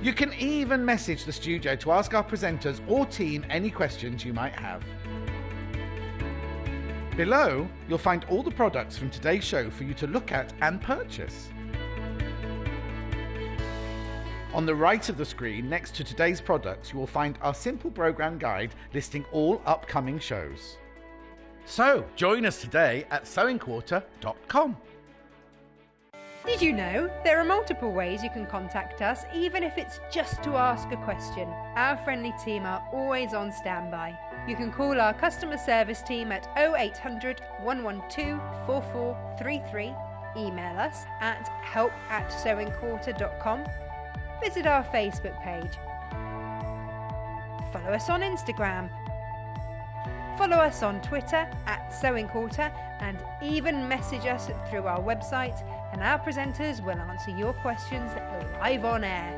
You can even message the studio to ask our presenters or team any questions you might have. Below, you'll find all the products from today's show for you to look at and purchase. On the right of the screen, next to today's products, you will find our simple program guide listing all upcoming shows. So, join us today at sewingquarter.com. Did you know there are multiple ways you can contact us, even if it's just to ask a question? Our friendly team are always on standby. You can call our customer service team at 0800 112 4433, email us at help@sewingquarter.com, visit our Facebook page, follow us on Instagram, follow us on Twitter @sewingquarter, and even message us through our website and our presenters will answer your questions live on air.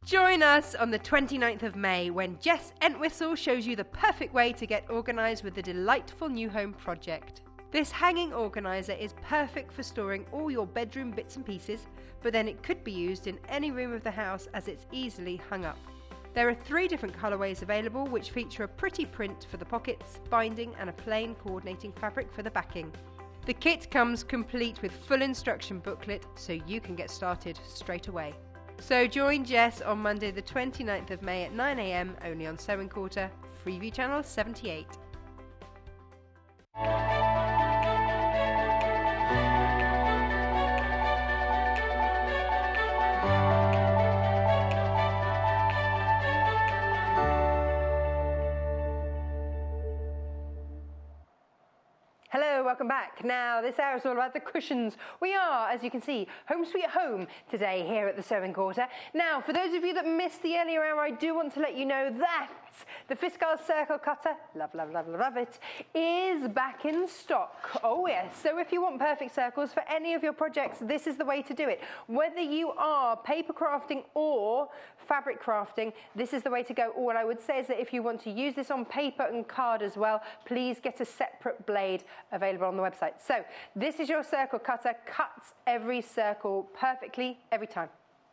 Join us on the 29th of May when Jess Entwistle shows you the perfect way to get organised with the delightful new home project. This hanging organiser is perfect for storing all your bedroom bits and pieces, but then it could be used in any room of the house as it's easily hung up. There are 3 different colourways available which feature a pretty print for the pockets, binding and a plain coordinating fabric for the backing. The kit comes complete with full instruction booklet so you can get started straight away. So join Jess on Monday the 29th of May at 9 AM only on Sewing Quarter, Freeview Channel 78. Hello, welcome back. Now, this hour is all about the cushions. We are, as you can see, home sweet home today here at the Sewing Quarter. Now, for those of you that missed the earlier hour, I do want to let you know that the Fiscal Circle Cutter, love, love, love, love it, is back in stock. Oh yes, so if you want perfect circles for any of your projects, this is the way to do it. Whether you are paper crafting or fabric crafting, this is the way to go. All I would say is that if you want to use this on paper and card as well, please get a separate blade available on the website. So this is your circle cutter, cuts every circle perfectly every time.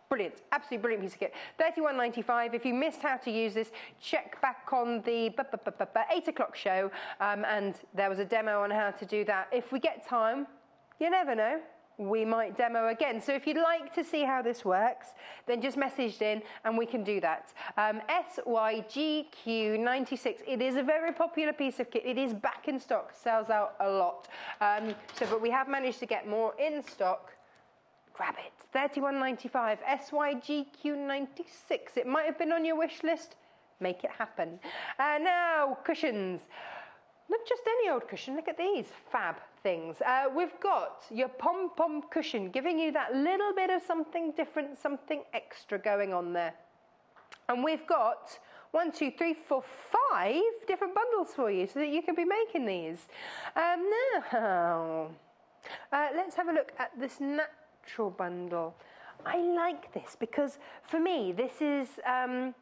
Brilliant, absolutely brilliant piece of kit. $31.95. If you missed how to use this, check back on the 8 o'clock show, and there was a demo on how to do that. If we get time, you never know, we might demo again. So if you'd like to see how this works, then just message in and we can do that. SYGQ96. It is a very popular piece of kit. It is back in stock, sells out a lot. But we have managed to get more in stock. Grab it. $31.95. SYGQ96. It might have been on your wish list. Make it happen. Now, cushions. Not just any old cushion. Look at these fab things. We've got your Pom-pom Cushion, giving you that little bit of something different, something extra going on there. And we've got 1, 2, 3, 4, 5 different bundles for you so that you can be making these. Now, let's have a look at this natural bundle. I like this because for me this is a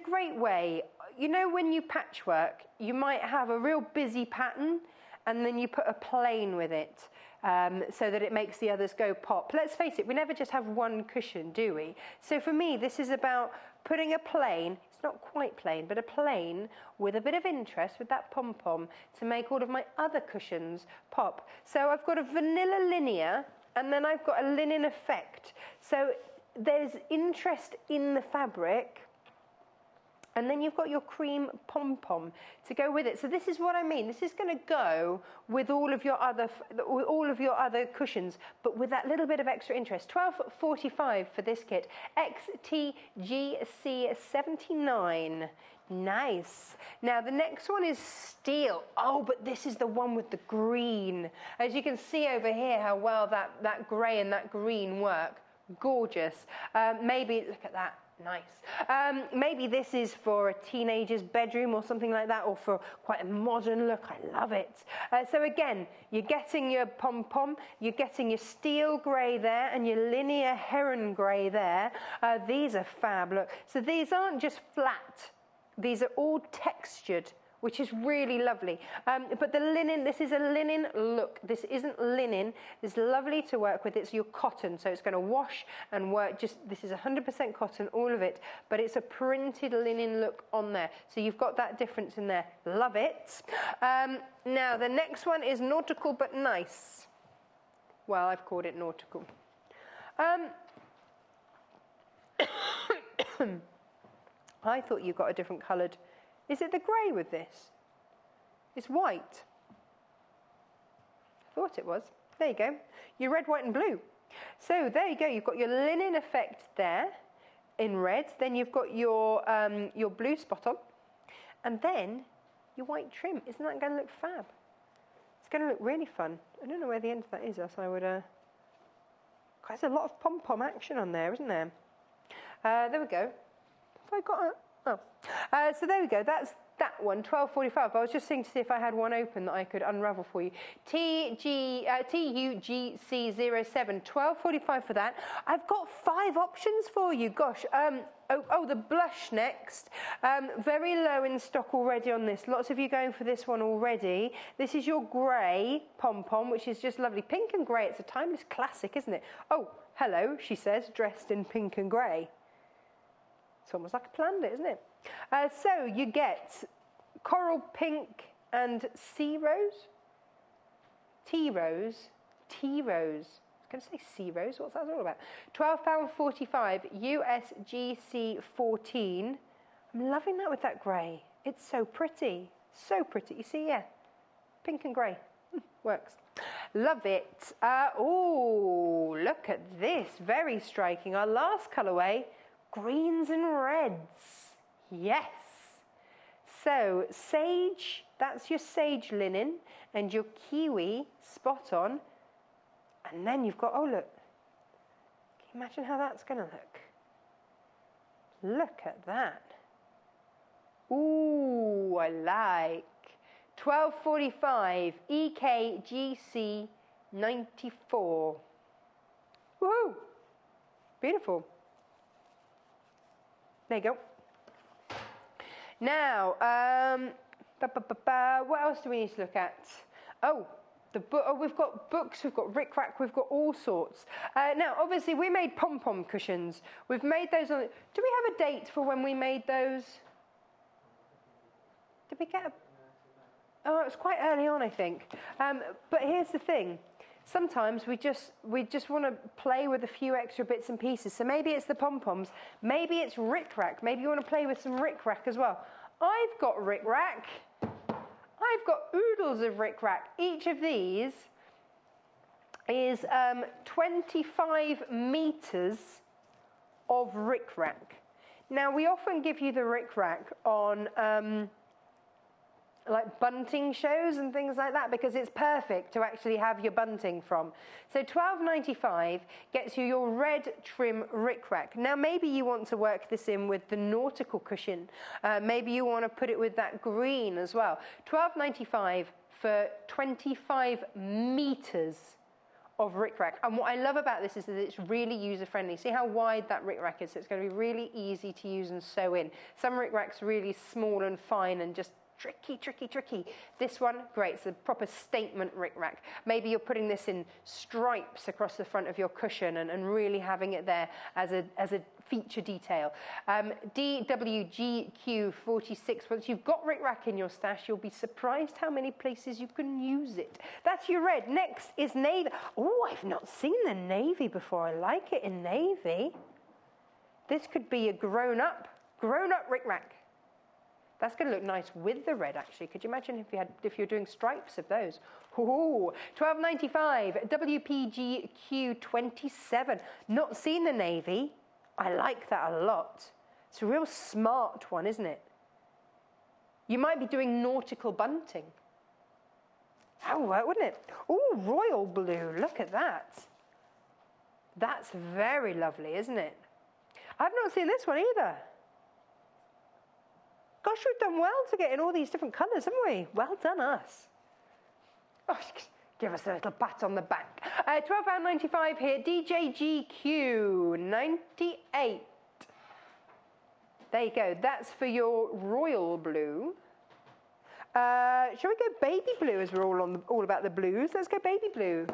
great way. You know, when you patchwork, you might have a real busy pattern and then you put a plain with it so that it makes the others go pop. Let's face it, we never just have one cushion, do we? So for me, this is about putting a plain, it's not quite plain, but a plain with a bit of interest with that pom-pom to make all of my other cushions pop. So I've got a vanilla linear and then I've got a linen effect. So there's interest in the fabric, and then you've got your cream pom-pom to go with it. So this is what I mean. This is going to go with all of your other cushions, but with that little bit of extra interest. $12.45 for this kit. XTGC79. Nice. Now the next one is steel. Oh, but this is the one with the green. As you can see over here, how well that grey and that green work. Gorgeous. Maybe look at that. Nice. Maybe this is for a teenager's bedroom or something like that, or for quite a modern look. I love it. So again, you're getting your pom-pom, you're getting your steel grey there, and your linear heron grey there. These are fab. Look, so these aren't just flat. These are all textured, which is really lovely. But the linen, this is a linen look. This isn't linen. It's lovely to work with. It's your cotton, so it's going to wash and work. This is 100% cotton, all of it, but it's a printed linen look on there. So you've got that difference in there. Love it. Now, the next one is nautical but nice. Well, I've called it nautical. I thought you got a different coloured. Is it the grey with this? It's white. I thought it was. There you go. Your red, white and blue. So there you go. You've got your linen effect there in red. Then you've got your blue spot on. And then your white trim. Isn't that going to look fab? It's going to look really fun. I don't know where the end of that is, else I would... There's a lot of pom-pom action on there, isn't there? There we go. Have I got a... Oh. So there we go. that one, 12.45. But I was just seeing to see if I had one open that I could unravel for you. TUGC07, 12.45 for that. I've got 5 options for you. Gosh, the blush next. Very low in stock already on this. Lots of you going for this one already. This is your grey pom-pom, which is just lovely. Pink and grey, it's a timeless classic, isn't it? Oh, hello, she says, dressed in pink and grey. It's almost like I planned it, isn't it? So you get coral pink and sea rose. Tea rose. Tea rose. I was going to say sea rose. What's that all about? £12.45. USGC 14. I'm loving that with that grey. It's so pretty. So pretty. You see, yeah. Pink and grey. Works. Love it. Oh, look at this. Very striking. Our last colourway. Greens and reds. Yes. So, sage, that's your sage linen, and your kiwi, spot on. And then you've got, oh look, can you imagine how that's going to look? Look at that. Ooh, I like. 12.45, EKGC 94. Woohoo! Beautiful. There you go. Now, what else do we need to look at? Oh, we've got books, we've got rick-rack, we've got all sorts. Now, obviously, we made pom-pom cushions. We've made those on... Do we have a date for when we made those? Did we get a... Oh, it was quite early on, I think. But here's the thing. Sometimes we just want to play with a few extra bits and pieces. So maybe it's the pom-poms, maybe it's rick-rack, maybe you want to play with some rick-rack as well. I've got rick-rack. I've got oodles of rick-rack. Each of these is 25 metres of rick-rack. Now, we often give you the rick-rack on... like bunting shows and things like that, because it's perfect to actually have your bunting from. So £12.95 gets you your red trim rick-rack. Now maybe you want to work this in with the nautical cushion. Maybe you want to put it with that green as well. £12.95 for 25 metres of rick-rack. And what I love about this is that it's really user-friendly. See how wide that rick-rack is? So it's going to be really easy to use and sew in. Some rick-racks are really small and fine and just tricky, tricky, tricky. This one, great. It's a proper statement rick-rack. Maybe you're putting this in stripes across the front of your cushion and really having it there as a feature detail. DWGQ46. Once you've got rick-rack in your stash, you'll be surprised how many places you can use it. That's your red. Next is navy. Oh, I've not seen the navy before. I like it in navy. This could be a grown-up rick-rack. That's going to look nice with the red, actually. Could you imagine if you're doing stripes of those? Ooh, £12.95, WPGQ27. Not seen the navy. I like that a lot. It's a real smart one, isn't it? You might be doing nautical bunting. That would work, wouldn't it? Ooh, royal blue. Look at that. That's very lovely, isn't it? I've not seen this one either. Gosh, we've done well to get in all these different colours, haven't we? Well done, us. Oh, give us a little pat on the back. £12.95 here, DJGQ 98. There you go. That's for your royal blue. Shall we go baby blue, as we're all about the blues? Let's go baby blue.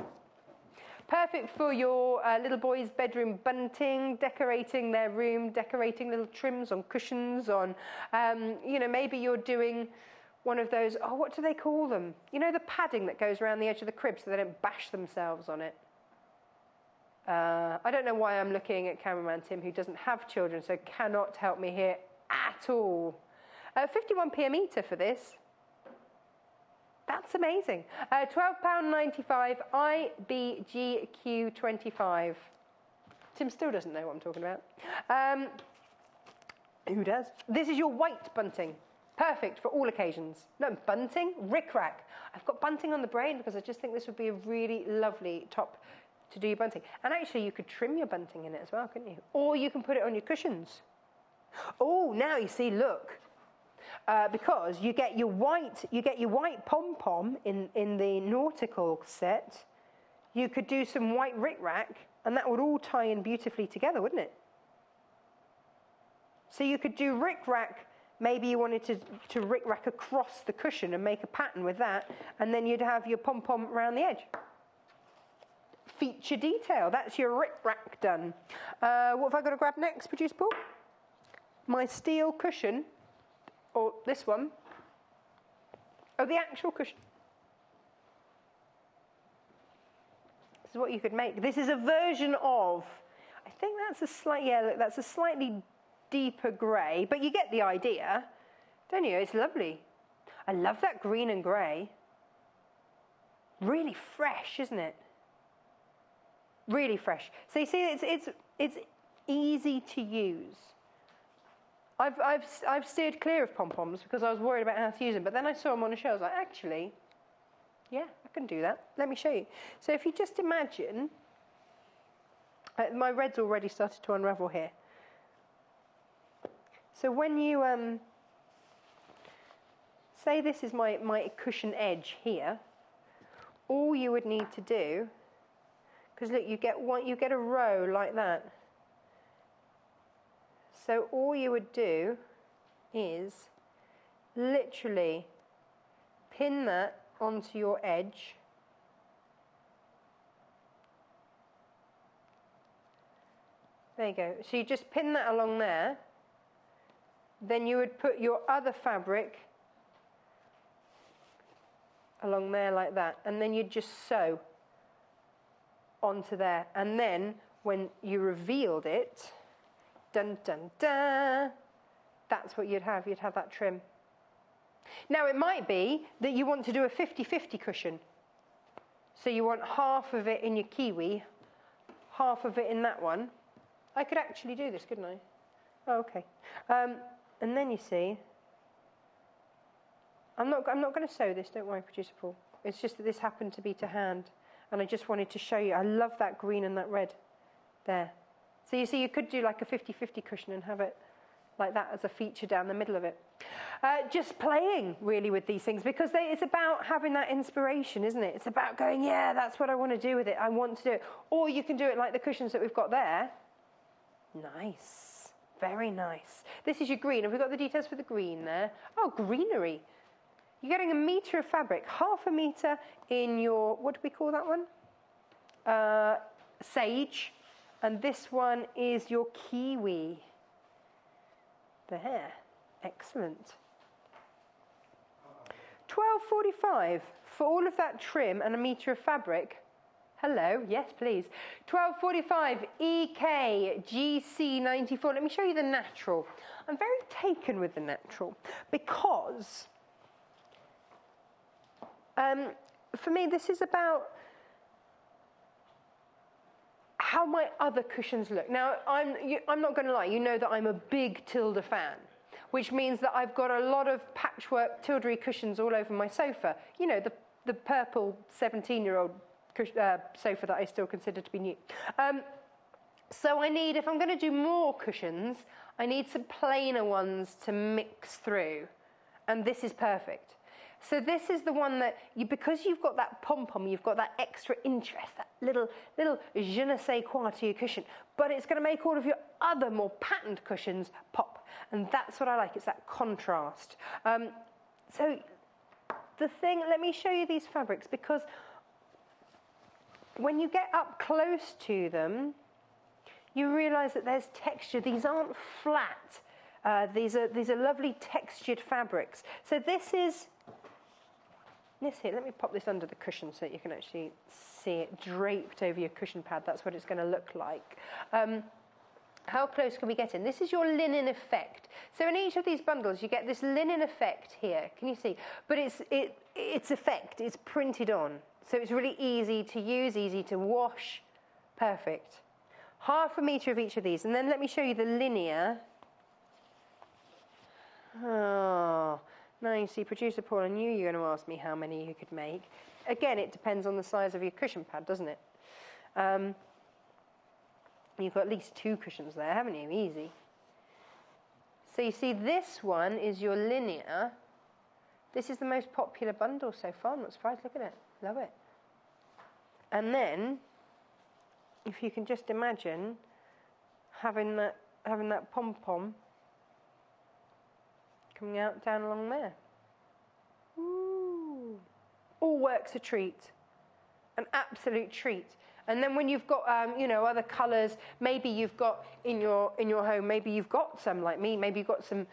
Perfect for your little boy's bedroom bunting, decorating their room, decorating little trims on cushions, on, maybe you're doing one of those, what do they call them? You know, the padding that goes around the edge of the crib so they don't bash themselves on it. I don't know why I'm looking at cameraman Tim, who doesn't have children, so cannot help me here at all. 51p a metre for this. That's amazing. £12.95, IBGQ25. Tim still doesn't know what I'm talking about. Who does? This is your white bunting. Perfect for all occasions. No, bunting, rick-rack. I've got bunting on the brain because I just think this would be a really lovely top to do your bunting. And actually, you could trim your bunting in it as well, couldn't you? Or you can put it on your cushions. Oh, now you see, look. because you get your white pom-pom in the nautical set. You could do some white rick-rack, and that would all tie in beautifully together, wouldn't it? So you could do rick-rack. Maybe you wanted to rick-rack across the cushion and make a pattern with that, and then you'd have your pom-pom around the edge. Feature detail. That's your rick-rack done. What have I got to grab next, Producer Paul? My steel cushion, or this one. Oh, the actual cushion. This is what you could make. This is a version of, I think that's a slightly deeper grey, but you get the idea, don't you? It's lovely. I love that green and grey. Really fresh, isn't it? Really fresh. So you see, it's easy to use. I've steered clear of pom-poms because I was worried about how to use them, but then I saw them on a show. I was like, actually, yeah, I can do that. Let me show you. So if you just imagine, my red's already started to unravel here. So when you say this is my cushion edge here, all you would need to do, because look, you get a row like that. So all you would do is literally pin that onto your edge. There you go. So you just pin that along there. Then you would put your other fabric along there like that, and then you'd just sew onto there. And then when you revealed it, dun dun dun, that's what you'd have. You'd have that trim. Now it might be that you want to do a 50-50 cushion. So you want half of it in your kiwi, half of it in that one. I could actually do this, couldn't I? Oh, okay. And then you see, I'm not going to sew this, don't worry, Producer Paul. It's just that this happened to be to hand, and I just wanted to show you. I love that green and that red there. So you see, you could do like a 50-50 cushion and have it like that as a feature down the middle of it. Just playing, really, with these things, because it's about having that inspiration, isn't it? It's about going, yeah, that's what I want to do with it. I want to do it. Or you can do it like the cushions that we've got there. Nice. Very nice. This is your green. Have we got the details for the green there? Oh, greenery. You're getting 1 metre of fabric, half a metre in your, what do we call that one? Sage. And this one is your kiwi. There. Excellent. £12.45 for all of that trim and 1 metre of fabric. Hello, yes please. £12.45 EK GC94. Let me show you the natural. I'm very taken with the natural because for me this is about how my other cushions look. Now I'm not going to lie, you know that I'm a big Tilda fan, which means that I've got a lot of patchwork Tildery cushions all over my sofa. You know, the purple 17-year-old sofa that I still consider to be new. So I need, if I'm going to do more cushions, I need some plainer ones to mix through. And this is perfect. So this is the one that, because you've got that pom-pom, you've got that extra interest, that little je ne sais quoi to your cushion. But it's going to make all of your other more patterned cushions pop. And that's what I like, it's that contrast. So the thing, let me show you these fabrics, because when you get up close to them, you realise that there's texture. These aren't flat. These are lovely textured fabrics. So this here, let me pop this under the cushion so that you can actually see it draped over your cushion pad. That's what it's going to look like. How close can we get in? This is your linen effect. So in each of these bundles, you get this linen effect here. Can you see? But it's effect. It's printed on. So it's really easy to use, easy to wash. Perfect. Half a metre of each of these. And then let me show you the linear. Oh, now you see, Producer Paul, I knew you were going to ask me how many you could make. Again, it depends on the size of your cushion pad, doesn't it? You've got at least 2 cushions there, haven't you? Easy. So you see this one is your linear. This is the most popular bundle so far. I'm not surprised. Look at it. Love it. And then, if you can just imagine having that pom-pom coming out down along there. Ooh. All works a treat. An absolute treat. And then when you've got, you know, other colours, maybe you've got in your home, maybe you've got some like me, maybe you've got some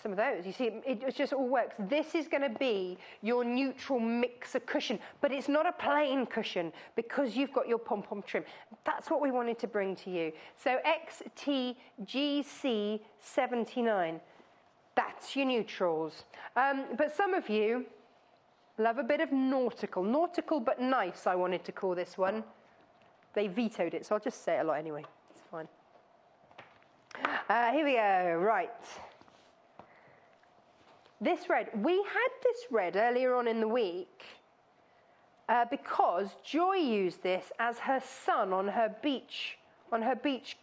of those. You see, it just all works. This is going to be your neutral mixer cushion, but it's not a plain cushion because you've got your pom-pom trim. That's what we wanted to bring to you. So XTGC79, that's your neutrals. But some of you love a bit of nautical. Nautical but nice, I wanted to call this one. They vetoed it, so I'll just say it a lot anyway. It's fine. Here we go. Right. This red. We had this red earlier on in the week because Joy used this as her sun on her beach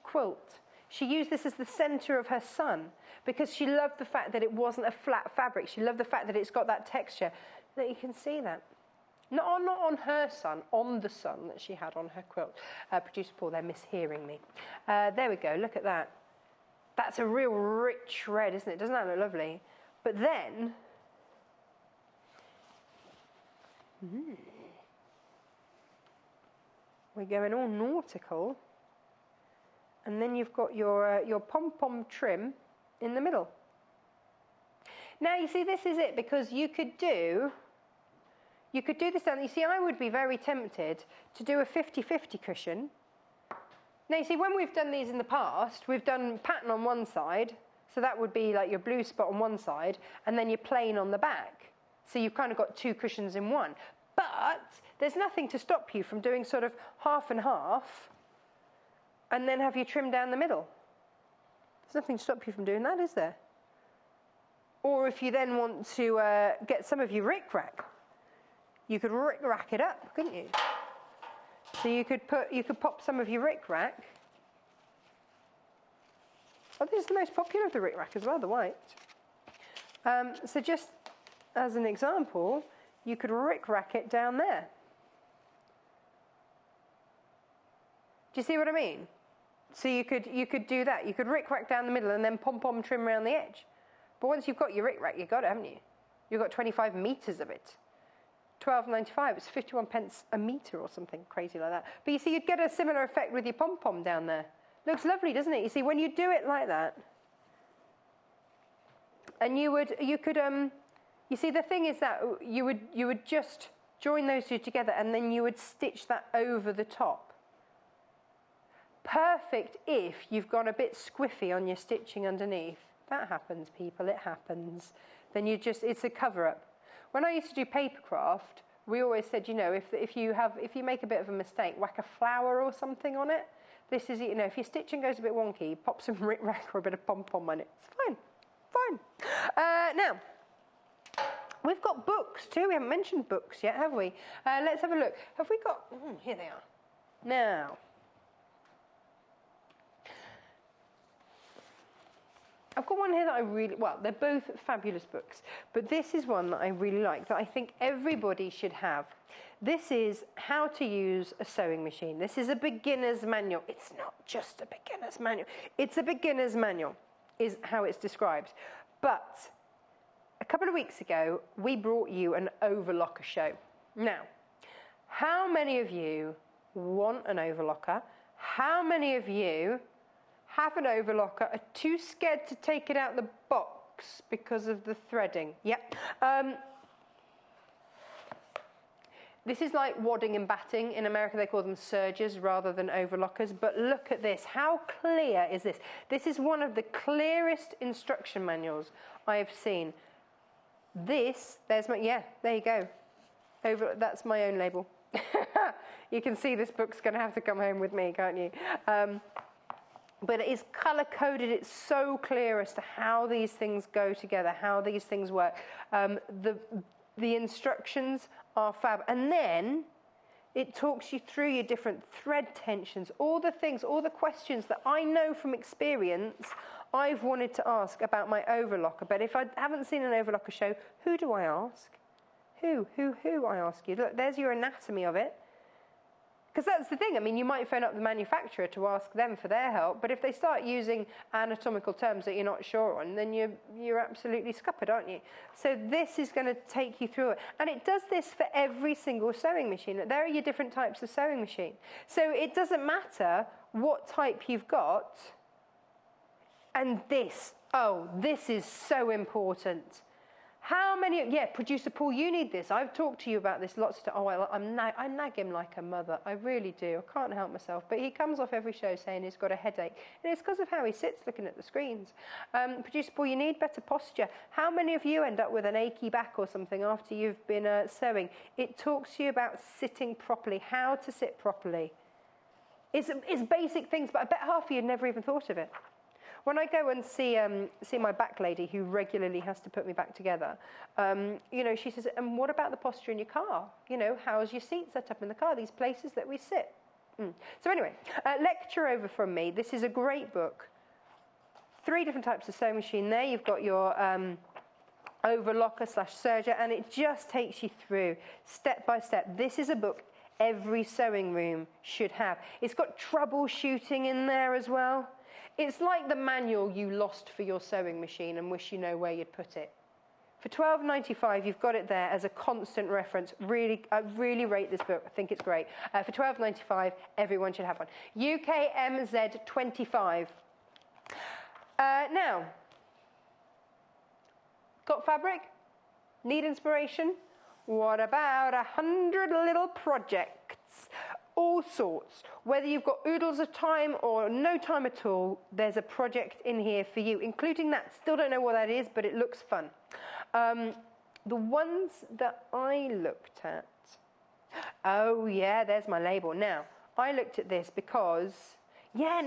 quilt. She used this as the centre of her sun because she loved the fact that it wasn't a flat fabric. She loved the fact that it's got that texture. That you can see that. Not on her sun, on the sun that she had on her quilt. Producer Paul, they're mishearing me. There we go, look at that. That's a real rich red, isn't it? Doesn't that look lovely? But then, we're going all nautical. And then you've got your pom-pom trim in the middle. Now, you see, this is it, because you could do this down. You see, I would be very tempted to do a 50-50 cushion. Now, you see, when we've done these in the past, we've done pattern on one side, so that would be like your blue spot on one side, and then your plain on the back. So you've kind of got two cushions in one. But there's nothing to stop you from doing sort of half and half, and then have your trim down the middle. There's nothing to stop you from doing that, is there? Or if you then want to get some of your rick-rack, you could rick-rack it up, couldn't you? So you could pop some of your rick-rack. Oh, this is the most popular of the rick-rack as well, the white. So just as an example, you could rick-rack it down there. Do you see what I mean? So you could do that. You could rick-rack down the middle and then pom-pom trim around the edge. But once you've got your rick-rack, you've got it, haven't you? You've got 25 metres of it. £12.95, it's 51 pence a metre or something crazy like that. But you see, you'd get a similar effect with your pom-pom down there. Looks lovely, doesn't it? You see, when you do it like that, and you see, the thing is that you would just join those two together and then you would stitch that over the top. Perfect if you've gone a bit squiffy on your stitching underneath. That happens, people, it happens. Then it's a cover-up. When I used to do papercraft, we always said, you know, if you make a bit of a mistake, whack a flower or something on it. This is, you know, if your stitching goes a bit wonky, pop some rick-rack or a bit of pom-pom on it. It's fine, fine. Now, we've got books too. We haven't mentioned books yet, have we? Let's have a look. Have we got? Here they are. Now, I've got one here that I really, well, they're both fabulous books, but this is one that I really like, that I think everybody should have. This is How to Use a Sewing Machine. This is a beginner's manual. It's not just a beginner's manual. It's a beginner's manual, is how it's described. But a couple of weeks ago, we brought you an overlocker show. Now, how many of you want an overlocker? How many of you have an overlocker, are too scared to take it out the box because of the threading? Yep. This is like wadding and batting. In America, they call them sergers rather than overlockers. But look at this. How clear is this? This is one of the clearest instruction manuals I have seen. This, there's my, yeah, there you go. That's my own label. You can see this book's going to have to come home with me, can't you? But it is colour-coded. It's so clear as to how these things go together, how these things work. The instructions are fab. And then It talks you through your different thread tensions, all the things, all the questions that I know from experience I've wanted to ask about my overlocker. But if I haven't seen an overlocker show, who do I ask? Who I ask you? Look, there's your anatomy of it. Because that's the thing. I mean, you might phone up the manufacturer to ask them for their help, but if they start using anatomical terms that you're not sure on, then you're absolutely scuppered, aren't you? So this is going to take you through it. And it does this for every single sewing machine. There are your different types of sewing machine. So it doesn't matter what type you've got. And this is so important. How many, producer Paul, you need this. I've talked to you about this lots of times. Oh, I nag him like a mother. I really do. I can't help myself. But he comes off every show saying he's got a headache. And it's because of how he sits looking at the screens. Producer Paul, you need better posture. How many of you end up with an achy back or something after you've been sewing? It talks to you about sitting properly, how to sit properly. It's basic things, but I bet half of you had never even thought of it. When I go and see my back lady, who regularly has to put me back together, she says, and what about the posture in your car? How's your seat set up in the car? These places that we sit. So anyway, lecture over from me. This is a great book. 3 different types of sewing machine there. You've got your overlocker / serger, and it just takes you through step by step. This is a book every sewing room should have. It's got troubleshooting in there as well. It's like the manual you lost for your sewing machine and wish you know where you'd put it. For $12.95, you've got it there as a constant reference. I really rate this book. I think it's great. For $12.95, everyone should have one. UKMZ25. Now, got fabric? Need inspiration? What about 100 little projects? All sorts. Whether you've got oodles of time or no time at all, there's a project in here for you, including that. Still don't know what that is, but it looks fun. The ones that I looked at, oh yeah, there's my label. Now, I looked at this because, I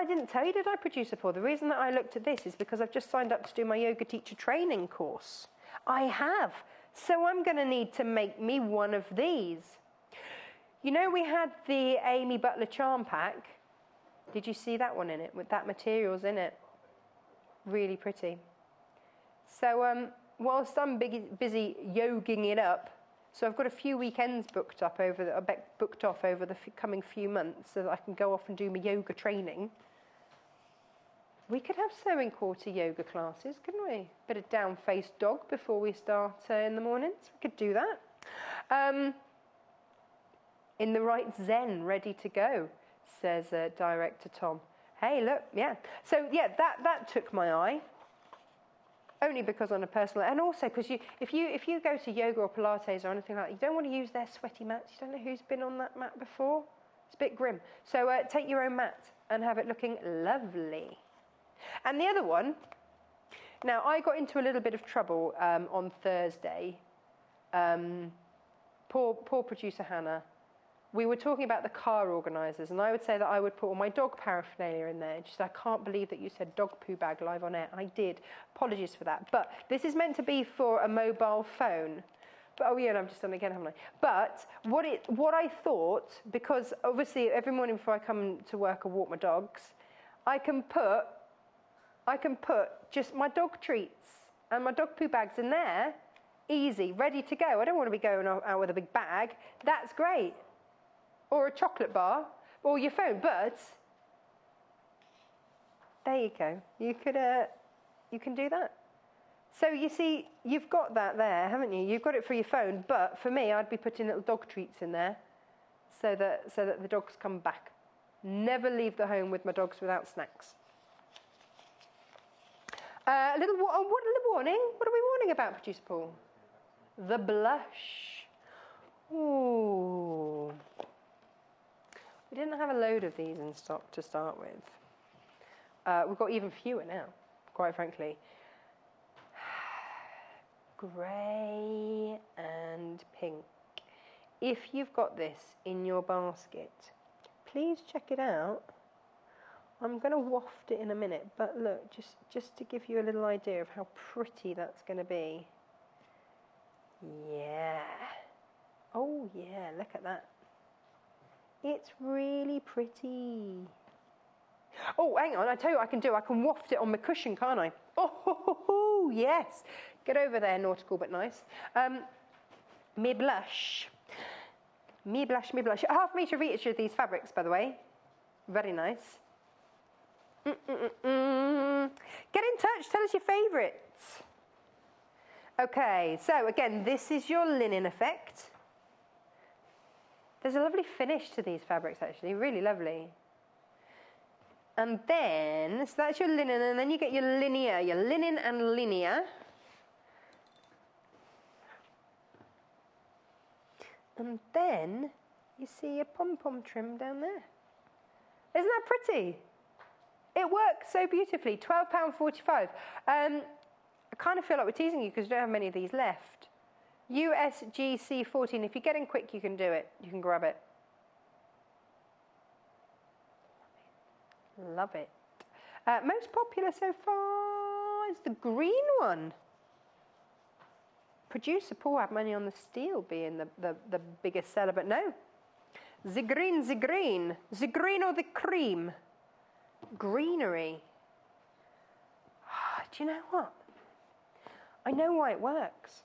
didn't tell you, did I, Producer Paul? The reason that I looked at this is because I've just signed up to do my yoga teacher training course. I have. So I'm going to need to make me one of these. We had the Amy Butler charm pack. Did you see that one in it, with that materials in it? Really pretty. So whilst I'm busy yogging it up, so I've got a few weekends booked off over the coming few months so that I can go off and do my yoga training. We could have sewing quarter yoga classes, couldn't we? Bit of down-faced dog before we start in the mornings. We could do that. In the right zen, ready to go, says Director Tom. Hey, look, yeah. So, that took my eye. Only because on a personal... And also because if you go to yoga or Pilates or anything like that, you don't want to use their sweaty mats. You don't know who's been on that mat before. It's a bit grim. So take your own mat and have it looking lovely. And the other one... Now, I got into a little bit of trouble on Thursday. Poor producer Hannah. We were talking about the car organisers, and I would say that I would put all my dog paraphernalia in there. And she said, I can't believe that you said dog poo bag live on air. And I did. Apologies for that. But this is meant to be for a mobile phone. But, and I've just done it again, haven't I? But what I thought, because obviously every morning before I come to work I walk my dogs, I can put just my dog treats and my dog poo bags in there, easy, ready to go. I don't want to be going out with a big bag. That's great. Or a chocolate bar, or your phone. But there you go. You can do that. So you see, you've got that there, haven't you? You've got it for your phone. But for me, I'd be putting little dog treats in there, so that the dogs come back. Never leave the home with my dogs without snacks. A little warning. What are we warning about, Producer Paul? The blush. Ooh. We didn't have a load of these in stock to start with. We've got even fewer now, quite frankly. Grey and pink. If you've got this in your basket, please check it out. I'm going to waft it in a minute, but look, just to give you a little idea of how pretty that's going to be. Yeah. Oh, yeah, look at that. It's really pretty. Oh, hang on, I tell you what I can do. I can waft it on my cushion, can't I? Oh, yes. Get over there, nautical but nice. Me blush. Me blush, me blush. 1/2 metre of each of these fabrics, by the way. Very nice. Get in touch, tell us your favourites. Okay, so again, this is your linen effect. There's a lovely finish to these fabrics, actually, really lovely. And then, so that's your linen, and then you get your linear, your linen and linear. And then you see a pom-pom trim down there. Isn't that pretty? It works so beautifully, £12.45. I kind of feel like we're teasing you because we don't have many of these left. USGC 14, if you get in quick, you can do it. You can grab it. Love it. Most popular so far is the green one. Producer Paul had money on the steel being the biggest seller, but no. The green, the green. The green or the cream. Greenery. Do you know what? I know why it works.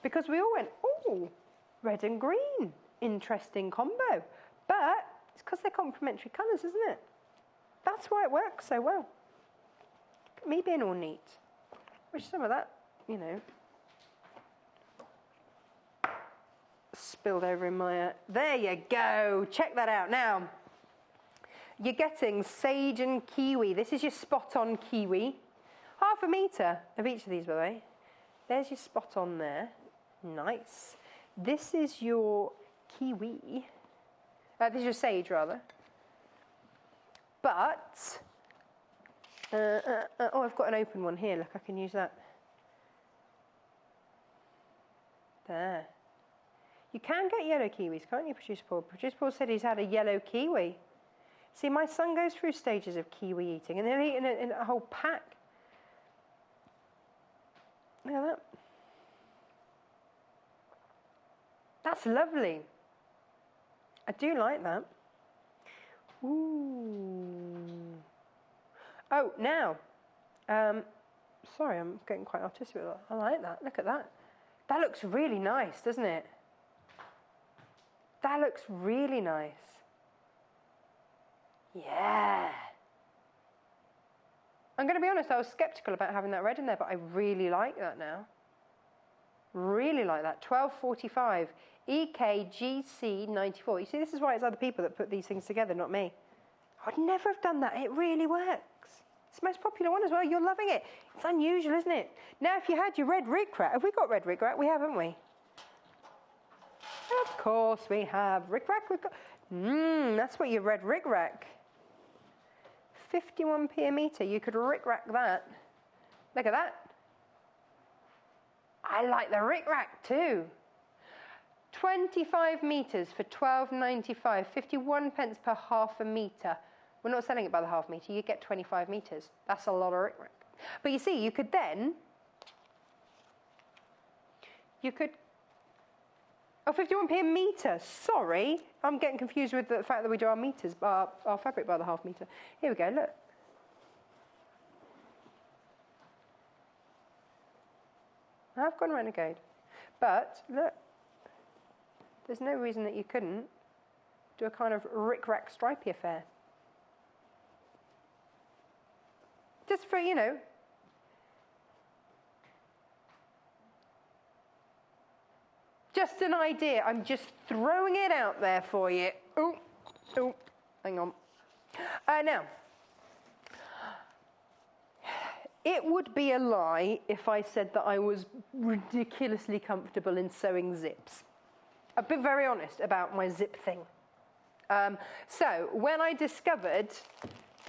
Because we all went, oh, red and green. Interesting combo. But it's because they're complementary colours, isn't it? That's why it works so well. Look at me being all neat. Wish some of that, you know, spilled over in my... there you go. Check that out. Now, you're getting sage and kiwi. This is your spot-on kiwi. 1/2 metre of each of these, by the way. There's your spot-on there. Nice. This is your kiwi. This is your sage, rather. But, oh, I've got an open one here. Look, I can use that. There. You can get yellow kiwis, can't you, Producer Paul? Producer Paul said he's had a yellow kiwi. See, my son goes through stages of kiwi eating, and they're eating it in a whole pack. Look at that. That's lovely. I do like that. Ooh. Oh, now. Sorry, I'm getting quite artistic with that. I like that. Look at that. That looks really nice, doesn't it? That looks really nice. Yeah. I'm going to be honest, I was sceptical about having that red in there, but I really like that now. Really like that. £12.45. EKGC 94. You see, this is why it's other people that put these things together, not me. I'd never have done that. It really works. It's the most popular one as well. You're loving it. It's unusual, isn't it? Now, if you had your red rickrack, have we got red rickrack? We have, haven't we? Of course we have. Rickrack, we've got... that's what your red rickrack. 51p a metre. You could rickrack that. Look at that. I like the rickrack too. 25 metres for £12.95, 51 pence per 1/2 metre. We're not selling it by the 1/2 metre, you get 25 metres. That's a lot of rickrack. But you see, you could then, oh, 51p a metre, sorry. I'm getting confused with the fact that we do our metres, our fabric by the 1/2 metre. Here we go, look. I've gone renegade. But, look. There's no reason that you couldn't do a kind of rick-rack stripey affair. Just for, you know. Just an idea. I'm just throwing it out there for you. Oh, hang on. Now, it would be a lie if I said that I was ridiculously comfortable in sewing zips. I've been very honest about my zip thing. So when I discovered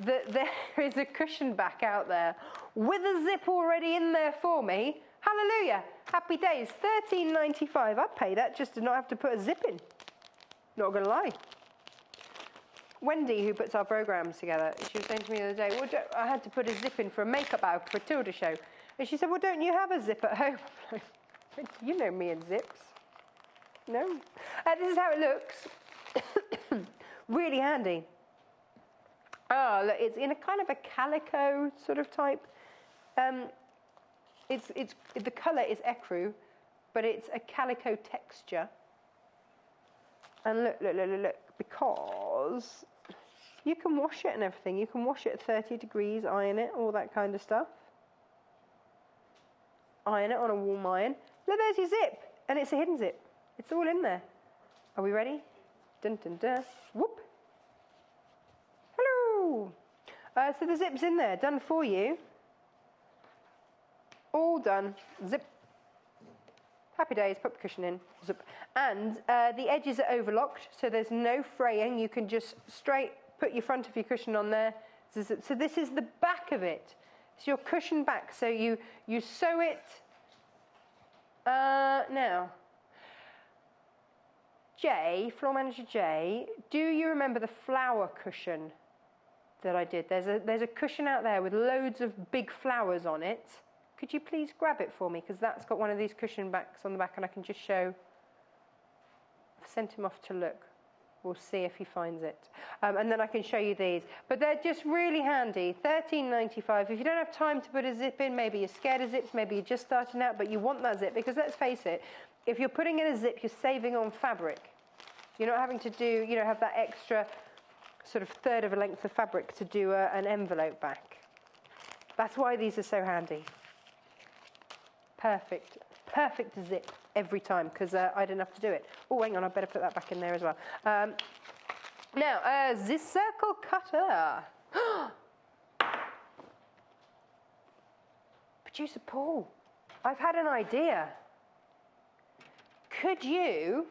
that there is a cushion back out there with a zip already in there for me, hallelujah, happy days, £13.95. I'd pay that just to not have to put a zip in. Not gonna lie. Wendy, who puts our programmes together, she was saying to me the other day, well, I had to put a zip in for a makeup bag for a Tilda show. And she said, well, don't you have a zip at home? You know me and zips. No. This is how it looks. Really handy. Oh, look, it's in a kind of a calico sort of type. The colour is ecru, but it's a calico texture. And look, because you can wash it and everything. You can wash it at 30 degrees, iron it, all that kind of stuff. Iron it on a warm iron. Look, there's your zip, and it's a hidden zip. It's all in there. Are we ready? Dun dun dun. Whoop. Hello. So the zip's in there, done for you. All done. Zip. Happy days, put the cushion in. Zip. And the edges are overlocked, so there's no fraying. You can just straight put your front of your cushion on there. So this is the back of it. It's your cushion back. So you sew it. Now, Jay, floor manager Jay, do you remember the flower cushion that I did? There's a cushion out there with loads of big flowers on it. Could you please grab it for me? Because that's got one of these cushion backs on the back, and I can just show. I've sent him off to look. We'll see if he finds it. And then I can show you these. But they're just really handy. $13.95. If you don't have time to put a zip in, maybe you're scared of zips, maybe you're just starting out, but you want that zip. Because let's face it, if you're putting in a zip, you're saving on fabric. You're not having to do, have that extra sort of third of a length of fabric to do an envelope back. That's why these are so handy. Perfect. Perfect zip every time, because I didn't have to do it. Oh, hang on, I better put that back in there as well. Now, this circle cutter. Producer Paul, I've had an idea. Could you...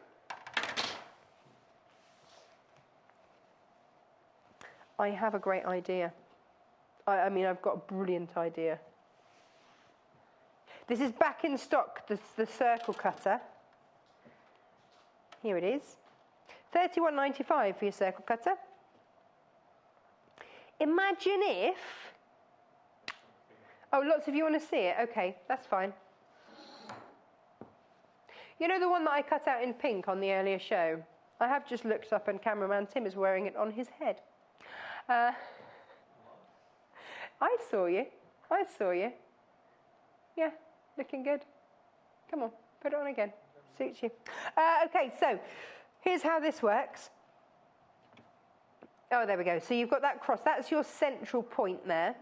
I have a great idea. I mean, I've got a brilliant idea. This is back in stock, the circle cutter. Here it is. $31.95 for your circle cutter. Imagine if... Oh, lots of you want to see it? Okay, that's fine. You know the one that I cut out in pink on the earlier show? I have just looked up and cameraman Tim is wearing it on his head. I saw you. I saw you. Yeah. Looking good. Come on, put it on again. Suits you. Okay, so here's how this works. Oh, there we go. So you've got that cross. That's your central point there.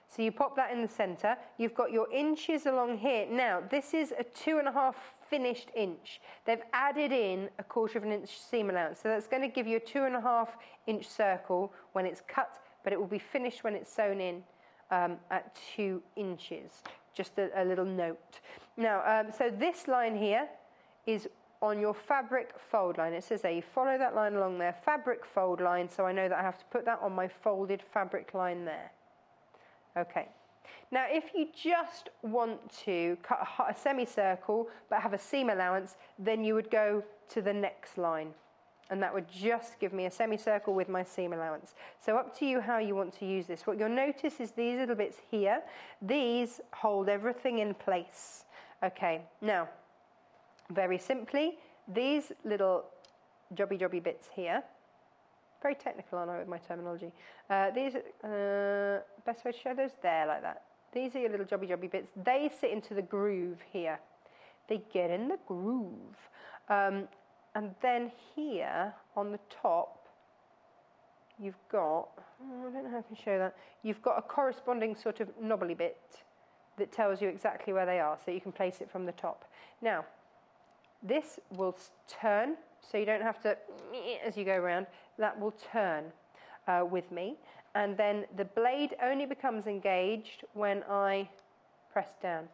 So you pop that in the centre. You've got your inches along here. Now, this is a 2.5 finished inch. They've added in a 1/4 of an inch seam allowance. So that's going to give you a 2.5 inch circle when it's cut, but it will be finished when it's sewn in at 2 inches. Just a little note. Now, so this line here is on your fabric fold line. It says there, you follow that line along there, fabric fold line, so I know that I have to put that on my folded fabric line there. Okay. Now, if you just want to cut a semicircle but have a seam allowance, then you would go to the next line. And that would just give me a semicircle with my seam allowance. So up to you how you want to use this. What you'll notice is these little bits here, these hold everything in place. Okay, now, very simply, these little jobby bits here, very technical, aren't I, with my terminology? Best way to show those? There, like that. These are your little jobby bits. They sit into the groove here. They get in the groove. And then here on the top, you've got, I don't know how I can show that, you've got a corresponding sort of knobbly bit that tells you exactly where they are, so you can place it from the top. Now, this will turn, so you don't have to, as you go around, that will turn with me. And then the blade only becomes engaged when I press down.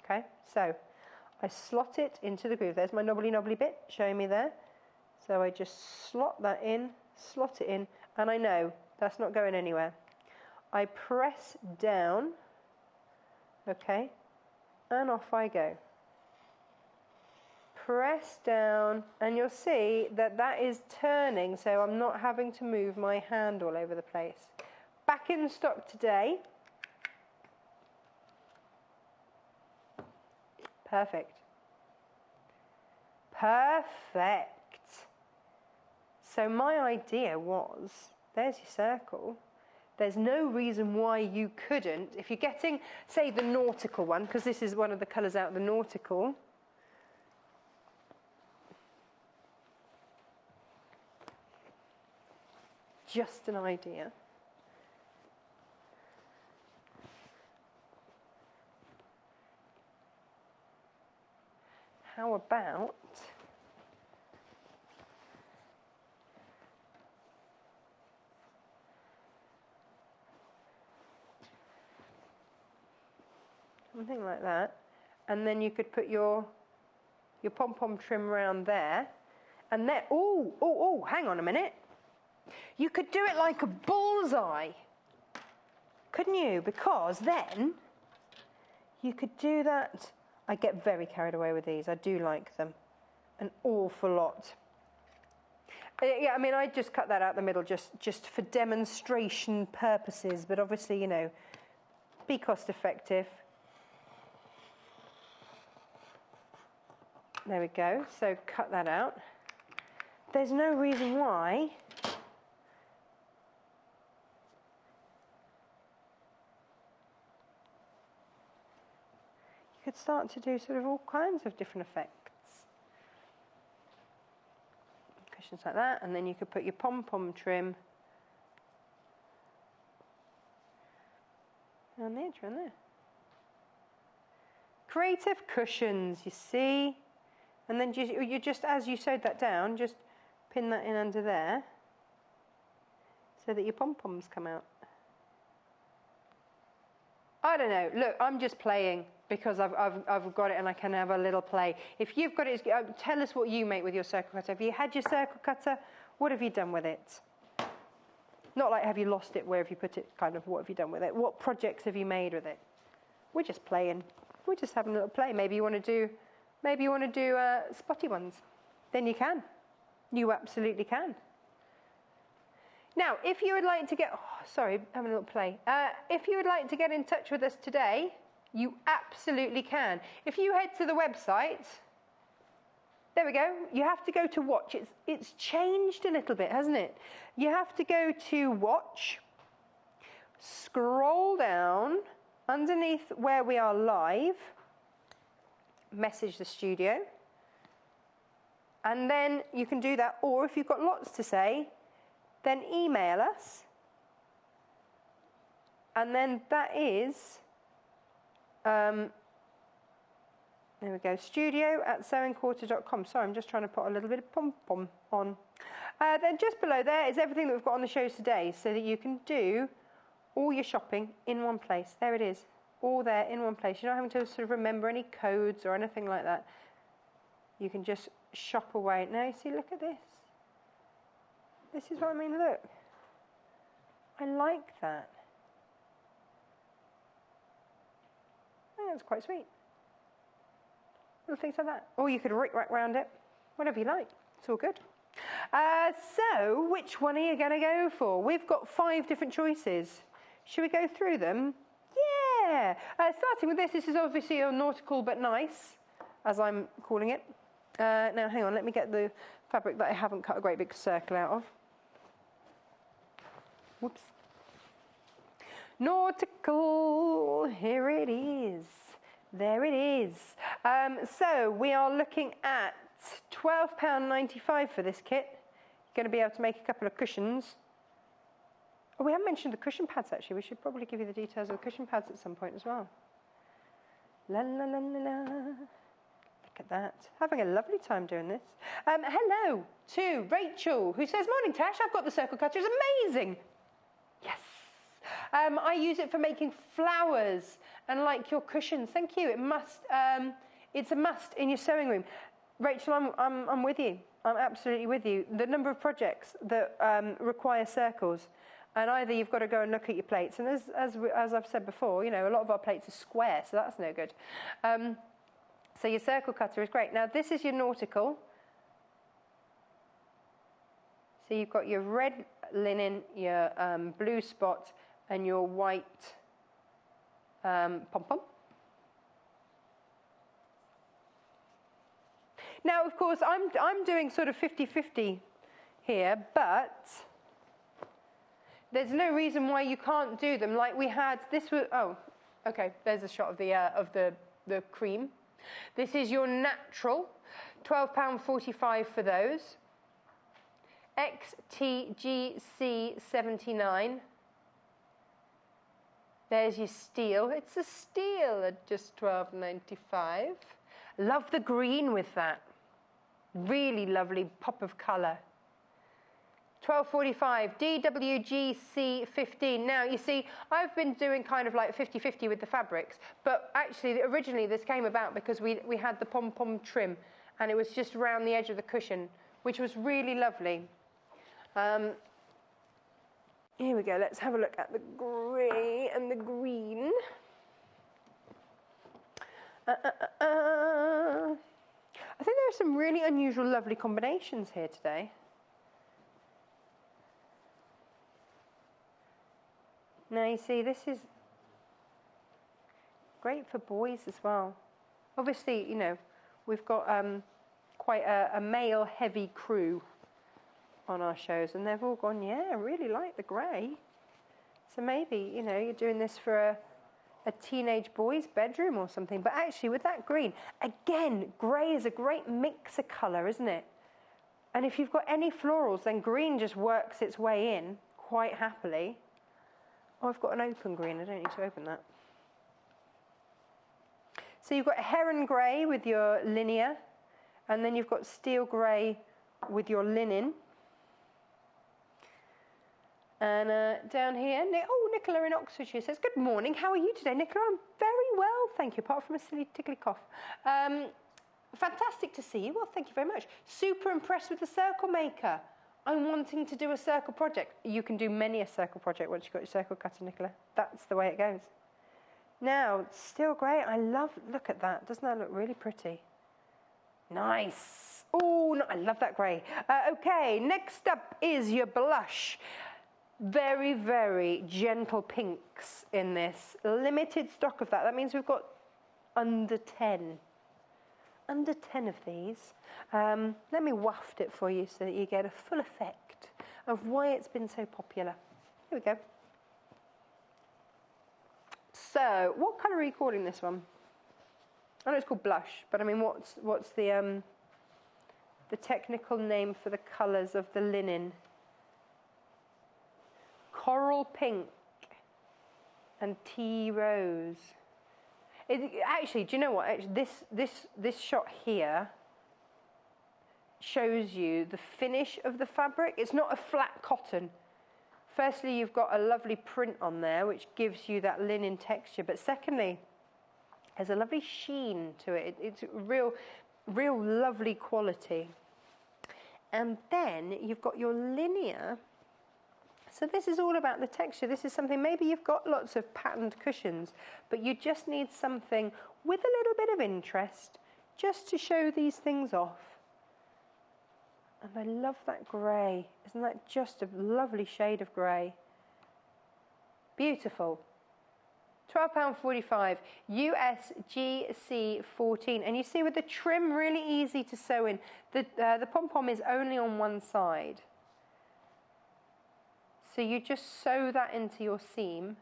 Okay, so I slot it into the groove. There's my knobbly bit showing me there. So I just slot that in, slot it in, and I know that's not going anywhere. I press down, okay, and off I go. Press down, and you'll see that that is turning, so I'm not having to move my hand all over the place. Back in stock today. Perfect. Perfect. So my idea was, there's your circle. There's no reason why you couldn't, if you're getting, say, the nautical one, because this is one of the colours out of the nautical. Just an idea. How about something like that, and then you could put your pom-pom trim around there, and there. Oh! Hang on a minute. You could do it like a bullseye, couldn't you? Because then you could do that. I get very carried away with these. I do like them an awful lot. Yeah, I mean, I just cut that out the middle just for demonstration purposes, but obviously, you know, be cost effective. There we go. So cut that out. There's no reason why you could start to do sort of all kinds of different effects. Cushions like that, and then you could put your pom-pom trim around the edge, around there. Creative cushions, you see. And then you just, as you sewed that down, just pin that in under there so that your pom-poms come out. I don't know. Look, I'm just playing because I've got it and I can have a little play. If you've got it, tell us what you make with your circle cutter. Have you had your circle cutter? What have you done with it? Not like have you lost it, where have you put it, kind of what have you done with it? What projects have you made with it? We're just playing. We're just having a little play. Maybe you want to do spotty ones. Then you can. You absolutely can. Now, if you would like to get, having a little play. If you would like to get in touch with us today, you absolutely can. If you head to the website, there we go. You have to go to watch. It's changed a little bit, hasn't it? You have to go to watch, scroll down underneath where we are live, message the studio, and then you can do that. Or if you've got lots to say, then email us, and then that is there we go, studio@sewingquarter.com. Sorry, I'm just trying to put a little bit of pom-pom on. Then just below there is everything that we've got on the shows today, so that you can do all your shopping in one place. There it is, all there in one place. You're not having to sort of remember any codes or anything like that. You can just shop away. Now you see, look at this. This is what I mean, look. I like that. I think that's quite sweet. Little things like that. Or you could rick-rack round it, whatever you like. It's all good. So, which one are you going to go for? We've got 5 different choices. Should we go through them? Yeah. Starting with this is obviously a nautical but nice, as I'm calling it. Now, hang on, let me get the fabric that I haven't cut a great big circle out of. Whoops. Nautical, here it is. There it is. So we are looking at £12.95 for this kit. You're going to be able to make a couple of cushions. Oh, we haven't mentioned the cushion pads, actually. We should probably give you the details of the cushion pads at some point as well. La la la la la. Look at that. Having a lovely time doing this. Hello to Rachel, who says, "Morning, Tash. I've got the circle cutter. It's amazing." Yes. I use it for making flowers and like your cushions. Thank you. It must. It's a must in your sewing room. Rachel, I'm with you. I'm absolutely with you. The number of projects that require circles, and either you've got to go and look at your plates, and as I've said before, you know, a lot of our plates are square, so that's no good. So your circle cutter is great. Now this is your nautical. So you've got your red linen, your blue spot, and your white pom-pom. Now, of course, I'm doing sort of 50-50 here, but there's no reason why you can't do them like we had. This was, oh, okay, there's a shot of the cream. This is your natural, £12.45 for those. XTGC 79. There's your steel. It's a steel at just £12.95. Love the green with that. Really lovely pop of colour. £12.45, DWGC 15. Now, you see, I've been doing kind of like 50-50 with the fabrics, but actually, originally, this came about because we had the pom-pom trim, and it was just around the edge of the cushion, which was really lovely. Here we go, let's have a look at the grey and the green. I think there are some really unusual, lovely combinations here today. Now you see, this is great for boys as well. Obviously, you know, we've got quite a male-heavy crew on our shows, and they've all gone, yeah, I really like the grey. So maybe, you know, you're doing this for a teenage boy's bedroom or something. But actually, with that green, again, grey is a great mix of colour, isn't it? And if you've got any florals, then green just works its way in quite happily. Oh, I've got an open green. I don't need to open that. So you've got heron grey with your linear, and then you've got steel grey with your linen. And down here, Nicola in Oxfordshire says, good morning, how are you today, Nicola? I'm very well, thank you, apart from a silly tickly cough. Fantastic to see you. Well, thank you very much. Super impressed with the circle maker. I'm wanting to do a circle project. You can do many a circle project once you've got your circle cutter, Nicola. That's the way it goes. Now, still great. I love, look at that. Doesn't that look really pretty? Nice. Oh, no, I love that grey. Okay, next up is your blush. Very, very gentle pinks in this. Limited stock of that. That means we've got under 10. Under 10 of these. Let me waft it for you so that you get a full effect of why it's been so popular. Here we go. So, what colour are you calling this one? I know it's called blush, but I mean, what's the technical name for the colours of the linen? Coral pink and tea rose. Actually, do you know what? Actually, this shot here shows you the finish of the fabric. It's not a flat cotton. Firstly, you've got a lovely print on there, which gives you that linen texture. But secondly, there's a lovely sheen to it. It's real lovely quality. And then you've got your linear. So this is all about the texture. This is something, maybe you've got lots of patterned cushions, but you just need something with a little bit of interest just to show these things off. And I love that grey. Isn't that just a lovely shade of grey? Beautiful. £12.45, USGC 14. And you see with the trim, really easy to sew in. The pom-pom is only on one side. So you just sew that into your seam,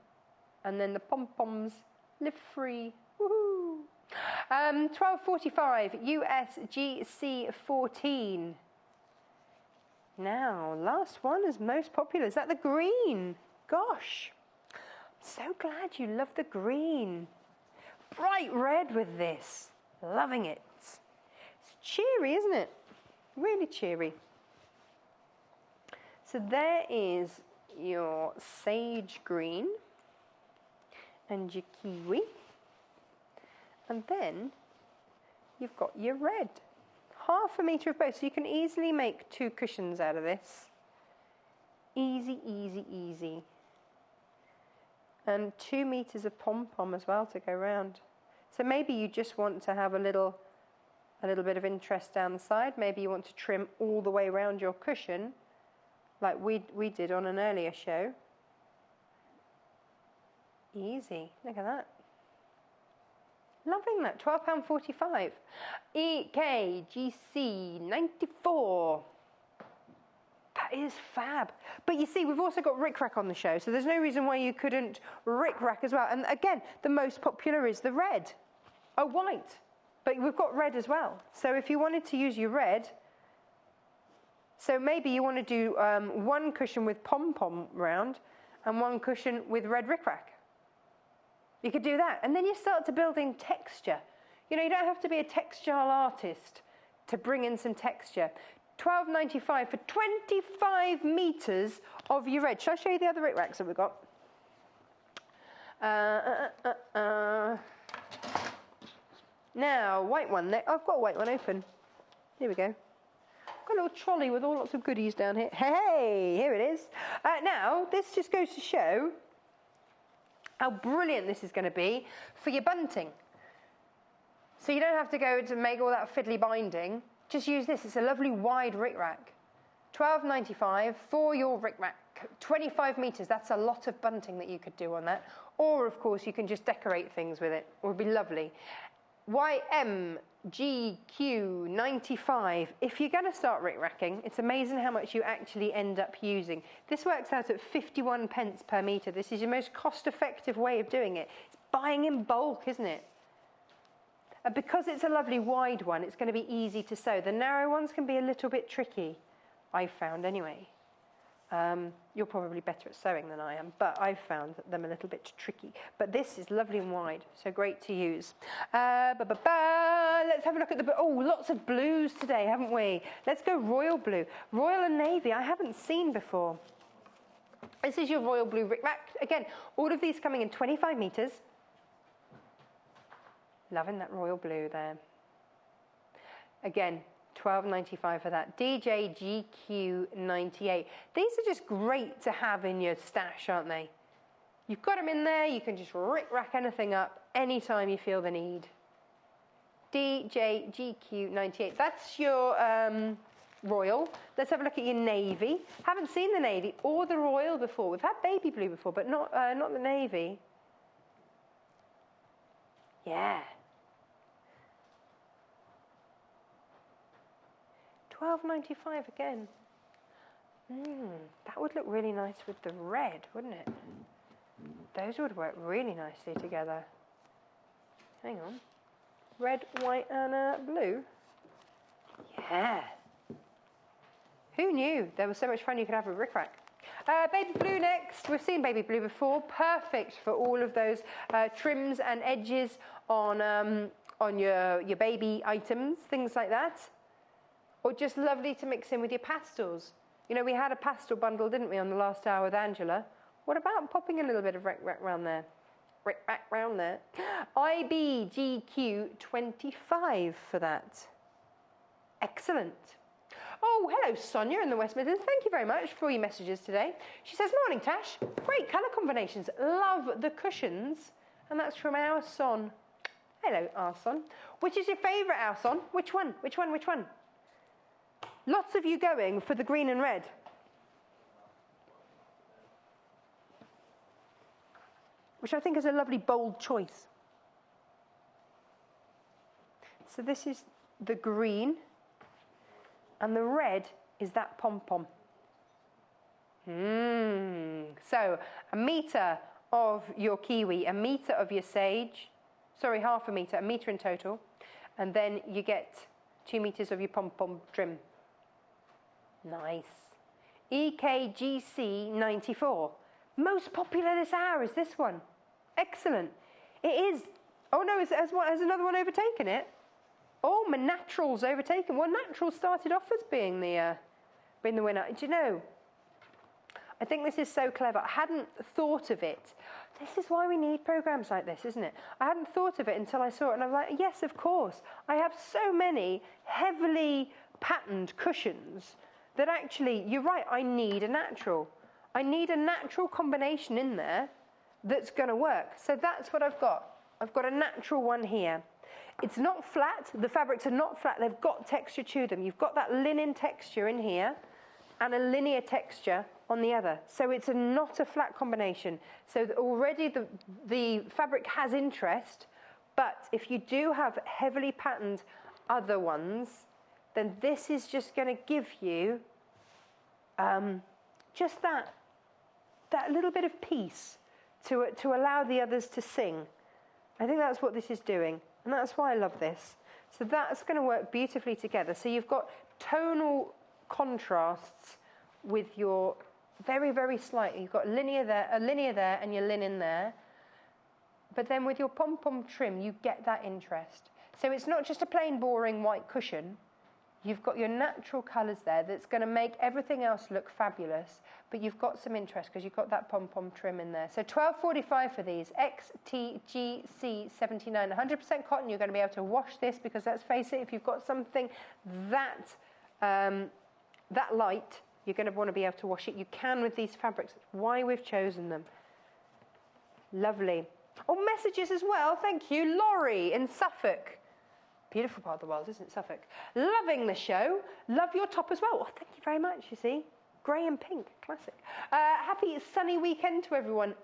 and then the pom-poms live free. Woohoo! £12.45, USGC 14. Now, last one is most popular. Is that the green? Gosh, I'm so glad you love the green. Bright red with this. Loving it. It's cheery, isn't it? Really cheery. So there is your sage green and your kiwi, and then you've got your red. Half a metre of both, so you can easily make 2 cushions out of this. Easy, easy, easy. And 2 meters of pom-pom as well to go round. So maybe you just want to have a little bit of interest down the side. Maybe you want to trim all the way around your cushion, like we did on an earlier show. Easy, look at that. Loving that, £12.45. EKGC 94. is fab. But you see, we've also got rickrack on the show, so there's no reason why you couldn't rickrack as well. And again, the most popular is the red. Oh, white. But we've got red as well. So if you wanted to use your red, so maybe you want to do one cushion with pom-pom round and one cushion with red rickrack. You could do that. And then you start to build in texture. You know, you don't have to be a textile artist to bring in some texture. $12.95 for 25 metres of your red. Shall I show you the other rickracks that we've got? Now, white one. I've got a white one open. Here we go. Got a little trolley with all lots of goodies down here. Hey, here it is. Now, this just goes to show how brilliant this is going to be for your bunting. So you don't have to go to make all that fiddly binding. Just use this. It's a lovely wide rickrack. $12.95 for your rickrack. 25 metres. That's a lot of bunting that you could do on that. Or, of course, you can just decorate things with it. It would be lovely. YMGQ95. If you're going to start rickracking, it's amazing how much you actually end up using. This works out at 51 pence per metre. This is your most cost-effective way of doing it. It's buying in bulk, isn't it? Because it's a lovely wide one, it's going to be easy to sew. The narrow ones can be a little bit tricky, I've found anyway. You're probably better at sewing than I am, but I've found them a little bit tricky. But this is lovely and wide, so great to use. Let's have a look at the... Oh, lots of blues today, haven't we? Let's go royal blue. Royal and navy, I haven't seen before. This is your royal blue rickrack. Again, all of these coming in 25 metres. Loving that royal blue there. Again, $12.95 for that. DJGQ98. These are just great to have in your stash, aren't they? You've got them in there. You can just rickrack anything up anytime you feel the need. DJGQ98. That's your royal. Let's have a look at your navy. Haven't seen the navy or the royal before. We've had baby blue before, but not the navy. Yeah. $12.95 again. That would look really nice with the red, wouldn't it? Those would work really nicely together. Hang on. Red, white and blue. Yeah. Who knew there was so much fun you could have with rickrack? Baby blue next. We've seen baby blue before. Perfect for all of those trims and edges on your baby items, things like that. Or just lovely to mix in with your pastels. You know, we had a pastel bundle, didn't we, on the last hour with Angela? What about popping a little bit of rickrack round there? Rickrack round there. IBGQ25 for that. Excellent. Oh, hello, Sonia in the West Midlands. Thank you very much for your messages today. She says, morning, Tash. Great colour combinations. Love the cushions. And that's from our Son. Hello, our Son. Which is your favourite, our Son? Which one? Which one? Which one? Lots of you going for the green and red. Which I think is a lovely, bold choice. So this is the green. And the red is that pom-pom. So, a metre of your kiwi, a metre of your sage. Sorry, half a metre in total. And then you get 2 metres of your pom-pom trim. Nice. EKGC 94. Most popular this hour is this one. Excellent. It is. Oh no, has another one overtaken it? Oh, my Natural's overtaken. Well, Natural started off as being the winner. Do you know? I think this is so clever. I hadn't thought of it. This is why we need programs like this, isn't it? I hadn't thought of it until I saw it, and I was like, yes, of course. I have so many heavily patterned cushions that actually, you're right, I need a natural. I need a natural combination in there that's going to work. So that's what I've got. I've got a natural one here. It's not flat. The fabrics are not flat. They've got texture to them. You've got that linen texture in here and a linear texture on the other. So it's not a flat combination. So already the fabric has interest, but if you do have heavily patterned other ones, then this is just going to give you just that little bit of peace to allow the others to sing. I think that's what this is doing, and that's why I love this. So that's going to work beautifully together. So you've got tonal contrasts with your very, very slightly. You've got a linear there, and your linen there. But then with your pom-pom trim, you get that interest. So it's not just a plain, boring white cushion. You've got your natural colours there that's going to make everything else look fabulous, but you've got some interest because you've got that pom-pom trim in there. So $12.45 for these, XTGC79, 100% cotton. You're going to be able to wash this because, let's face it, if you've got something that light, you're going to want to be able to wash it. You can with these fabrics. That's why we've chosen them. Lovely. Oh, messages as well. Thank you. Laurie in Suffolk. Beautiful part of the world, isn't it, Suffolk? Loving the show. Love your top as well. Oh, thank you very much, you see. Grey and pink, classic. Happy sunny weekend to everyone.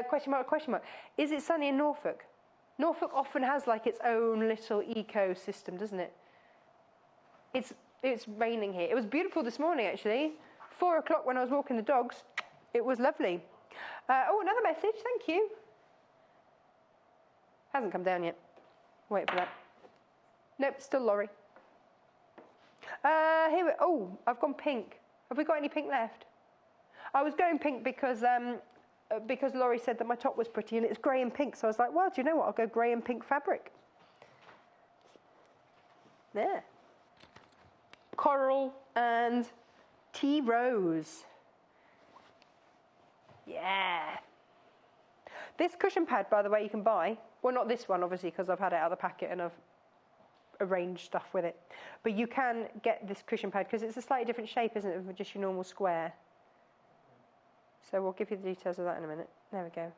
Question mark, question mark. Is it sunny in Norfolk? Norfolk often has like its own little ecosystem, doesn't it? It's raining here. It was beautiful this morning, actually. 4 o'clock when I was walking the dogs. It was lovely. Oh, another message. Thank you. Hasn't come down yet. Wait for that. Nope, still Laurie. Oh, I've gone pink. Have we got any pink left? I was going pink because Laurie said that my top was pretty and it's grey and pink. So I was like, well, do you know what? I'll go grey and pink fabric. There. Coral and tea rose. Yeah. This cushion pad, by the way, you can buy. Well, not this one, obviously, because I've had it out of the packet and I've arrange stuff with it, but you can get this cushion pad because it's a slightly different shape, isn't it, from just your normal square. So we'll give you the details of that in a minute. There we go.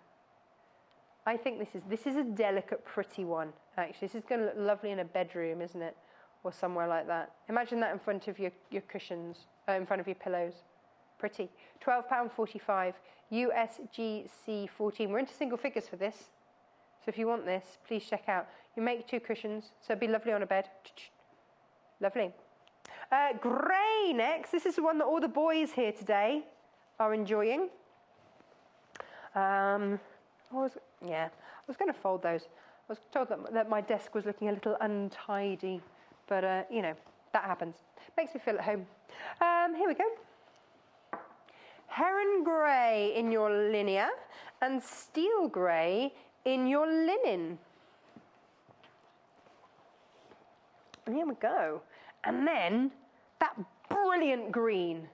I think this is a delicate, pretty one. Actually, this is going to look lovely in a bedroom, isn't it, or somewhere like that. Imagine that in front of your cushions, in front of your pillows. Pretty. £12.45. USGC 14. We're into single figures for this. So if you want this, please check out. You make 2 cushions, so it'd be lovely on a bed. Lovely. Grey next. This is the one that all the boys here today are enjoying. I was going to fold those. I was told that my desk was looking a little untidy, but you know, that happens. Makes me feel at home. Here we go. Heron grey in your linear and steel grey in your linen. And here we go. And then that brilliant green.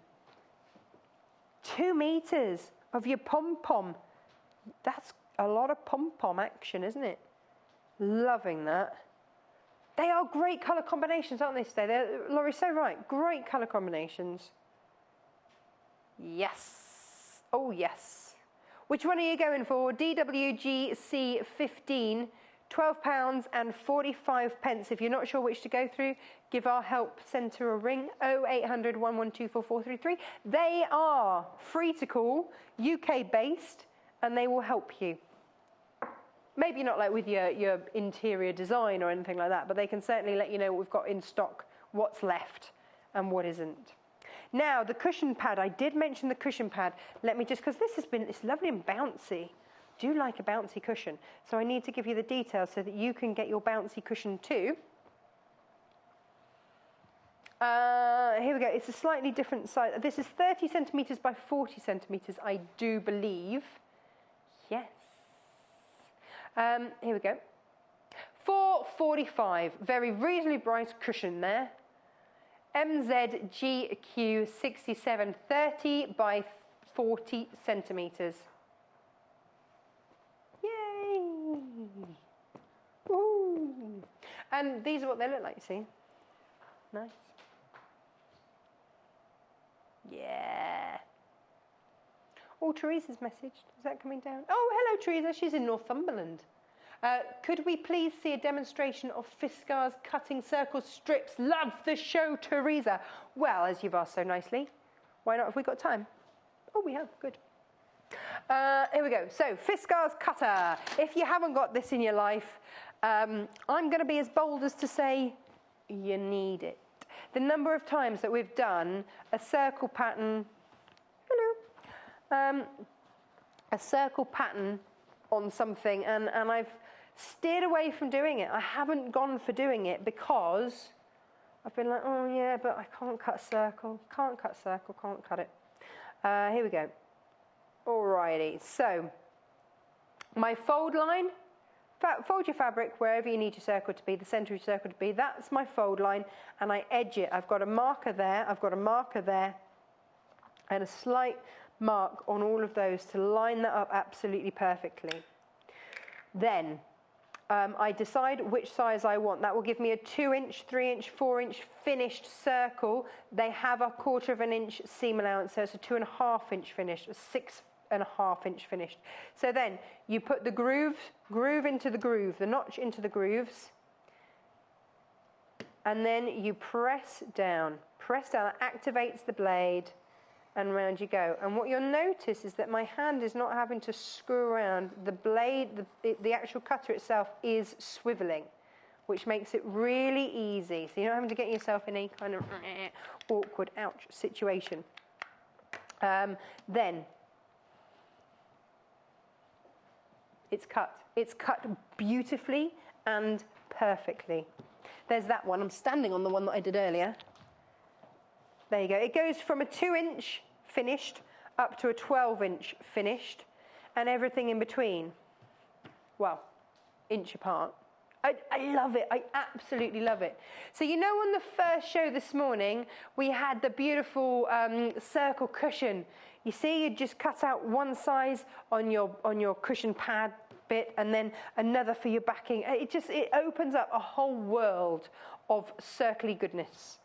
2 meters of your pom-pom. That's a lot of pom-pom action, isn't it? Loving that. They are great colour combinations, aren't they, today? Laurie's so right. Great colour combinations. Yes. Oh, yes. Which one are you going for? DWGC 15, £12.45. If you're not sure which to go through, give our help centre a ring, 0800 112 4433. They are free to call, UK based, and they will help you. Maybe not like with your interior design or anything like that, but they can certainly let you know what we've got in stock, what's left and what isn't. Now, the cushion pad, I did mention the cushion pad. Let me just, because it's lovely and bouncy. Do like a bouncy cushion. So I need to give you the details so that you can get your bouncy cushion too. Here we go. It's a slightly different size. This is 30 centimetres by 40 centimetres, I do believe. Yes. Here we go. $4.45. Very reasonably priced cushion there. MZGQ 67, 30 by 40 centimetres. Yay! Ooh. And these are what they look like, you see. Nice. Yeah. Oh, Teresa's message. Is that coming down? Oh, hello, Teresa. She's in Northumberland. Could we please see a demonstration of Fiskars cutting circle strips? Love the show, Teresa. Well, as you've asked so nicely, why not? Have we got time? Oh, we have. Good. Here we go. So, Fiskars cutter. If you haven't got this in your life, I'm going to be as bold as to say you need it. The number of times that we've done a circle pattern a circle pattern on something, and I've steered away from doing it. I haven't gone for doing it because I've been like, oh yeah, but I can't cut a circle, can't cut it. Here we go. Alrighty, so my fold line, fold your fabric wherever you need your circle to be, the centre of your circle to be, that's my fold line, and I edge it. I've got a marker there, I've got a marker there, and a slight mark on all of those to line that up absolutely perfectly. Then I decide which size I want. That will give me a 2-inch, 3-inch, 4-inch finished circle. They have a 1/4 inch seam allowance, so it's a 2.5-inch finished, a 6.5-inch finished. So then you put the groove into the groove, the notch into the grooves, and then you press down. Press down, that activates the blade, and round you go. And what you'll notice is that my hand is not having to screw around. The blade, the actual cutter itself is swiveling, which makes it really easy. So you're not having to get yourself in any kind of awkward, ouch situation. Then it's cut. It's cut beautifully and perfectly. There's that one. I'm standing on the one that I did earlier. There you go. It goes from a 2-inch finished up to a 12-inch finished, and everything in between. Well, inch apart. I love it. I absolutely love it. So you know, on the first show this morning, we had the beautiful circle cushion. You see, you just cut out one size on your cushion pad bit, and then another for your backing. It opens up a whole world of circly goodness.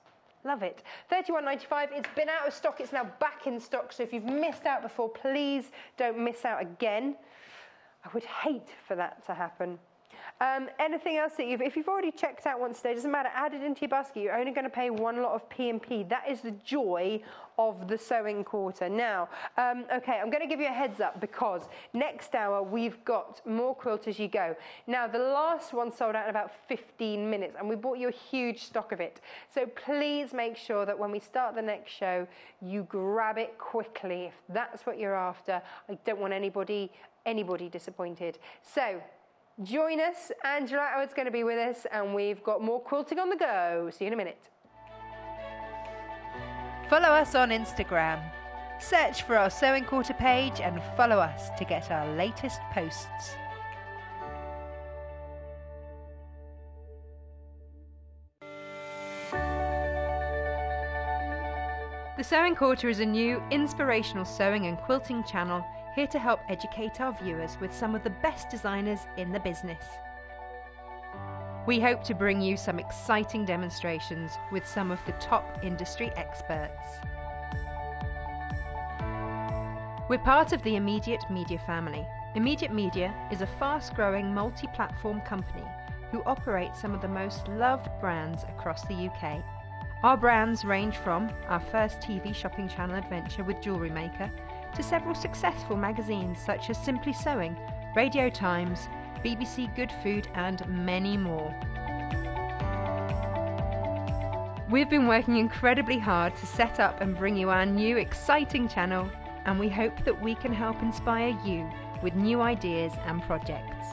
Love it. $31.95. It's been out of stock. It's now back in stock. So if you've missed out before, please don't miss out again. I would hate for that to happen. Anything else that if you've already checked out once today, doesn't matter, add it into your basket. You're only going to pay one lot of P&P. That is the joy of the sewing quarter. Now, okay, I'm going to give you a heads up because next hour we've got more Quilt As You Go. Now, the last one sold out in about 15 minutes, and we bought you a huge stock of it. So please make sure that when we start the next show, you grab it quickly if that's what you're after. I don't want anybody disappointed. So join us. Angela Attwood's going to be with us, and we've got more quilting on the go. See you in a minute. Follow us on Instagram. Search for our Sewing Quarter page and follow us to get our latest posts. The Sewing Quarter is a new inspirational sewing and quilting channel here to help educate our viewers with some of the best designers in the business. We hope to bring you some exciting demonstrations with some of the top industry experts. We're part of the Immediate Media family. Immediate Media is a fast-growing multi-platform company who operate some of the most loved brands across the UK. Our brands range from our first TV shopping channel adventure with Jewellery Maker to several successful magazines such as Simply Sewing, Radio Times, BBC Good Food and many more. We've been working incredibly hard to set up and bring you our new exciting channel, and we hope that we can help inspire you with new ideas and projects.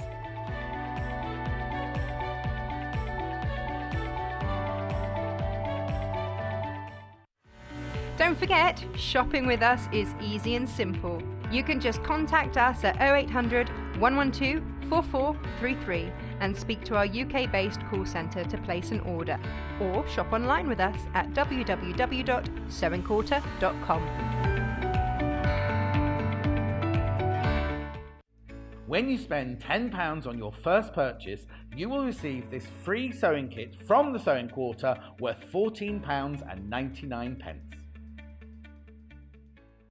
Don't forget, shopping with us is easy and simple. You can just contact us at 0800 112 4433 and speak to our UK-based call centre to place an order, or shop online with us at www.sewingquarter.com. When you spend £10 on your first purchase, you will receive this free sewing kit from the Sewing Quarter worth £14.99.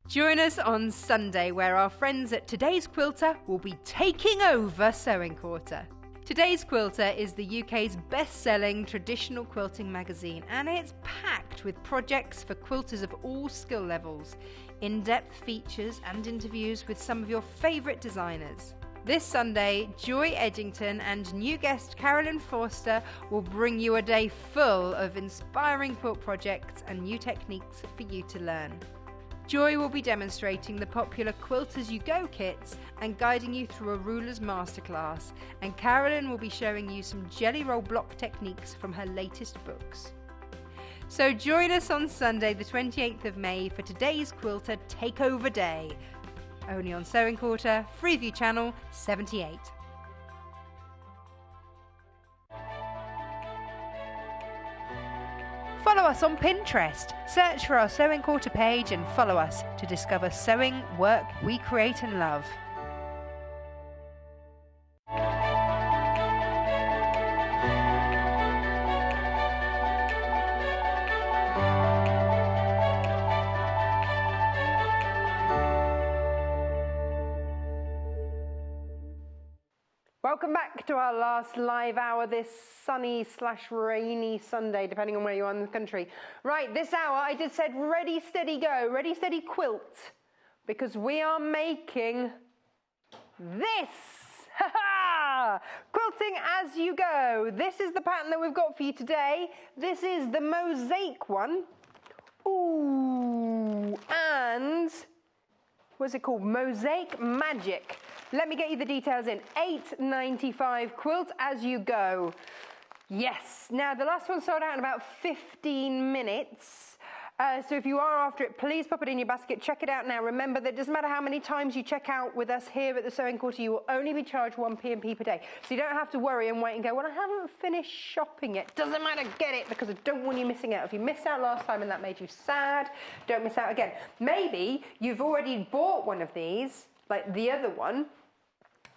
Join us on Sunday, where our friends at Today's Quilter will be taking over Sewing Quarter. Today's Quilter is the UK's best-selling traditional quilting magazine, and it's packed with projects for quilters of all skill levels, in-depth features and interviews with some of your favourite designers. This Sunday, Joy Edgington and new guest Carolyn Forster will bring you a day full of inspiring quilt projects and new techniques for you to learn. Joy will be demonstrating the popular Quilt As You Go kits and guiding you through a ruler's masterclass, and Carolyn will be showing you some jelly roll block techniques from her latest books. So join us on Sunday the 28th of May for today's Quilter Takeover Day, only on Sewing Quarter, Freeview Channel 78. Follow us on Pinterest. Search for our Sewing Quarter page and follow us to discover sewing work we create and love. Welcome back to our last live hour this sunny/rainy Sunday, depending on where you are in the country. Right, this hour I just said ready, steady, go, ready, steady, quilt, because we are making this. Ha-ha! Quilting as you go. This is the pattern that we've got for you today. This is the Mosaic one. Ooh, and what's it called? Mosaic Magic. Let me get you the details in. $8.95 quilt as you go. Yes. Now, the last one sold out in about 15 minutes. So if you are after it, please pop it in your basket. Check it out now. Remember that it doesn't matter how many times you check out with us here at the Sewing Quarter, you will only be charged 1 P&P per day. So you don't have to worry and wait and go, well, I haven't finished shopping yet. Doesn't matter, get it, because I don't want you missing out. If you missed out last time and that made you sad, don't miss out again. Maybe you've already bought one of these, like the other one,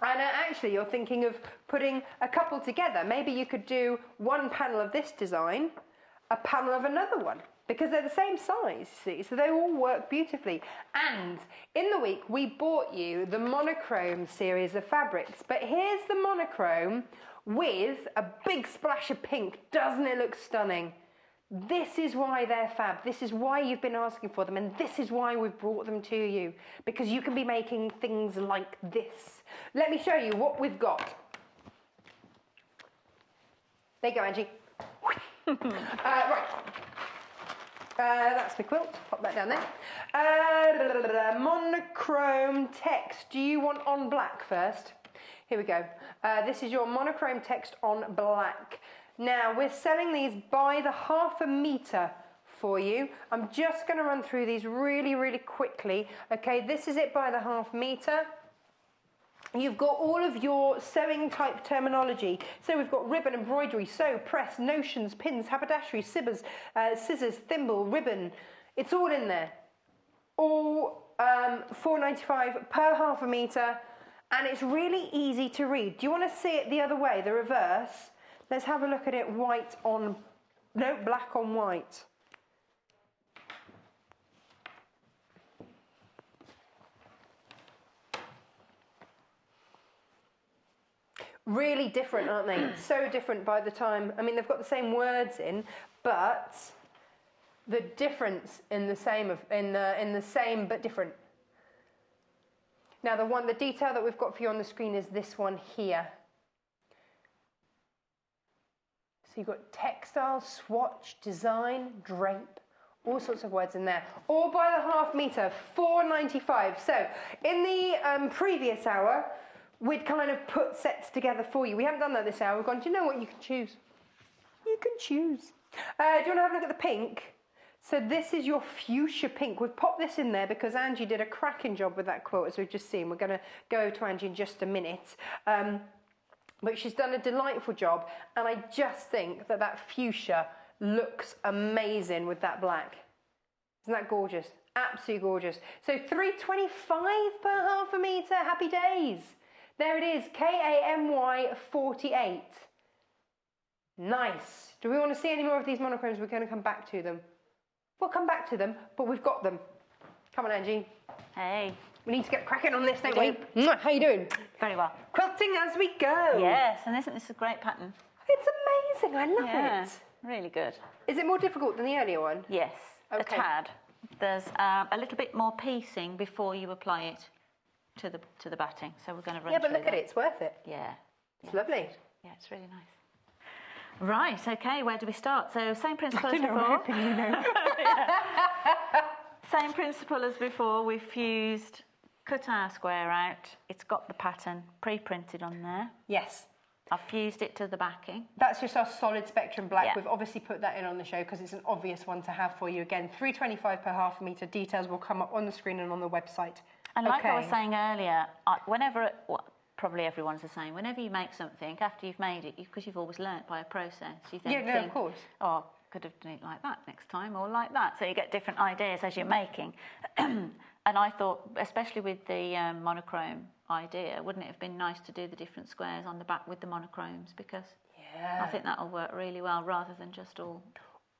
and actually you're thinking of putting a couple together. Maybe you could do one panel of this design, a panel of another one, because they're the same size, see, so they all work beautifully. And in the week we bought you the monochrome series of fabrics, but here's the monochrome with a big splash of pink. Doesn't it look stunning? This is why they're fab. This is why you've been asking for them, and this is why we've brought them to you, because you can be making things like this. Let me show you what we've got. There you go, Angie. Right. That's the quilt. Pop that down there. Monochrome text. Do you want on black first? Here we go. This is your monochrome text on black. Now, we're selling these by the ½ meter for you. I'm just going to run through these really, really quickly. Okay, this is it by the ½ meter. You've got all of your sewing type terminology. So we've got ribbon, embroidery, sew, press, notions, pins, haberdashery, scissors, thimble, ribbon. It's all in there. All $4.95 per ½ meter, and it's really easy to read. Do you want to see it the other way, the reverse? Let's have a look at it black on white. Really different, aren't they? So different by the time, I mean, they've got the same words in, but the difference in the same but different. Now, the detail that we've got for you on the screen is this one here. So you've got textile, swatch, design, drape, all sorts of words in there. All by the ½ meter, $4.95. So in the previous hour, we'd kind of put sets together for you. We haven't done that this hour. We've gone, do you know what? You can choose. You can choose. Do you want to have a look at the pink? So this is your fuchsia pink. We've popped this in there because Angie did a cracking job with that quilt, as we've just seen. We're going to go to Angie in just a minute. But she's done a delightful job, and I just think that that fuchsia looks amazing with that black. Isn't that gorgeous? Absolutely gorgeous. So $3.25 per ½ meter. Happy days. There it is, KAMY 48. Nice. Do we want to see any more of these monochromes? We're going to come back to them. We'll come back to them, but we've got them. Come on, Angie. Hey. We need to get cracking on this, don't we? How you doing? Very well. Quilting as we go. Yes, and isn't this a great pattern? It's amazing. I love it. Really good. Is it more difficult than the earlier one? Yes, okay. A tad. There's a little bit more piecing before you apply it to the batting. So we're going to run through but look at it. It's worth it. Yeah. It's lovely. Yeah, it's really nice. Right, okay, where do we start? So same principle as before. You know. Same principle as before. We've fused, cut our square out. It's got the pattern pre-printed on there. Yes. I've fused it to the backing. That's just our solid spectrum black. Yeah. We've obviously put that in on the show because it's an obvious one to have for you. Again, $3.25 per half a metre. Details will come up on the screen and on the website. And like I was saying earlier, probably everyone's the same. Whenever you make something, after you've made it, because you've always learnt by a process, you then think, of course. Oh, could have done it like that next time, or like that. So you get different ideas as you're making. And I thought, especially with the monochrome idea, wouldn't it have been nice to do the different squares on the back with the monochromes? Because I think that'll work really well rather than just all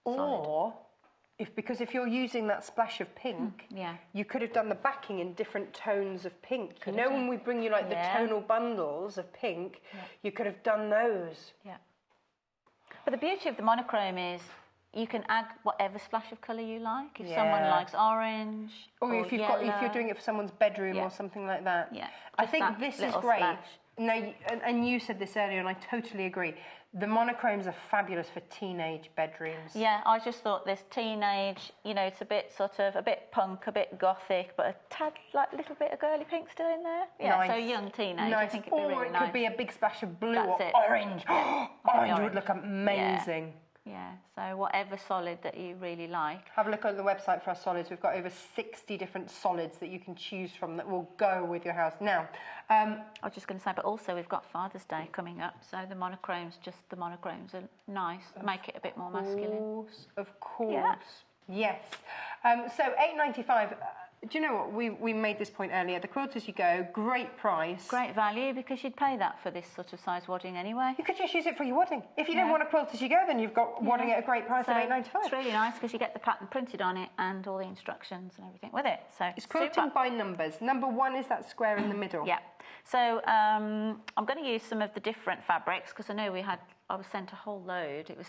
solid. Or, if you're using that splash of pink, you could have done the backing in different tones of pink. When we bring you like the tonal bundles of pink, you could have done those. Yeah. But the beauty of the monochrome is you can add whatever splash of colour you like. If someone likes orange or if you're doing it for someone's bedroom or something like that. Yeah. I think this is great. Splash. No, and you said this earlier, and I totally agree. The monochromes are fabulous for teenage bedrooms. Yeah, I just thought this teenage, it's a bit punk, a bit gothic, but a tad, little bit of girly pink still in there. Yeah, nice. So young teenage, Nice. I think it'd be really nice. Or it could be a big splash of blue or it. orange. Orange would look amazing. Yeah, so whatever solid that you really like. Have a look on the website for our solids. We've got over 60 different solids that you can choose from that will go with your house. Now, I was just going to say, but also we've got Father's Day coming up, so the monochromes are nice. Make it a bit more masculine. Of course. Yeah. Yes. So $8.95. Do you know what? We made this point earlier. The Quilt As You Go, great price. Great value, because you'd pay that for this sort of size wadding anyway. You could just use it for your wadding. If you don't want a Quilt As You Go, then you've got wadding at a great price of $8.95. It's really nice because you get the pattern printed on it and all the instructions and everything with it. So it's quilting by numbers. Number 1 is that square in the middle. Yeah. So I'm going to use some of the different fabrics because I know I was sent a whole load. It was,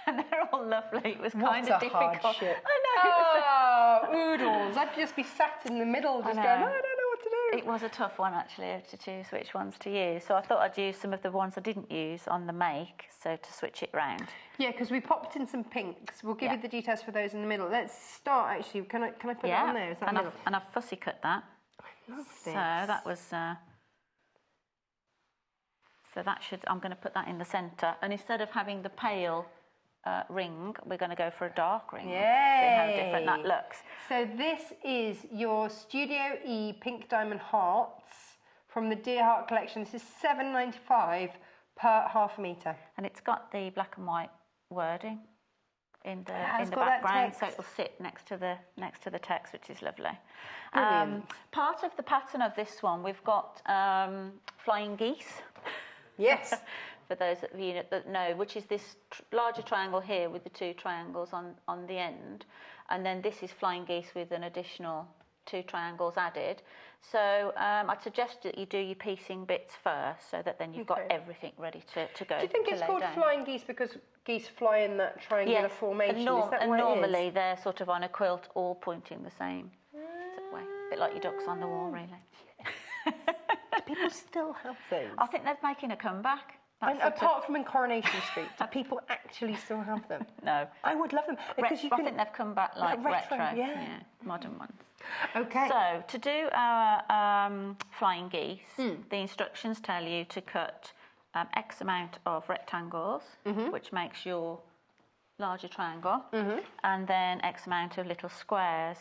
and they're all lovely. It was kind of difficult. Hardship. I know. Oodles. I'd just be sat in the middle just going, I don't know what to do. It was a tough one, actually, to choose which ones to use. So I thought I'd use some of the ones I didn't use on the make, so to switch it round. Yeah, because we popped in some pinks. We'll give you the details for those in the middle. Let's start, actually. Can I put that on there? Is that and I've fussy cut that. I love this. So that was... So that I'm going to put that in the centre. And instead of having the pale ring, we're going to go for a dark ring. Yay. See how different that looks. So this is your Studio E Pink Diamond Hearts from the Dear Heart collection. This is $7.95 per half a metre. And it's got the black and white wording in the background, so it will sit next to the text, which is lovely. Part of the pattern of this one, we've got flying geese. Yes. For those of you that know, which is this larger triangle here with the 2 triangles on the end. And then this is flying geese with an additional 2 triangles added. So I'd suggest that you do your piecing bits first so that then you've got everything ready to go. Do you think it's called flying geese because geese fly in that triangular formation? Is that and what normally they're sort of on a quilt all pointing the same way. A bit like your ducks on the wall, really. Do people still have those? I think they're making a comeback. And apart from in Coronation Street, do people actually still have them? No. I would love them. Because I think they've come back like retro. Yeah. Modern ones. Okay. So, to do our flying geese, the instructions tell you to cut X amount of rectangles, which makes your larger triangle, and then X amount of little squares.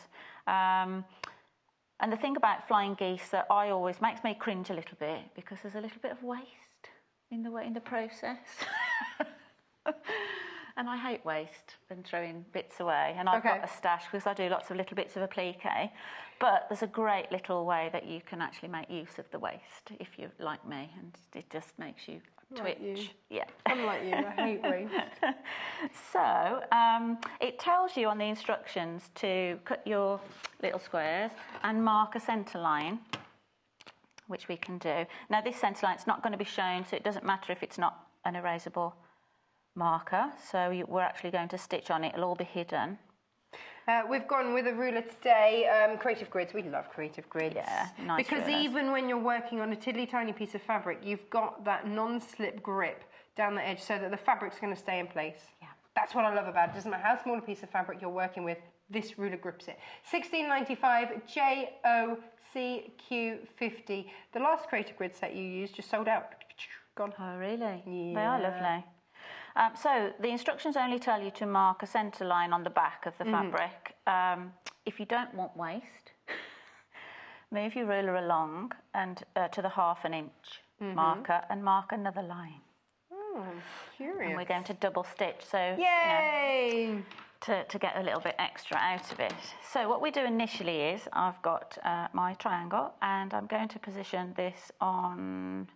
And the thing about flying geese that always makes me cringe a little bit because there's a little bit of waste in the process. And I hate waste and throwing bits away. And I've got a stash because I do lots of little bits of applique. But there's a great little way that you can actually make use of the waste if you're like me, and it just makes you twitch. Like you. Yeah. I'm like you. I hate waste. So it tells you on the instructions to cut your little squares and mark a centre line, which we can do. Now this centre line's not going to be shown, so it doesn't matter if it's not an erasable marker. So we're actually going to stitch on it. It'll all be hidden. We've gone with a ruler today, Creative Grids. We love Creative Grids. Yeah, nice because rulers. even when you're working on a tiddly tiny piece of fabric, you've got that non-slip grip down the edge so that the fabric's going to stay in place. Yeah. That's what I love about it. It doesn't matter how small a piece of fabric you're working with, this ruler grips it. 16.95 JOCQ50. The last Creator Grid set you used just sold out. Gone. Oh, really? Yeah. They are lovely. So the instructions only tell you to mark a centre line on the back of the fabric. If you don't want waste, move your ruler along and to the 1/2 inch marker and mark another line. Oh, curious. And we're going to double stitch, so yay! You know, to get a little bit extra out of it. So what we do initially is I've got my triangle and I'm going to position this on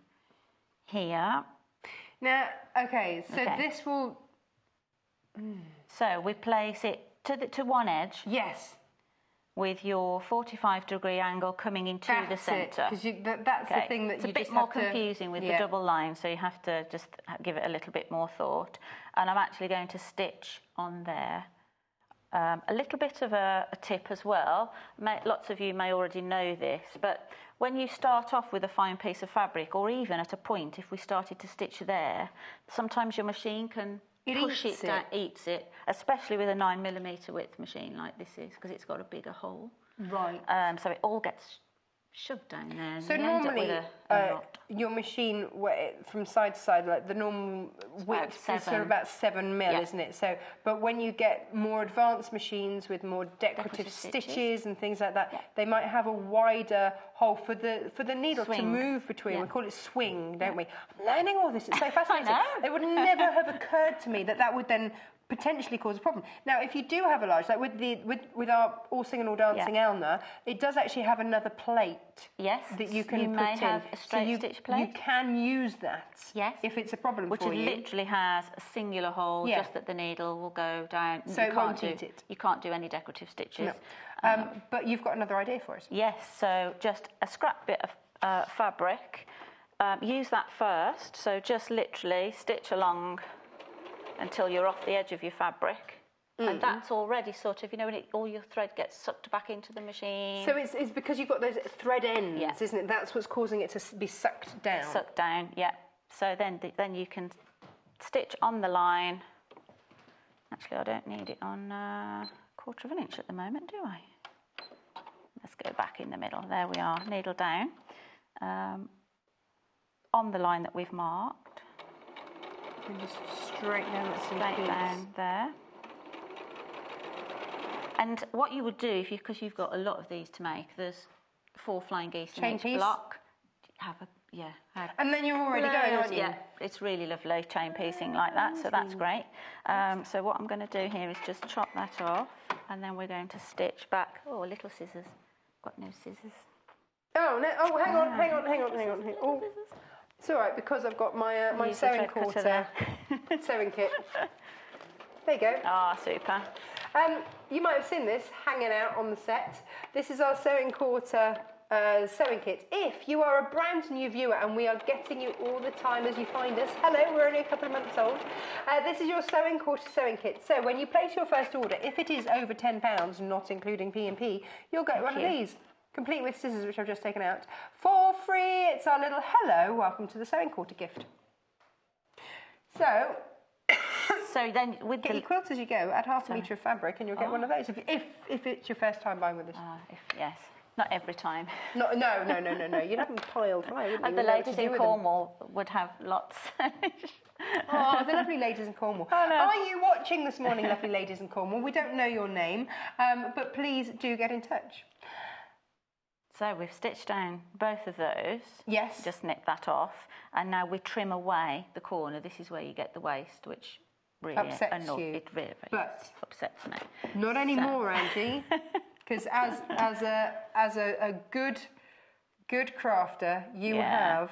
here. Now, okay, so this will... So we place it to one edge. Yes. With your 45-degree angle coming into the centre. Because that's the thing that it's you just have to... It's a bit more confusing with the double line, so you have to just give it a little bit more thought. And I'm actually going to stitch on there. A little bit of a tip as well. Lots of you may already know this, but when you start off with a fine piece of fabric, or even at a point, if we started to stitch there, sometimes your machine can push it down, eats it, especially with a 9mm width machine like this is, because it's got a bigger hole. Right. So it all gets shoved down there. So normally, your machine, from side to side, like the normal width is sort of about 7mm, isn't it? So, but when you get more advanced machines with more decorative stitches and things like that, they might have a wider hole for the needle to move between. We call it swing, don't we? I'm learning all this. It's so fascinating. It would never have occurred to me that would then potentially cause a problem. Now, if you do have a large, like with our All Singing All Dancing Elna, it does actually have another plate. Yes, that you can you put may in. have a straight stitch plate. You can use that. Yes, if it's a problem for you. Which literally has a singular hole, just that the needle will go down. So it won't eat it. You can't do any decorative stitches. No. But you've got another idea for us. Yes. So just a scrap bit of fabric. Use that first. So just literally stitch along until you're off the edge of your fabric. And that's already sort of, you know, when all your thread gets sucked back into the machine. So it's because you've got those thread ends, isn't it? That's what's causing it to be sucked down. Sucked down, yeah. So then you can stitch on the line. Actually, I don't need it on 1/4 inch at the moment, do I? Let's go back in the middle. There we are, needle down. On the line that we've marked. And just straight down that straight down there. And what you would do, because you've got a lot of these to make, there's 4 flying geese in each block. And then you're already going, aren't you? Yeah, it's really lovely chain piecing like that, so that's great. So what I'm going to do here is just chop that off, and then we're going to stitch back. Oh, little scissors. Got no scissors. Oh, no, hang on. Oh, it's all right, because I've got my my sewing quarter sewing kit. There you go. Ah, super. You might have seen this hanging out on the set. This is our sewing quarter sewing kit. If you are a brand new viewer, and we are getting you all the time as you find us, hello, we're only a couple of months old. This is your sewing quarter sewing kit. So when you place your first order, if it is over £10, not including P&P, you'll get one of these, complete with scissors, which I've just taken out, for free. It's our little hello, welcome to the sewing quarter gift. So then with get your quilts as you go, add half a metre of fabric, and you'll get one of those if it's your first time buying with us. Yes, not every time. No. You'd have them piled high, wouldn't you? And the ladies in Cornwall would have lots. Oh, the lovely ladies in Cornwall. Oh, no. Are you watching this morning, lovely ladies in Cornwall? We don't know your name, but please do get in touch. So we've stitched down both of those. Yes. Just nip that off, and now we trim away the corner. This is where you get the waste, which really upsets you. It really upsets me. Not anymore, Angie, because as a good crafter, you have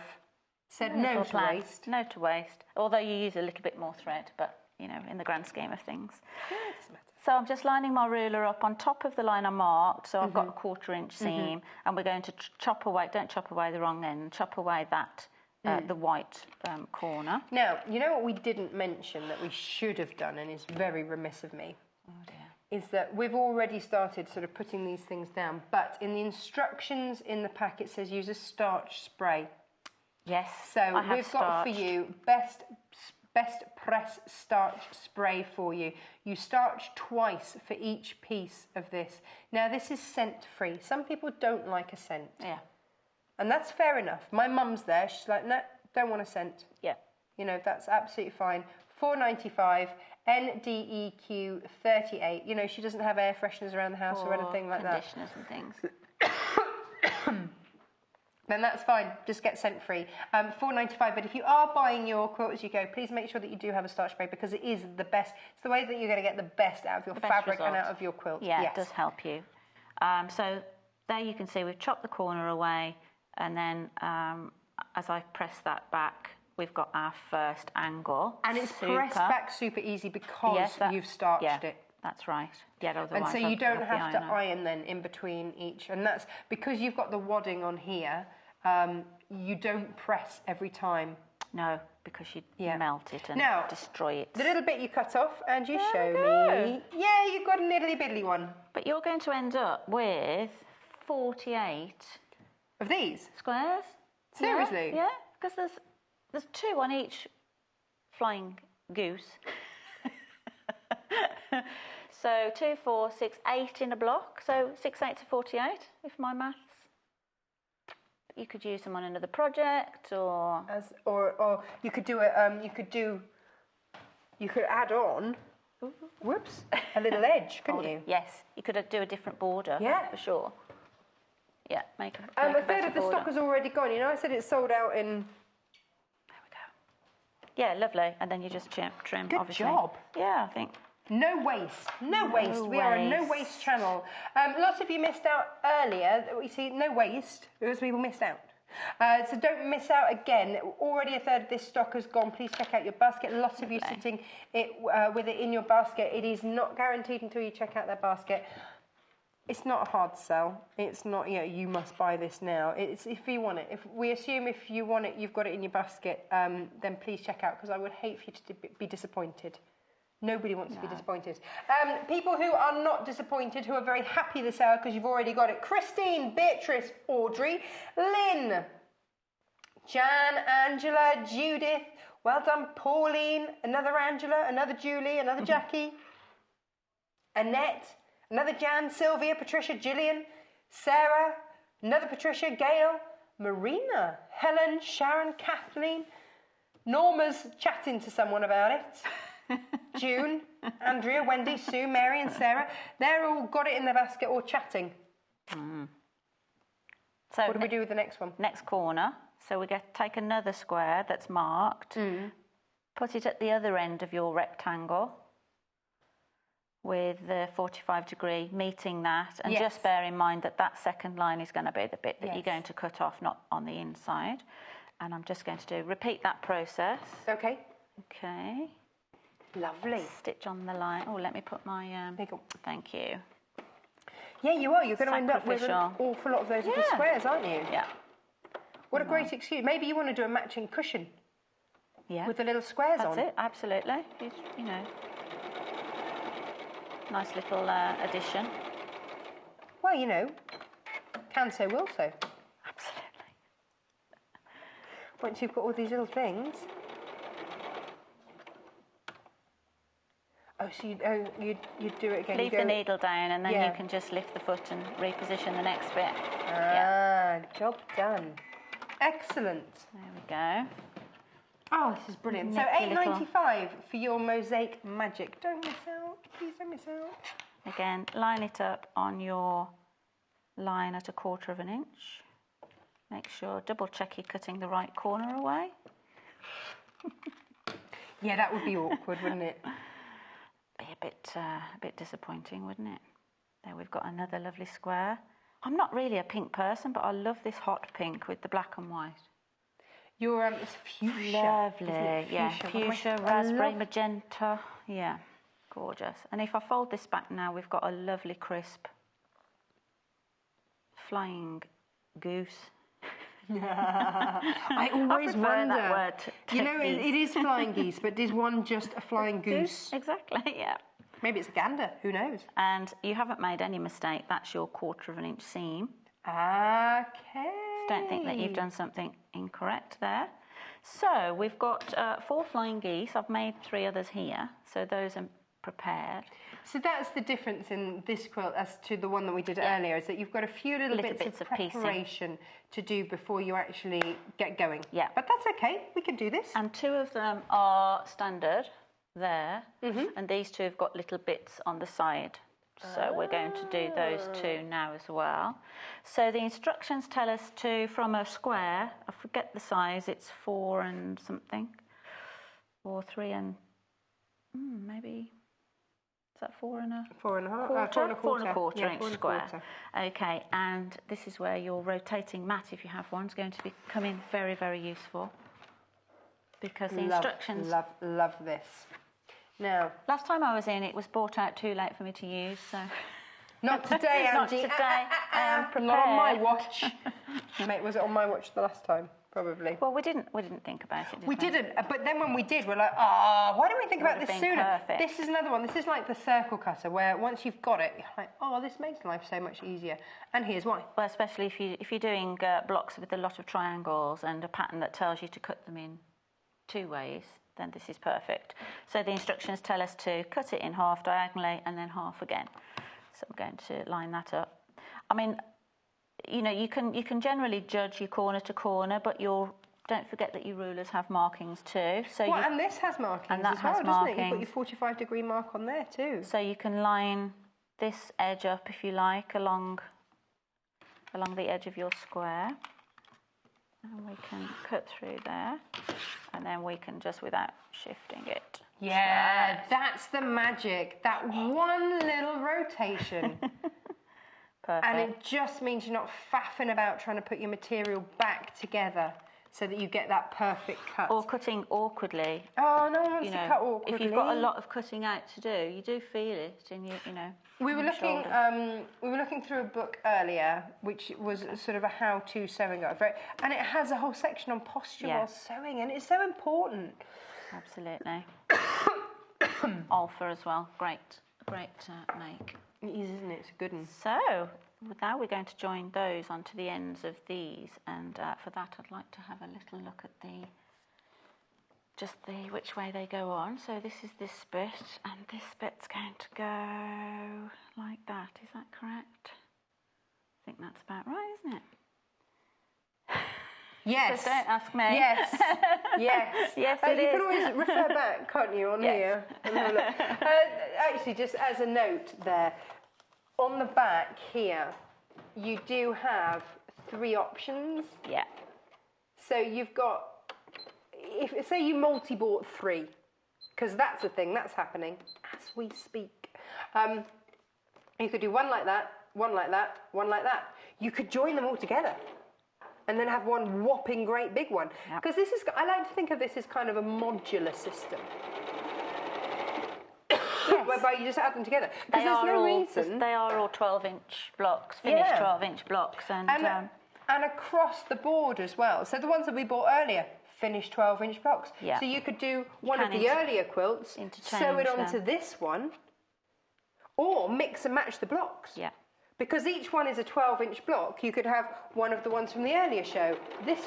said no to waste. No to waste. Although you use a little bit more thread, but you know, in the grand scheme of things. Yeah, it doesn't matter. So I'm just lining my ruler up on top of the line I marked. So I've got a 1/4 inch seam, and we're going to chop away. Don't chop away the wrong end. Chop away that. The white corner. Now, you know what we didn't mention that we should have done, and is very remiss of me? Oh dear. Is that we've already started sort of putting these things down, but in the instructions in the pack it says use a starch spray. Yes, so we've got for you best best press starch spray for you. You starch twice for each piece of this. Now this is scent free. Some people don't like a scent. Yeah. And that's fair enough. My mum's there, she's like, no, don't want a scent. Yeah. You know, that's absolutely fine. $4.95, NDEQ 38. You know, she doesn't have air fresheners around the house or anything like that. Conditioners and things. Then that's fine. Just get scent free. $4.95. But if you are buying your quilt as you go, please make sure that you do have a starch spray because it is the best. It's the way that you're going to get the best out of your fabric and out of your quilt. Yeah, yes. It does help you. So there you can see we've chopped the corner away, and then as I press that back, we've got our first angle. And it's pressed back super easy because you've starched it. That's right. Yeah, otherwise and so you don't have to iron then in between each. And that's because you've got the wadding on here, you don't press every time. No, because you melt it and destroy it. The little bit you cut off and you show me. Yeah, you've got a niddly biddly one. But you're going to end up with 48 of these squares. Seriously? Yeah, because there's 2 on each flying goose. So 2, 4, 6, 8 in a block. So 6 8 to 48, if my maths. You could use them on another project, or you could do it. You could add on. Whoops, a little edge, couldn't you? Yes, you could do a different border. Yeah, for sure. Yeah, make a third of the stock has already gone. You know, I said it's sold out in. There we go. Yeah, lovely. And then you just trim. Good obviously. Job. Yeah, I think. No waste. No waste. We are a no waste channel. Lots of you missed out earlier. We see no waste because people missed out. So don't miss out again. Already a third of this stock has gone. Please check out your basket. Lots of you sitting with it in your basket. It is not guaranteed until you check out that basket. It's not a hard sell. It's not, you must buy this now. It's if you want it. If we assume if you want it, you've got it in your basket, then please check out because I would hate for you to be disappointed. Nobody wants to be disappointed. People who are not disappointed, who are very happy this hour because you've already got it. Christine, Beatrice, Audrey, Lynn, Jan, Angela, Judith. Well done, Pauline. Another Angela, another Julie, another Jackie. Annette, another Jan, Sylvia, Patricia, Gillian, Sarah, another Patricia, Gail, Marina, Helen, Sharon, Kathleen. Norma's chatting to someone about it. June, Andrea, Wendy, Sue, Mary and Sarah. They're all got it in their basket or chatting. So what do we do with the next one? Next corner. So we take another square that's marked, put it at the other end of your rectangle with the 45-degree meeting that, and just bear in mind that that second line is going to be the bit that you're going to cut off, not on the inside. And I'm just going to repeat that process. Okay. Okay. Lovely. Stitch on the line. Oh, let me put my... Thank you. Yeah, you are. You're going to end up with an awful lot of those little squares, aren't you? Yeah. What a great excuse. Maybe you want to do a matching cushion. Yeah. With the little squares on. That's it, absolutely. You know, nice little addition. Well, you know, can so, will so. Absolutely. Once you've got all these little things... Oh, so you'd do it again. Leave the needle down and then you can just lift the foot and reposition the next bit. Job done. Excellent. There we go. Oh, this is brilliant. So $8.95 for your Mosaic magic. Don't miss out. Please don't miss out. Again, line it up on your line at 1/4 of an inch. Make sure, double check you're cutting the right corner away. Yeah, that would be awkward, wouldn't it? Be a bit disappointing, wouldn't it? There we've got another lovely square. I'm not really a pink person, but I love this hot pink with the black and white. Your it's fuchsia. Lovely, isn't it? yeah. Fuchsia, raspberry, magenta. Yeah, gorgeous. And if I fold this back now, we've got a lovely crisp flying goose. I always wonder. That word you know, it is flying geese, but is one just a flying goose? Exactly, yeah. Maybe it's a gander, who knows? And you haven't made any mistake, that's your 1/4 of an inch seam. Okay. Don't think that you've done something incorrect there. So we've got 4 flying geese. I've made 3 others here, so those are prepared. So that's the difference in this quilt as to the one that we did earlier, is that you've got a few little bits of preparation to do before you actually get going. Yeah. But that's okay, we can do this. And 2 of them are standard there, and these 2 have got little bits on the side. So we're going to do those 2 now as well. So the instructions tell us to, from a square, I forget the size, it's 4 and something, or 3 and, maybe, is that 4 and a... 4 and a half. Quarter? 4 and a quarter. 4 and a quarter Yeah, inch 4 and a square. quarter. Okay, and this is where your rotating mat, if you have one, is going to come in very, very useful. Because the instructions... Love this. Now... Last time I was in, it was bought out too late for me to use, so... Not today, Not Angie. today. I am prepared. Not on my watch. Mate, was it on my watch the last time? Probably. Well, we didn't think about it, did we? We didn't, but then when we did, we're like, why didn't we think about Would this have been sooner? perfect. This is another one. This is like the circle cutter, where once you've got it, you're like, this makes life so much easier. And here's why. Well, especially if you're doing blocks with a lot of triangles and a pattern that tells you to cut them in 2 ways, then this is perfect. So the instructions tell us to cut it in half diagonally and then half again. So I'm going to line that up. I mean, you know, you can generally judge your corner to corner, but don't forget that your rulers have markings too. So and this has markings and that as well, has doesn't it? markings. You've got your 45-degree mark on there too. So you can line this edge up, if you like, along the edge of your square. And we can cut through there. And then we can just, without shifting it. Yeah, that's the magic. That one little rotation. Perfect. And it just means you're not faffing about trying to put your material back together so that you get that perfect cut. Or cutting awkwardly. Oh, no one wants to cut awkwardly. If you've got a lot of cutting out to do, you do feel it in your, We were looking through a book earlier, which was sort of a how-to sewing guide, right? And it has a whole section on posture while sewing, and it's so important. Absolutely. Alpha as well. Great make. It is, isn't it? It's a good one. So now we're going to join those onto the ends of these, and for that I'd like to have a little look at which way they go on. So this is this bit, and this bit's going to go like that. Is that correct? I think that's about right, isn't it? Yes. So don't ask me. Yes. Yes. Yes, you can always refer back, can't you, on here? And have a look. Actually, just as a note there, on the back here, you do have 3 options. Yeah. So you've got, say you multi-bought 3, because that's a thing, that's happening as we speak. You could do one like that, one like that, one like that. You could join them all together and then have one whopping great big one. Because this is, I like to think of this as kind of a modular system. Whereby you just add them together. Because there's no reason. They are all 12-inch blocks, finished 12-inch blocks. And across the board as well. So the ones that we bought earlier, finished 12-inch blocks. Yeah. So you could do one of the earlier quilts, sew it onto this one, or mix and match the blocks. Yeah. Because each one is a 12-inch block, you could have one of the ones from the earlier show, this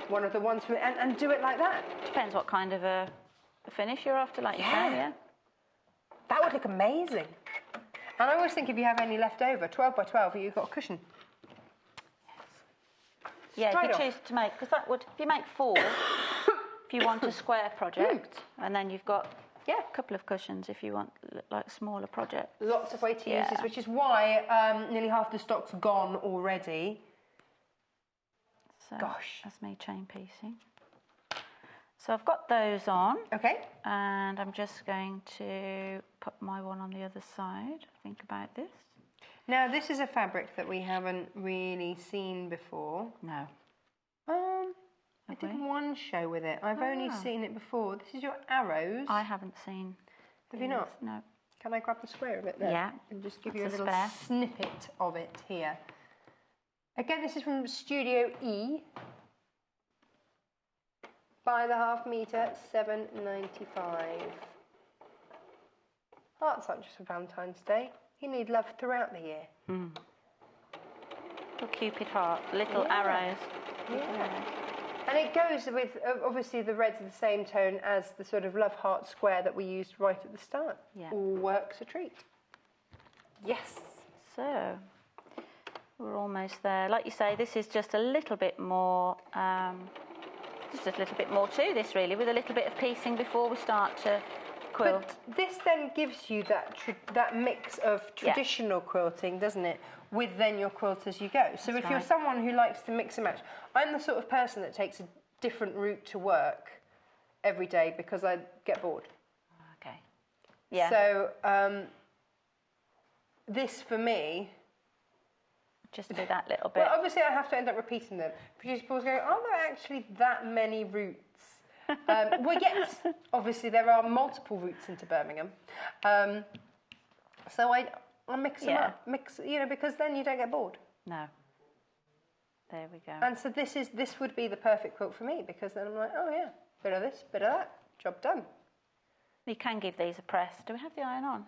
one of the ones from... And do it like that. Depends what kind of a finish you're after, like you say, That would look amazing. And I always think if you have any left over, 12 by 12, you've got a cushion. Yeah, if you choose to make... Because that would... If you make 4, if you want a square project, and then you've got... Yeah, a couple of cushions if you want like smaller projects. Lots of way to use this, which is why nearly half the stock's gone already. So that's me chain piecing. So I've got those on. Okay. And I'm just going to put my one on the other side. Think about this. Now this is a fabric that we haven't really seen before. No. I did one show with it. I've only seen it before. This is your arrows. I haven't seen. Have you not? No. Can I grab the square of it there? Yeah. And just give you a little snippet of it here. Again, this is from Studio E. By the half metre, $7.95. Hearts aren't just for Valentine's Day. You need love throughout the year. Little Cupid heart, little arrows. Yeah. And it goes with, obviously the red's the same tone as the sort of love heart square that we used right at the start. Yeah. All works a treat. Yes. So, we're almost there. Like you say, this is just a little bit more, just a little bit more to this really, with a little bit of piecing before we start to quilt. But this then gives you that mix of traditional quilting, doesn't it? With then your quilt as you go. So That's if you're someone who likes to mix and match, I'm the sort of person that takes a different route to work every day because I get bored. Okay. Yeah. So this for me, just do that little bit. well, obviously I have to end up repeating them. Producer Paul's going, are there actually that many routes? Well, yes, obviously there are multiple routes into Birmingham. So I'll mix them up, because then you don't get bored. No. There we go. And so this would be the perfect quilt for me because then I'm like, oh yeah, bit of this, bit of that, job done. You can give these a press. Do we have the iron on?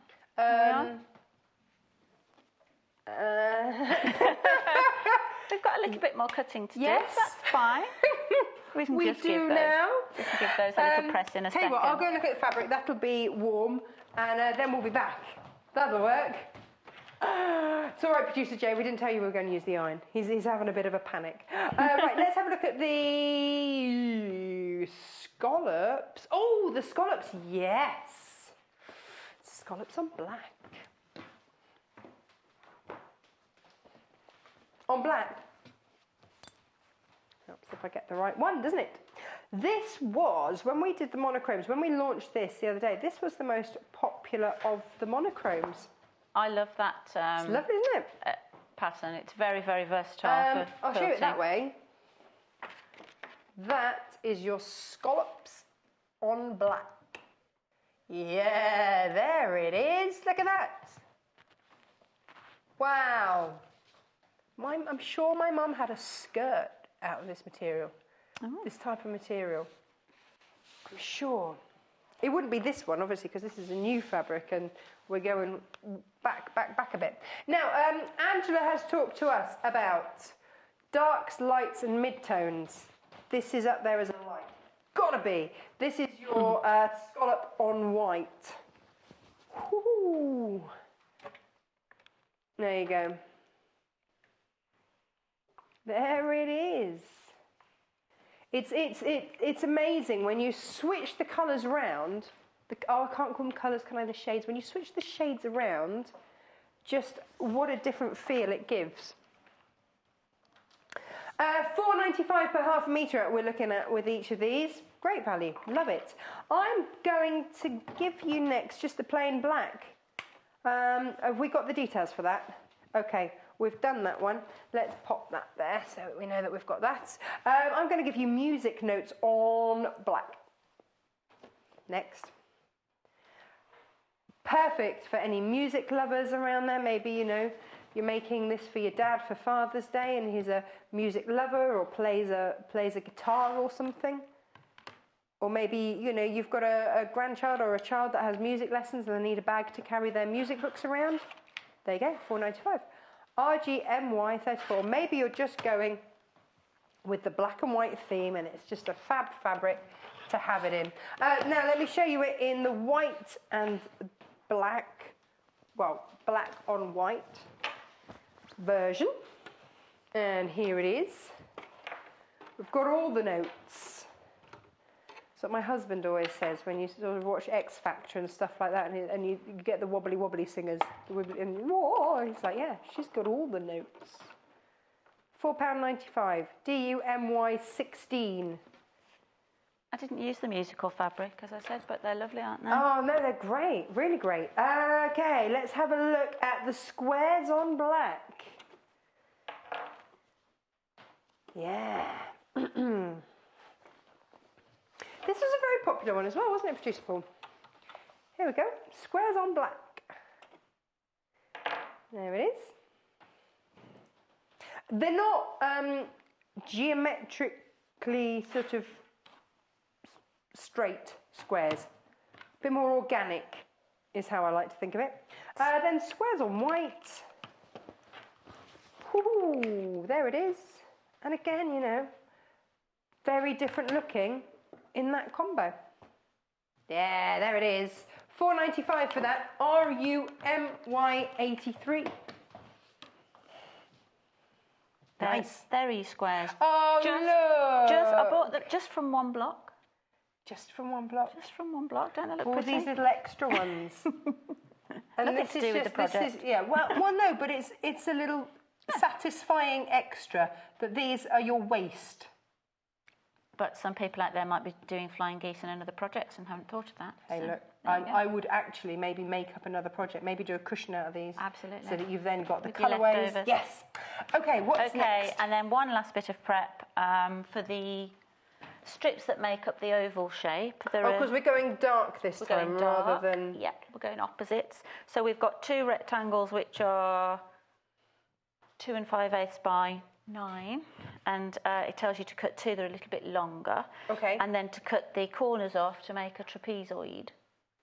We've got a little bit more cutting to do. Yes. That's fine. We can just give those. Now. We can give those a little press in a tell second. you what, I'll go and look at the fabric. That'll be warm, and then we'll be back. That'll work. It's all right, Producer Jay. We didn't tell you we were going to use the iron. He's having a bit of a panic. Right, let's have a look at the scallops. Oh, the scallops, yes. Scallops on black. On black. Helps if I get the right one, doesn't it? This was, when we did the monochromes, when we launched this the other day, this was the most popular of the monochromes. I love that. It's lovely, isn't it? Pattern. It's very, very versatile for I'll show you it quilting. that way. That is your scallops on black. Yeah, there it is. Look at that. Wow. I'm sure my mum had a skirt out of this material. Oh. This type of material. I'm sure. It wouldn't be this one, obviously, because this is a new fabric and we're going back a bit. Now, Angela has talked to us about darks, lights and midtones. This is up there as a light. Gotta be. This is your scallop on white. Ooh. There you go. There it is. It's amazing when you switch the colours around. I can't call them colours, can I? The shades. When you switch the shades around, just what a different feel it gives. $4.95 per half a metre we're looking at with each of these. Great value, love it. I'm going to give you next just the plain black. Have we got the details for that? Okay. We've done that one. Let's pop that there so we know that we've got that. I'm going to give you music notes on black. Next. Perfect for any music lovers around there. Maybe, you're making this for your dad for Father's Day and he's a music lover or plays a guitar or something. Or maybe, you've got a grandchild or a child that has music lessons and they need a bag to carry their music books around. There you go, $4.95. RGMY 34. Maybe you're just going with the black and white theme and it's just a fab fabric to have it in. Now let me show you it in the white and black, well, black on white version. And here it is. We've got all the notes. That's what my husband always says when you sort of watch X Factor and stuff like that, and you get the wobbly singers, and whoa, he's like, yeah, she's got all the notes. £4.95, DUMY 16. I didn't use the musical fabric, as I said, but they're lovely, aren't they? Oh, no, they're great, really great. Okay, let's have a look at the squares on black. Yeah. This was a very popular one as well, wasn't it, Producer Paul? Here we go. Squares on black. There it is. They're not geometrically sort of straight squares. A bit more organic is how I like to think of it. Then squares on white. Ooh, there it is. And again, very different looking in that combo. Yeah, there it is. £4.95 for that. RUMY83. Nice. They're E-squares. Oh, look! I bought them just from one block. Just from one block? Just from one block. Don't they look all pretty? These little extra ones. And nothing this to is do with just, the project. well, no, but it's a little satisfying extra that these are your waste. But some people out there might be doing flying geese and other projects and haven't thought of that. Hey, so, look, I would actually maybe make up another project, maybe do a cushion out of these. Absolutely. So that you've then got the With your colourways. leftovers. Yes. Okay, what's next? And then one last bit of prep for the strips that make up the oval shape. Because we're going dark this time rather than... Yeah, we're going opposites. So we've got two rectangles which are 2 5/8 by 9, and it tells you to cut two that are a little bit longer. Okay. And then to cut the corners off to make a trapezoid.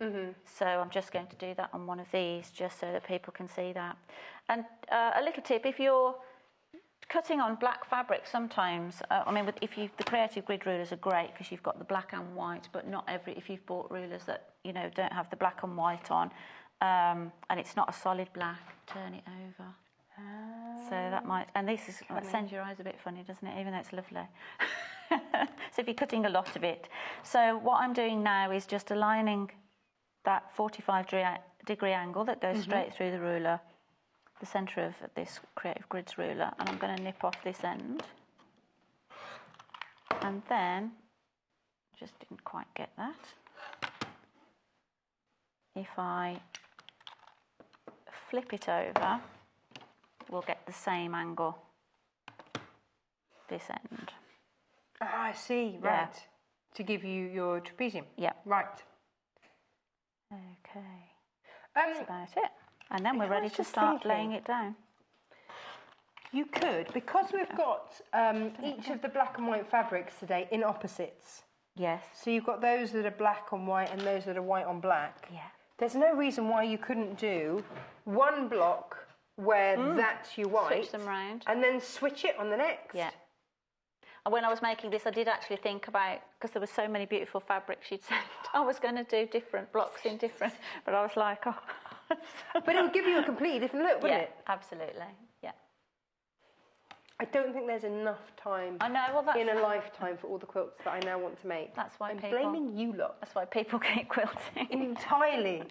Mm-hmm. So I'm just going to do that on one of these, just so that people can see that. And a little tip: if you're cutting on black fabric, sometimes the creative grid rulers are great because you've got the black and white, but not if you've bought rulers that don't have the black and white on, and it's not a solid black, turn it over. So that might, and this is that sends your eyes a bit funny, doesn't it? Even though it's lovely. So if you're cutting a lot of it, so what I'm doing now is just aligning that 45-degree angle that goes straight through the ruler, the centre of this Creative Grids ruler, and I'm going to nip off this end, and then just didn't quite get that. If I flip it over, we'll get the same angle this end. Ah, I see, right. Yeah. To give you your trapezium. Yeah. Right. Okay. That's about it. And then we're ready to start laying it down. You could, because we've got each of the black and white fabrics today in opposites. Yes. So you've got those that are black on white and those that are white on black. Yeah. There's no reason why you couldn't do one block where that's your white. Switch them round. And then switch it on the next. Yeah. And when I was making this, I did actually think about, because there were so many beautiful fabrics she'd sent, I was going to do different blocks in different, but I was like, oh. But it would give you a completely different look, wouldn't it? Absolutely, yeah. I don't think there's enough time in a lifetime for all the quilts that I now want to make. That's why I'm blaming you lot. That's why people keep quilting. Entirely.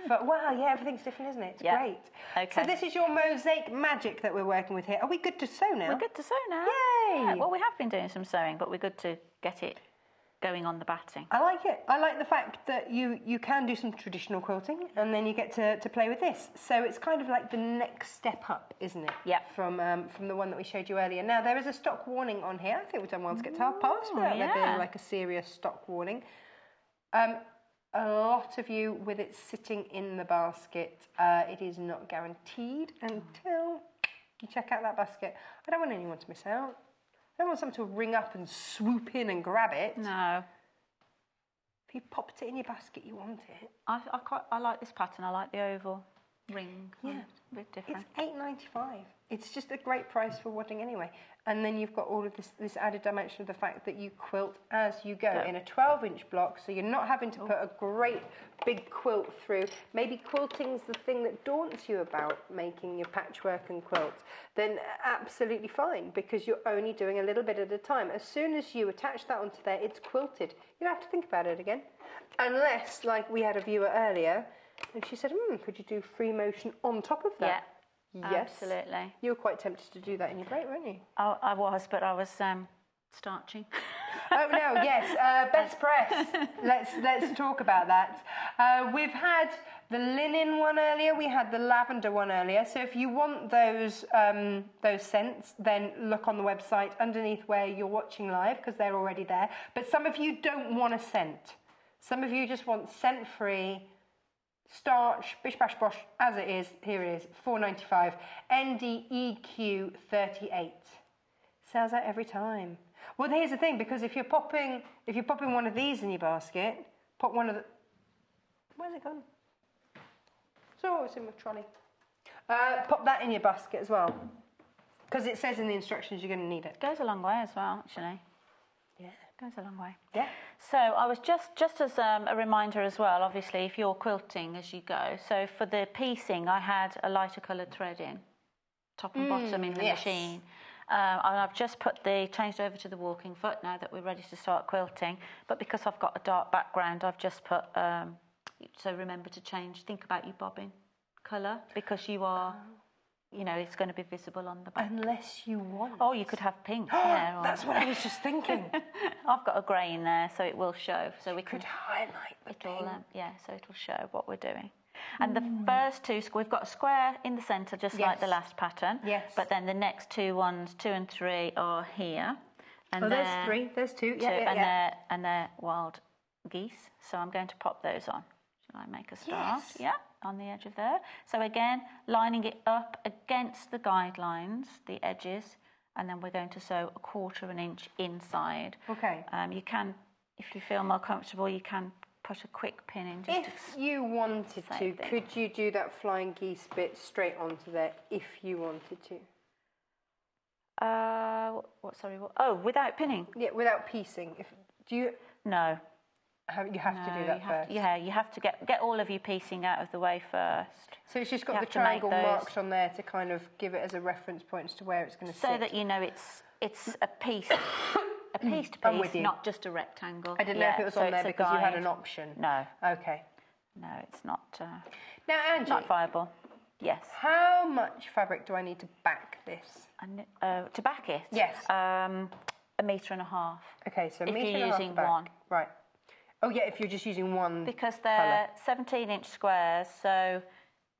But, well, yeah, everything's different, isn't it? It's great. Okay. So this is your mosaic magic that we're working with here. Are we good to sew now? We're good to sew now. Yay! Yeah, well, we have been doing some sewing, but we're good to get it going on the batting. I like it. I like the fact that you can do some traditional quilting and then you get to play with this. So it's kind of like the next step up, isn't it? Yeah. From the one that we showed you earlier. Now, there is a stock warning on here. I think we've done well to get to half past without there being like a serious stock warning. A lot of you, with it sitting in the basket, it is not guaranteed until you check out that basket. I don't want anyone to miss out. I don't want someone to ring up and swoop in and grab it. No. If you popped it in your basket, you want it. I like this pattern. I like the oval ring. Yeah. A bit different. It's $8.95. It's just a great price for wadding anyway. And then you've got all of this added dimension of the fact that you quilt as you go in a 12-inch block, so you're not having to put a great big quilt through. Maybe quilting's the thing that daunts you about making your patchwork and quilts. Then absolutely fine, because you're only doing a little bit at a time. As soon as you attach that onto there, it's quilted. You don't have to think about it again. Unless, like we had a viewer earlier, and she said, could you do free motion on top of that? Yeah. Yes, absolutely. You were quite tempted to do that in your break, weren't you? I was, but I was starching. Oh no, yes, best press. Let's talk about that. We've had the linen one earlier. We had the lavender one earlier. So if you want those scents, then look on the website underneath where you're watching live, because they're already there. But some of you don't want a scent. Some of you just want scent-free. Starch, bish bash bosh, as it is. Here it is, $4.95. NDEQ 38. Sells out every time. Well, here's the thing, because if you're popping one of these in your basket, pop one of the. Where's it gone? So it's in my trolley. Pop that in your basket as well, because it says in the instructions you're going to need it. Goes a long way as well, actually. Yeah. Goes a long way. Yeah. So I was just as a reminder as well, obviously, if you're quilting as you go. So for the piecing, I had a lighter coloured thread in, top and bottom in the machine. And I've just changed over to the walking foot now that we're ready to start quilting. But because I've got a dark background, I've just put, so remember to think about your bobbin colour, because you are... You know, it's going to be visible on the back. Unless you want. Oh, you could have pink. Yeah, that's what I was just thinking. I've got a grey in there, so it will show. So we could highlight the pink. So it'll show what we're doing. And the first two, we've got a square in the centre, just like the last pattern. Yes. But then the next two ones, 2 and 3, are here. And there's 3. There's 2. And they're wild geese. So I'm going to pop those on. Shall I make a start? Yes. Yeah, on the edge of there. So again, lining it up against the guidelines, the edges, and then we're going to sew 1/4 inch inside. Okay. You can, if you feel more comfortable, you can put a quick pin in. Just if you wanted to, could you do that flying geese bit straight onto there if you wanted to? Sorry, what? Oh, without pinning? Yeah, without piecing. No. You have to do that first. You have to get all of your piecing out of the way first. So it's just got the triangle marked on there to kind of give it as a reference point as to where it's going to sit. So that you know it's a piece, a piece to piece, not just a rectangle. I didn't know if it was on there because you had an option. No. Okay. No, it's not. Now, Angie. Not viable. Yes. How much fabric do I need to back this? To back it? Yes. 1.5 meters. Okay, so if metre you're and a half using back. one. Right. Oh, yeah, if you're just using one because they're 17-inch squares, so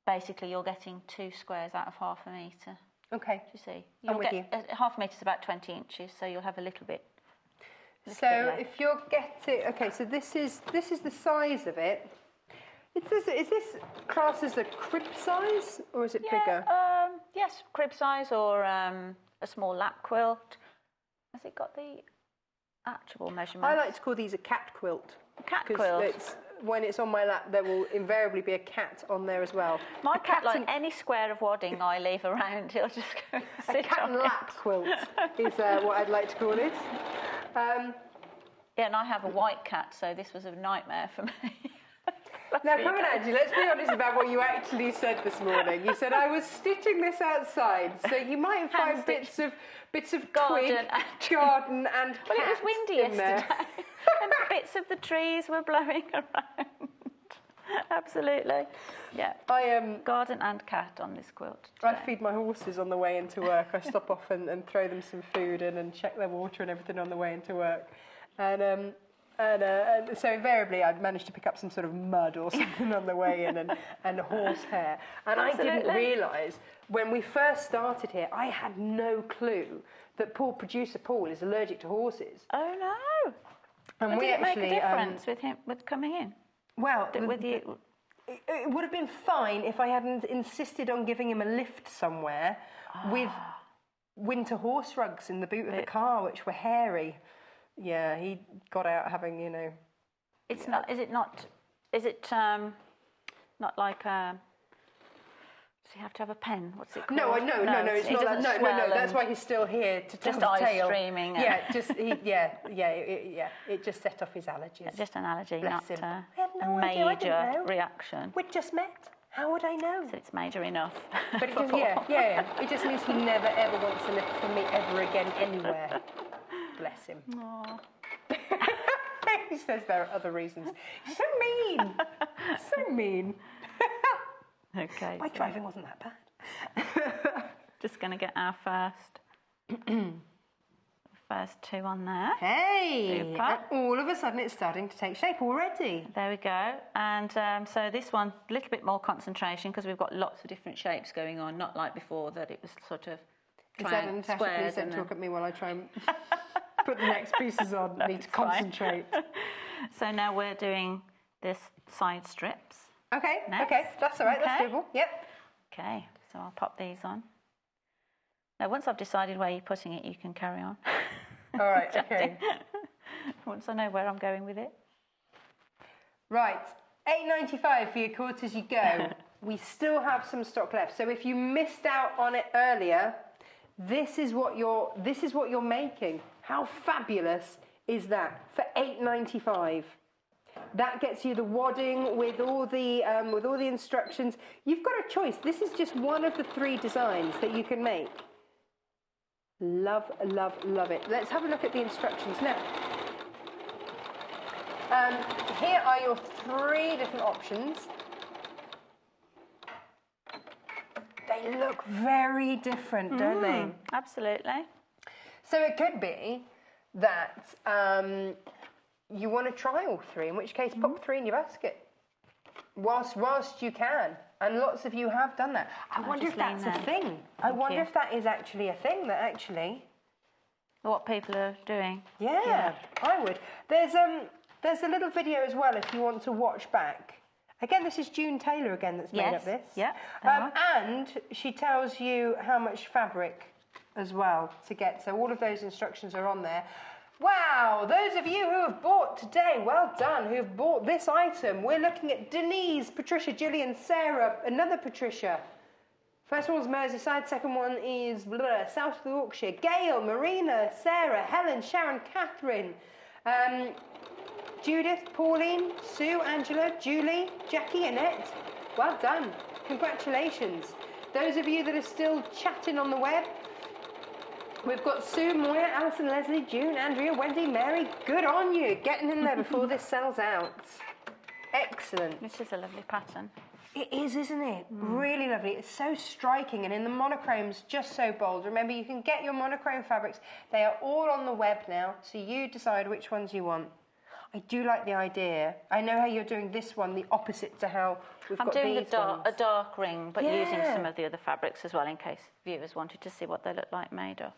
basically you're getting 2 squares out of 1/2 metre. Okay. Do you see? I'm with you. 1/2 metre is about 20 inches, so you'll have a little bit. So if you're getting... Okay, so this is the size of it. Is this classed as a crib size, or is it bigger? Yes, crib size or a small lap quilt. Has it got the actual measurement? I like to call these a cat quilt. Cat quilt. When it's on my lap, there will invariably be a cat on there as well. My cat, like any square of wadding I leave around, he'll just go and sit a cat on and lap quilt is what I'd like to call it. Yeah, and I have a white cat, so this was a nightmare for me. Now, come on, Angie, let's be honest about what you actually said this morning. You said, I was stitching this outside, so you might find bits of garden and well, it was windy yesterday, and bits of the trees were blowing around. Absolutely. Yeah. Garden and cat on this quilt today. I feed my horses on the way into work. I stop off and throw them some food in and check their water and everything on the way into work. And so invariably I'd managed to pick up some sort of mud or something on the way in and horsehair. And Absolutely. I didn't realise, when we first started here, I had no clue that producer Paul is allergic to horses. Oh, no. And did it make a difference with coming in? Well, with you? It would have been fine if I hadn't insisted on giving him a lift somewhere with winter horse rugs in the boot of the car, which were hairy. Yeah, he got out having, It's not. Is it not? Is it not like? Does he have to have a pen? What's it called? No. It's not that. No. That's why he's still here to tell just his eyes tale. streaming. It just set off his allergies. Just an allergy, Bless not him. a major reaction. We'd just met. How would I know? So it's major enough. But it just, it just means he never ever wants a lift from me ever again anywhere. Bless him. He says there are other reasons. So mean. So mean. Okay. My driving wasn't that bad. Just going to get our first 2 on there. Hey! Super. And all of a sudden it's starting to take shape already. There we go. And so this one, a little bit more concentration because we've got lots of different shapes going on, not like before that it was sort of Natasha, please don't talk at me while I try and put the next pieces on. I need to concentrate. So now we're doing this side strips. Okay, next. okay, that's all right, that's doable. Yep. Okay, so I'll pop these on. Now, once I've decided where you're putting it, you can carry on. All right, okay. Once I know where I'm going with it. Right, $8.95 for your quarter as you go. We still have some stock left. So if you missed out on it earlier, this is what you're making. How fabulous is that for £8.95. That gets you the wadding with all the instructions. You've got a choice. This is just one of the 3 designs that you can make. Love, love, love it. Let's have a look at the instructions now. Here are your 3 different options. They look very different, don't they? Absolutely. So it could be that you want to try all 3, in which case pop 3 in your basket whilst you can. And lots of you have done that. I wonder if that's a thing. I wonder if that is actually a thing that actually... What people are doing. Yeah, I would. There's a little video as well if you want to watch back. Again, this is June Taylor again that's made up this. Yeah. And she tells you how much fabric as well to get. So all of those instructions are on there. Wow, those of you who have bought today, well done, who have bought this item. We're looking at Denise, Patricia, Gillian, Sarah, another Patricia. First one's Merseyside, second one is South Yorkshire. Gail, Marina, Sarah, Helen, Sharon, Catherine, Judith, Pauline, Sue, Angela, Julie, Jackie, Annette. Well done. Congratulations. Those of you that are still chatting on the web, we've got Sue, Moya, Alison, Leslie, June, Andrea, Wendy, Mary. Good on you. Getting in there before this sells out. Excellent. This is a lovely pattern. It is, isn't it? Really lovely. It's so striking, and in the monochromes, just so bold. Remember, you can get your monochrome fabrics. They are all on the web now, so you decide which ones you want. I do like the idea. I know how you're doing this one, the opposite to how we've got these ones. I'm doing a dark ring, but using some of the other fabrics as well, in case viewers wanted to see what they look like made of.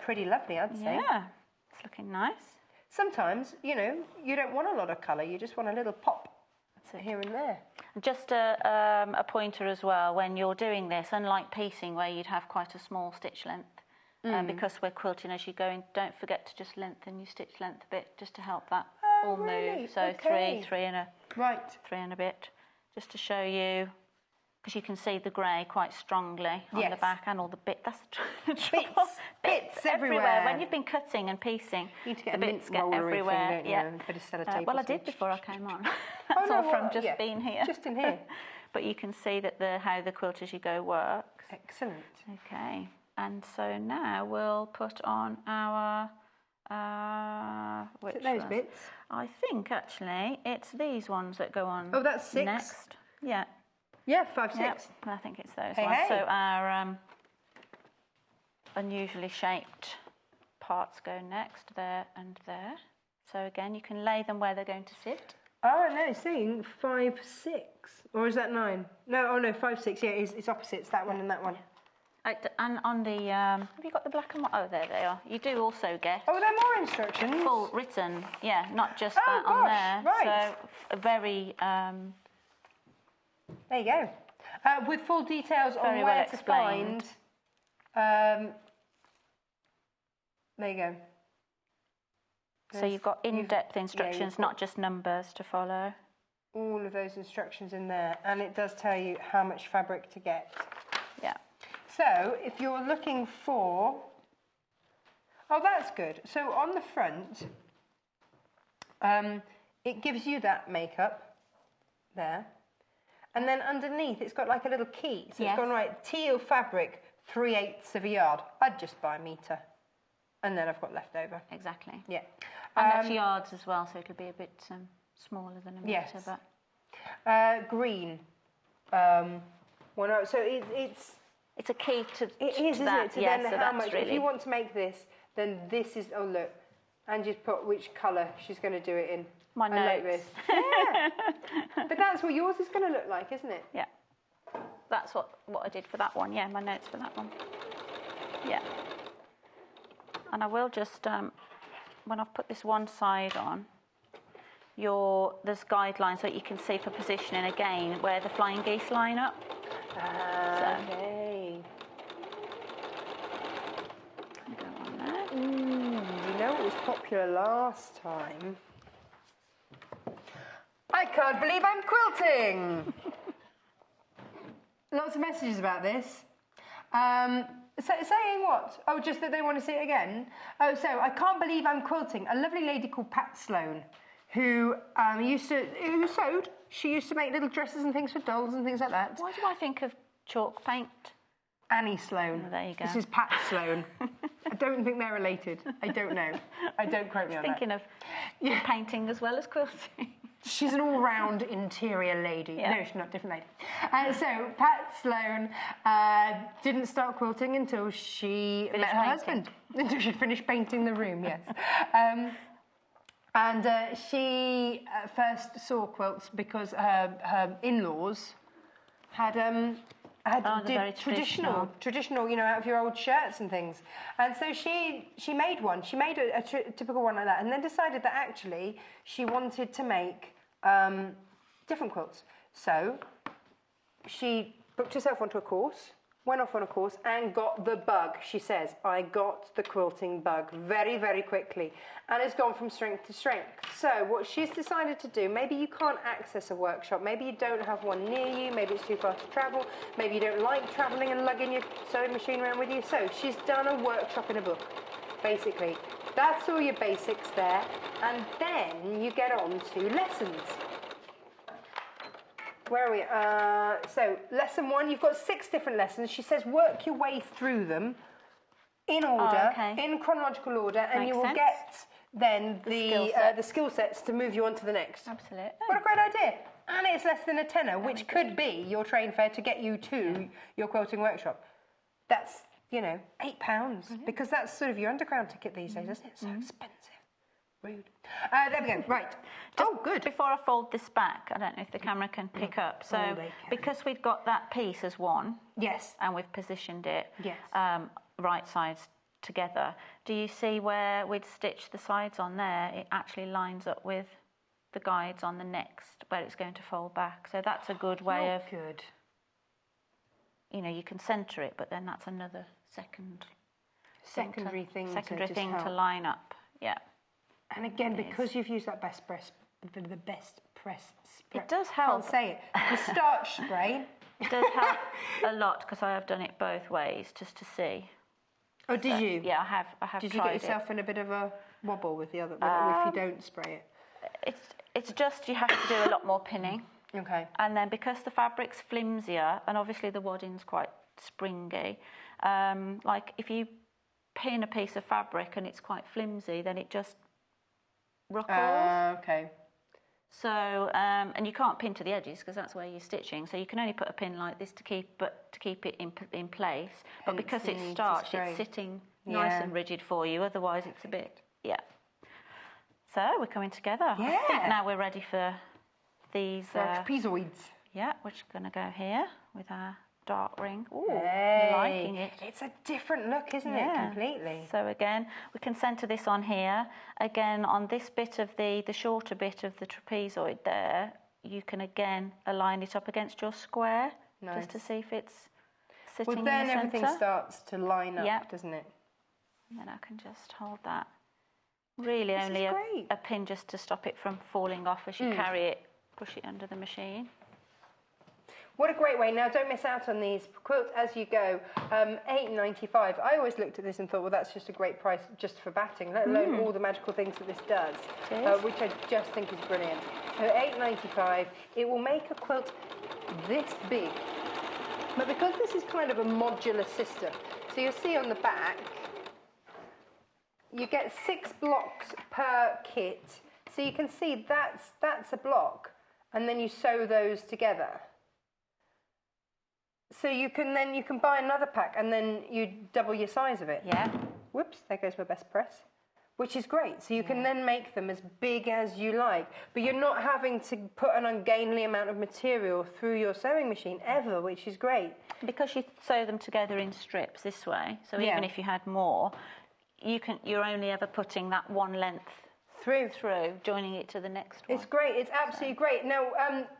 Pretty lovely, I'd say. Yeah, it's looking nice. Sometimes, you know, you don't want a lot of colour. You just want a little pop here and there. Just a pointer as well, when you're doing this, unlike piecing where you'd have quite a small stitch length, because we're quilting as you go in, don't forget to just lengthen your stitch length a bit just to help that all move. So three and a bit, just to show you, because you can see the grey quite strongly on the back and all the bits. That's the trouble. Bits everywhere. When you've been cutting and piecing, the bits get everywhere. Well, I did before I came on. That's all from just being here. Just in here. But you can see that how the quilt as you go works. Excellent. Okay, and so now we'll put on our which those bits? I think actually it's these ones that go on. Oh, that's 6. Next. Yeah. Yeah, 5, 6. Yep, I think it's those ones. So our unusually shaped parts go next, there and there. So again, you can lay them where they're going to sit. Oh, no, seeing 5, 6. Or is that 9? No, oh no, 5, 6. Yeah, it's opposites, that one and that one. And on the, have you got the black and white? Oh, there they are. You do also get... Oh, there are more instructions? Full written, yeah, not just that on there. Right. So, very... there you go. With full details on where to find... there you go. So you've got in-depth instructions, not just numbers to follow. All of those instructions in there, and it does tell you how much fabric to get. Yeah. So if you're looking for... Oh, that's good. So on the front, it gives you that makeup there. And then underneath, it's got like a little key. So it's gone, right, teal fabric, 3/8 of a yard. I'd just buy a metre. And then I've got left over. Exactly. Yeah. And that's yards as well, so it'll be a bit smaller than a metre. Yes. But... green. So it's a key to it is, isn't that. it? To yeah, then so how that's much, really... if you want to make this, then this is, oh look, and just put which colour she's going to do it in. My notes. I like this. Yeah. But that's what yours is going to look like, isn't it? Yeah. That's what I did for that one. Yeah, my notes for that one. Yeah. And I will just, when I've put this one side on, there's guidelines so that you can see for positioning again where the flying geese line up. Okay. Go on there. You know what was popular last time? I can't believe I'm quilting! Lots of messages about this. Saying what? Oh, just that they want to see it again? Oh, so I can't believe I'm quilting. A lovely lady called Pat Sloan, who sewed. She used to make little dresses and things for dolls and things like that. Why do I think of chalk paint? Annie Sloan. Oh, there you go. This is Pat Sloan. I don't think they're related. I don't know. I don't quote me on that. Thinking of painting as well as quilting. She's an all-round interior lady. Yeah. No, she's not, different lady. So Pat Sloan didn't start quilting until she met her husband. Until she finished painting the room, yes. She first saw quilts because her in-laws did traditional, you know, out of your old shirts and things. And so she made one. She made a typical one like that, and then decided that actually she wanted to make different quilts. So she booked herself onto a course, went off on a course, and got the bug. She says, I got the quilting bug very, very quickly, and it's gone from strength to strength. So what she's decided to do, maybe you can't access a workshop, maybe you don't have one near you, maybe it's too far to travel, maybe you don't like travelling and lugging your sewing machine around with you. So she's done a workshop in a book, basically. That's all your basics there, and then you get on to lessons. Where are we? So, lesson 1, you've got 6 different lessons. She says work your way through them in order, in chronological order, and you will get then the skill sets to move you on to the next. Absolutely. What a great idea. And it's less than a tenner, which could be your train fare to get you to your quilting workshop. That's, you know, £8, because that's sort of your underground ticket these days, isn't it? So expensive. Rude. There we go. Right. Good. Before I fold this back, I don't know if the camera can pick up. So because we've got that piece as one, yes, and we've positioned it, yes, right sides together. Do you see where we'd stitch the sides on there? It actually lines up with the guides on the next, where it's going to fold back. So that's a good way of. Good. You know, you can centre it, but then that's another secondary thing to line up. Yeah. And again, because you've used that best press, it does help. Can't say it. The starch spray. It does help a lot because I have done it both ways just to see. Oh, did you? Yeah, I have. Did you get yourself in a bit of a wobble with the other? If you don't spray it. It's just you have to do a lot more pinning. Okay. And then because the fabric's flimsier and obviously the wadding's quite springy, like if you pin a piece of fabric and it's quite flimsy, then it just ruckles. Okay. So, and you can't pin to the edges because that's where you're stitching. So you can only put a pin like this to keep it in place. But because it's starched, it's sitting nice and rigid for you. Otherwise, it's a bit, So we're coming together. Yeah. I think now we're ready for these trapezoids. Yeah, we're just going to go here with our dart ring. Ooh, liking it. It's a different look, isn't it? Completely. So again, we can centre this on here. Again, on this bit of the shorter bit of the trapezoid there, you can again align it up against your square, just to see if it's sitting in the centre. Well, then everything starts to line up, doesn't it? And then I can just hold that. Really only a pin just to stop it from falling off as you carry it, push it under the machine. What a great way. Now, don't miss out on these. Quilt as you go, $8.95. I always looked at this and thought, well, that's just a great price just for batting, let alone all the magical things that this does, which I just think is brilliant. So $8.95. It will make a quilt this big. But because this is kind of a modular system, so you'll see on the back, you get 6 blocks per kit. So you can see that's a block, and then you sew those together. So you can buy another pack and then you double your size of it. Yeah. Whoops, there goes my best press. Which is great. So you can then make them as big as you like. But you're not having to put an ungainly amount of material through your sewing machine ever, which is great. Because you sew them together in strips this way, so even if you had more, you're only ever putting that one length through, joining it to the next one. It's great. It's absolutely great. Now,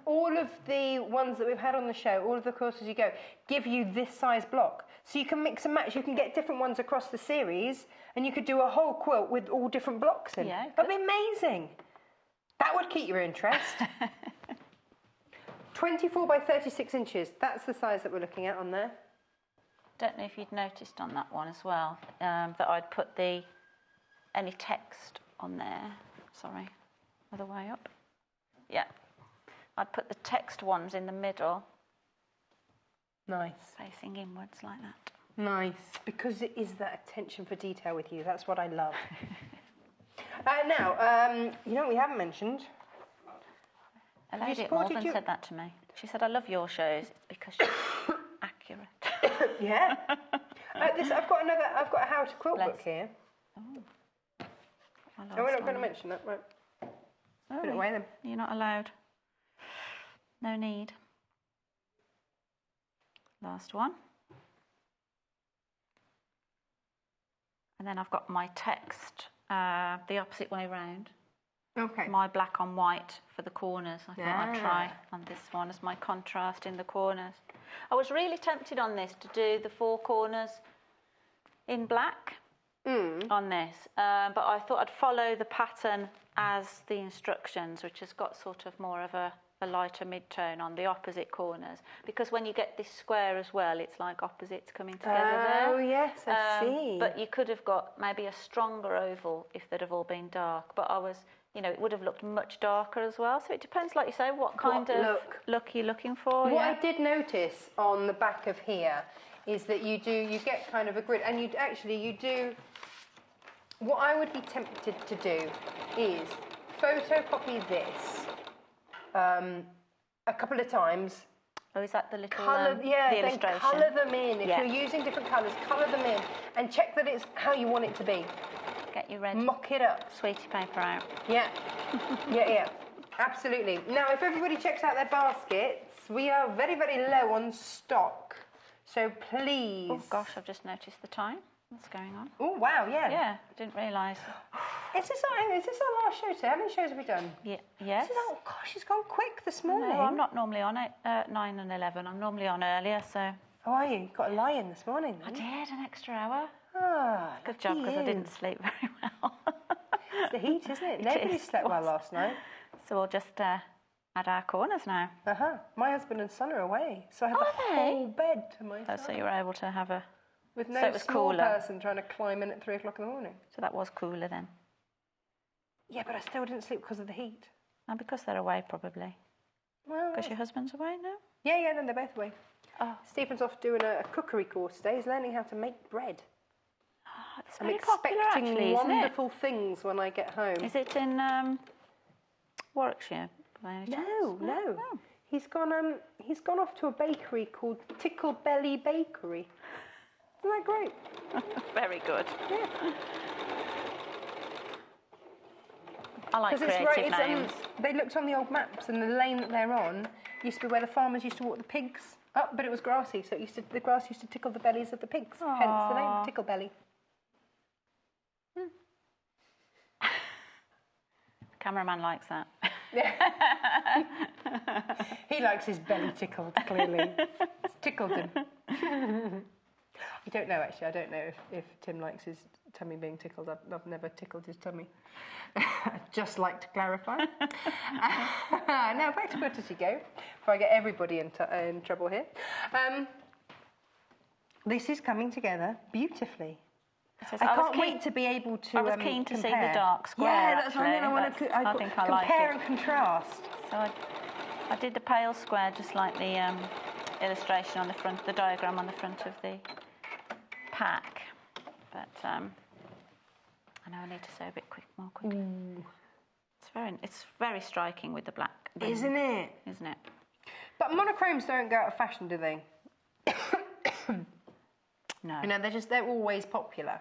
all of the ones that we've had on the show, all of the courses you go, give you this size block. So you can mix and match. You can get different ones across the series, and you could do a whole quilt with all different blocks in. Yeah, that'd be amazing. That would keep your interest. 24 by 36 inches. That's the size that we're looking at on there. don't know if you'd noticed on that one as well, that I'd put any text on there. Sorry, other way up. Yeah. I'd put the text ones in the middle. Nice. Facing inwards like that. Nice, because it is that attention for detail with you. That's what I love. Now, you know what we haven't mentioned? A lady at Malvern said that to me. She said, I love your shows because you're accurate. Yeah. I've got a how to quilt book here. Oh. We're not going to mention that, right? Put it away then. You're not allowed. No need. Last one. And then I've got my text the opposite way round. Okay. My black on white for the corners. I thought I'd try on this one as my contrast in the corners. I was really tempted on this to do the 4 corners in black on this, but I thought I'd follow the pattern as the instructions, which has got sort of more of a lighter mid-tone on the opposite corners, because when you get this square as well, it's like opposites coming together there. Oh yes, I see. But you could have got maybe a stronger oval if they'd have all been dark, but I was, you know, it would have looked much darker as well, so it depends, like you say, what kind of look you're looking for. What I did notice on the back of here is that you get kind of a grid, and you do, what I would be tempted to do is photocopy this a couple of times. Oh, is that the little colour? the then illustration? colour them in. If you're using different colours, colour them in, and check that it's how you want it to be. Get your red mock it up. sweetie paper out. Yeah, yeah, absolutely. Now, if everybody checks out their baskets, we are very, very low on stock. So please. Oh gosh, I've just noticed the time. What's going on? Oh wow, yeah. Yeah, didn't realise. Is this our last show today? How many shows have we done? Yeah, yes. Oh gosh, it's gone quick this morning. No, I'm not normally on at 9 and 11. I'm normally on earlier, so. Oh, are you? You got a lie-in this morning then? I did, an extra hour. Ah, good job, because I didn't sleep very well. It's the heat, isn't it? Nobody slept well last night. So we'll just add our corners now. My husband and son are away, so I had the whole bed to myself. Oh, so you were able to have a... With no small person trying to climb in at 3 o'clock in the morning. So that was cooler then? Yeah, but I still didn't sleep because of the heat. And because they're away, probably. Well, because your husband's away now? Yeah, no, they're both away. Oh. Stephen's off doing a cookery course today. He's learning how to make bread. Oh, it's I'm very popular, expecting actually, wonderful things when I get home. Is it in Warwickshire? By any chance? No. Oh. He's gone off to a bakery called Tickle Belly Bakery. Isn't that great? Very good. Yeah. I like creative names. They looked on the old maps, and the lane that they're on used to be where the farmers used to walk the pigs up, but it was grassy, so the grass used to tickle the bellies of the pigs. Aww. Hence the name, Tickle Belly. Cameraman likes that. Yeah. He likes his belly tickled, clearly. It's tickled him. I don't know, actually. I don't know if Tim likes his tummy being tickled. I've never tickled his tummy. I'd just like to clarify. Now, back to Quilter you go, before I get everybody in trouble here. This is coming together beautifully. I can't wait to be able to I was keen to compare. see the dark square. Yeah, that's what I mean. I think I like it. Compare and contrast. So I did the pale square, just like the illustration on the front, the diagram on the front of the pack. But I know I need to sew a bit more quickly. It's very striking with the black. Isn't it? Isn't it? But monochromes don't go out of fashion, do they? No. You know, they're always popular.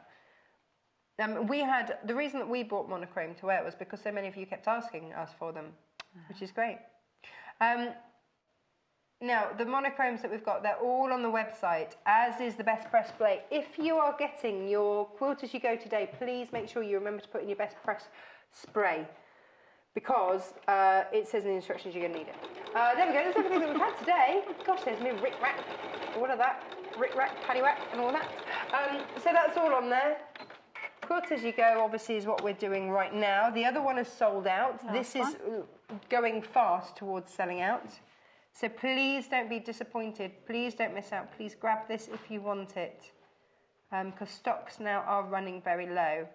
The reason that we bought monochrome to wear was because so many of you kept asking us for them, which is great. Now, the monochromes that we've got, they're all on the website, as is the best press spray. If you are getting your quilt as you go today, please make sure you remember to put in your best press spray, because it says in the instructions you're going to need it. There we go, that's everything that we've had today. Gosh, there's me rick-rack, all of that, rick-rack, paddywhack, and all that. So that's all on there. Quilt as you go, obviously, is what we're doing right now. The other one is sold out. This is going fast towards selling out. So please don't be disappointed. Please don't miss out. Please grab this if you want it. Because stocks now are running very low.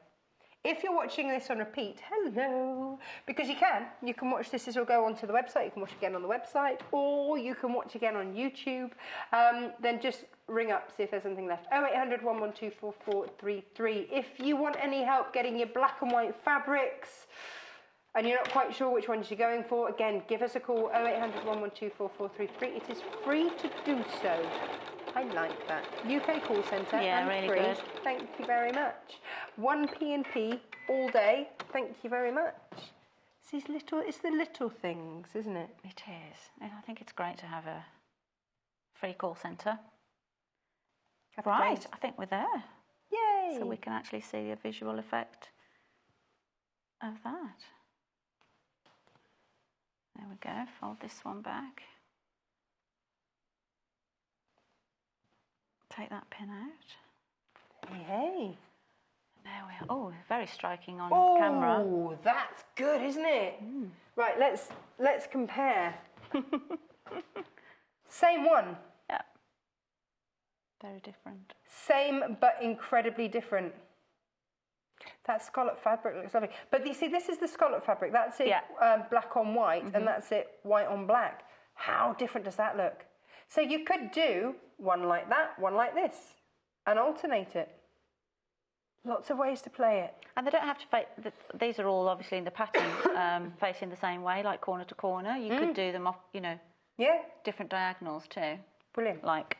If you're watching this on repeat, hello, because you can watch this, will go onto the website, you can watch again on the website, or you can watch again on YouTube, then just ring up, see if there's anything left. 0800 112 4433. If you want any help getting your black and white fabrics, and you're not quite sure which ones you're going for, again, give us a call, 0800 112 4433. It is free to do so. I like that. UK call centre and really free. good. Thank you very much. 1p&p all day. Thank you very much. It's the little things, isn't it? It is. And I think it's great to have a free call centre. Right, I think we're there. Yay! So we can actually see the visual effect of that. There we go. Fold this one back. Take that pin out. Hey. There we are. Oh, very striking on camera. Oh, that's good, isn't it? Right, let's compare. Same one. Yeah. Very different. Same but incredibly different. That scallop fabric looks lovely. But you see, this is the scallop fabric. That's it, black on white, and that's it, white on black. How different does that look? So you could do one like that, one like this, and alternate it. Lots of ways to play it. And they don't have to face, these are all obviously in the pattern, facing the same way, like corner to corner. You could do them off, Yeah. different diagonals too. Brilliant. Like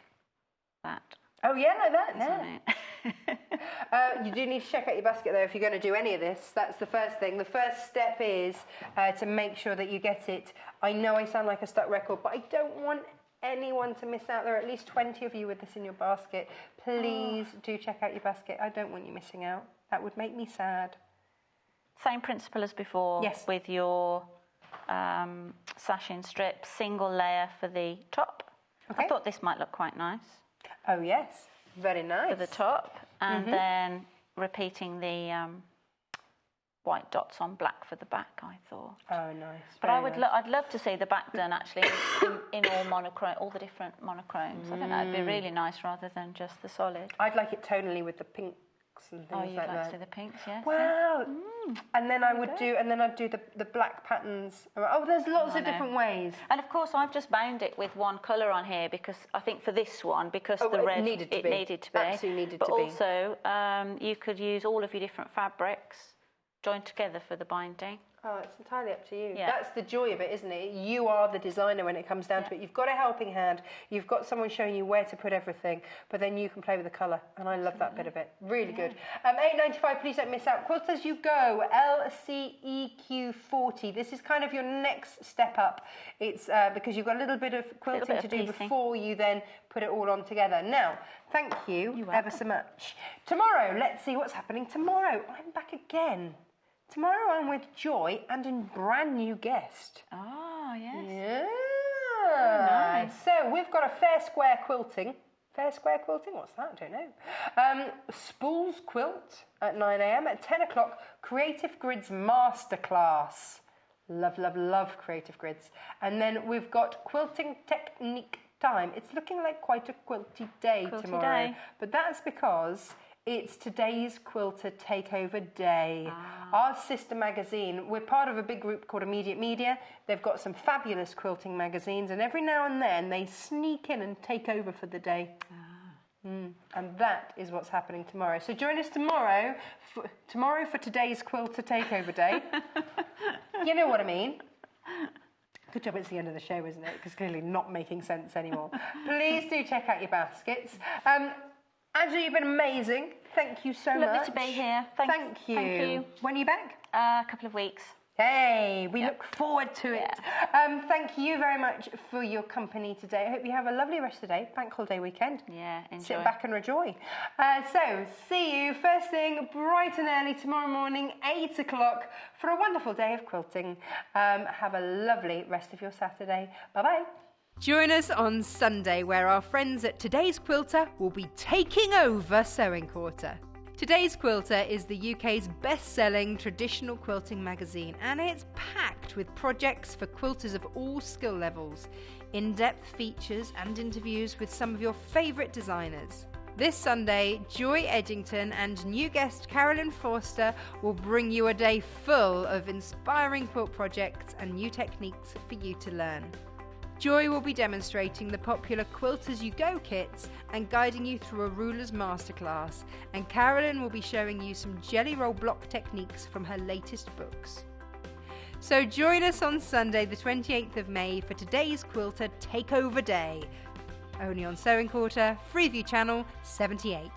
that. Oh, yeah, like that, yeah. You do need to check out your basket, though, if you're going to do any of this. That's the first thing. The first step is to make sure that you get it. I know I sound like a stuck record, but I don't want anyone to miss out. There are at least 20 of you with this in your basket. Please do check out your basket. I don't want you missing out. That would make me sad. Same principle as before. Yes. With your sash-in strip, single layer for the top. Okay. I thought this might look quite nice. Oh, yes. Very nice. For the top, and then repeating the white dots on black for the back, I thought. Oh, nice. But I'd love to see the back done actually in all monochrome, all the different monochromes. I think that'd be really nice rather than just the solid. I'd like it tonally with the pinks and things you'd like like that. to see the pinks, yes. Wow. And then I'd do the black patterns. Oh, there's lots of different ways. And of course, I've just bound it with one colour on here because I think for this one, because the red needed to be. Absolutely needed but to be. But also, you could use all of your different fabrics joined together for the binding. Oh, it's entirely up to you. Yeah. That's the joy of it, isn't it? You are the designer when it comes down to it. You've got a helping hand. You've got someone showing you where to put everything, but then you can play with the colour, and I love that bit of it. Really good. $8.95. Please don't miss out. Quilt As You Go, LCEQ40. This is kind of your next step up. It's because you've got a little bit of quilting to do before you then put it all on together. Now, thank you ever so much. Tomorrow, let's see what's happening tomorrow. I'm back again. Tomorrow I'm with Joy and a brand new guest. Oh, yes. Yeah. Very nice. So we've got a fair square quilting. Fair square quilting? What's that? I don't know. Spools Quilt at 9 a.m. At 10 o'clock, Creative Grids Masterclass. Love, love, love Creative Grids. And then we've got Quilting Technique Time. It's looking like quite a quilty day tomorrow. But that's because it's today's Quilter Takeover Day. Our sister magazine, we're part of a big group called Immediate Media. They've got some fabulous quilting magazines, and every now and then they sneak in and take over for the day. And that is what's happening tomorrow. So join us tomorrow for today's Quilter Takeover Day. You know what I mean. Good job it's the end of the show, isn't it? Because clearly not making sense anymore. Please do check out your baskets. Angela, you've been amazing. Thank you so much. Lovely to be here. Thank you. Thank you. When are you back? A couple of weeks. Hey, we look forward to it. Thank you very much for your company today. I hope you have a lovely rest of the day, bank holiday weekend. Yeah, enjoy. Sit back and rejoice. So, see you first thing bright and early tomorrow morning, 8 o'clock, for a wonderful day of quilting. Have a lovely rest of your Saturday. Bye-bye. Join us on Sunday, where our friends at Today's Quilter will be taking over Sewing Quarter. Today's Quilter is the UK's best-selling traditional quilting magazine, and it's packed with projects for quilters of all skill levels, in-depth features and interviews with some of your favourite designers. This Sunday, Joy Edgington and new guest Carolyn Forster will bring you a day full of inspiring quilt projects and new techniques for you to learn. Joy will be demonstrating the popular Quilt As You Go kits and guiding you through a ruler's masterclass, and Carolyn will be showing you some jelly roll block techniques from her latest books. So join us on Sunday the 28th of May for today's Quilter Takeover Day, only on Sewing Quarter, Freeview Channel 78.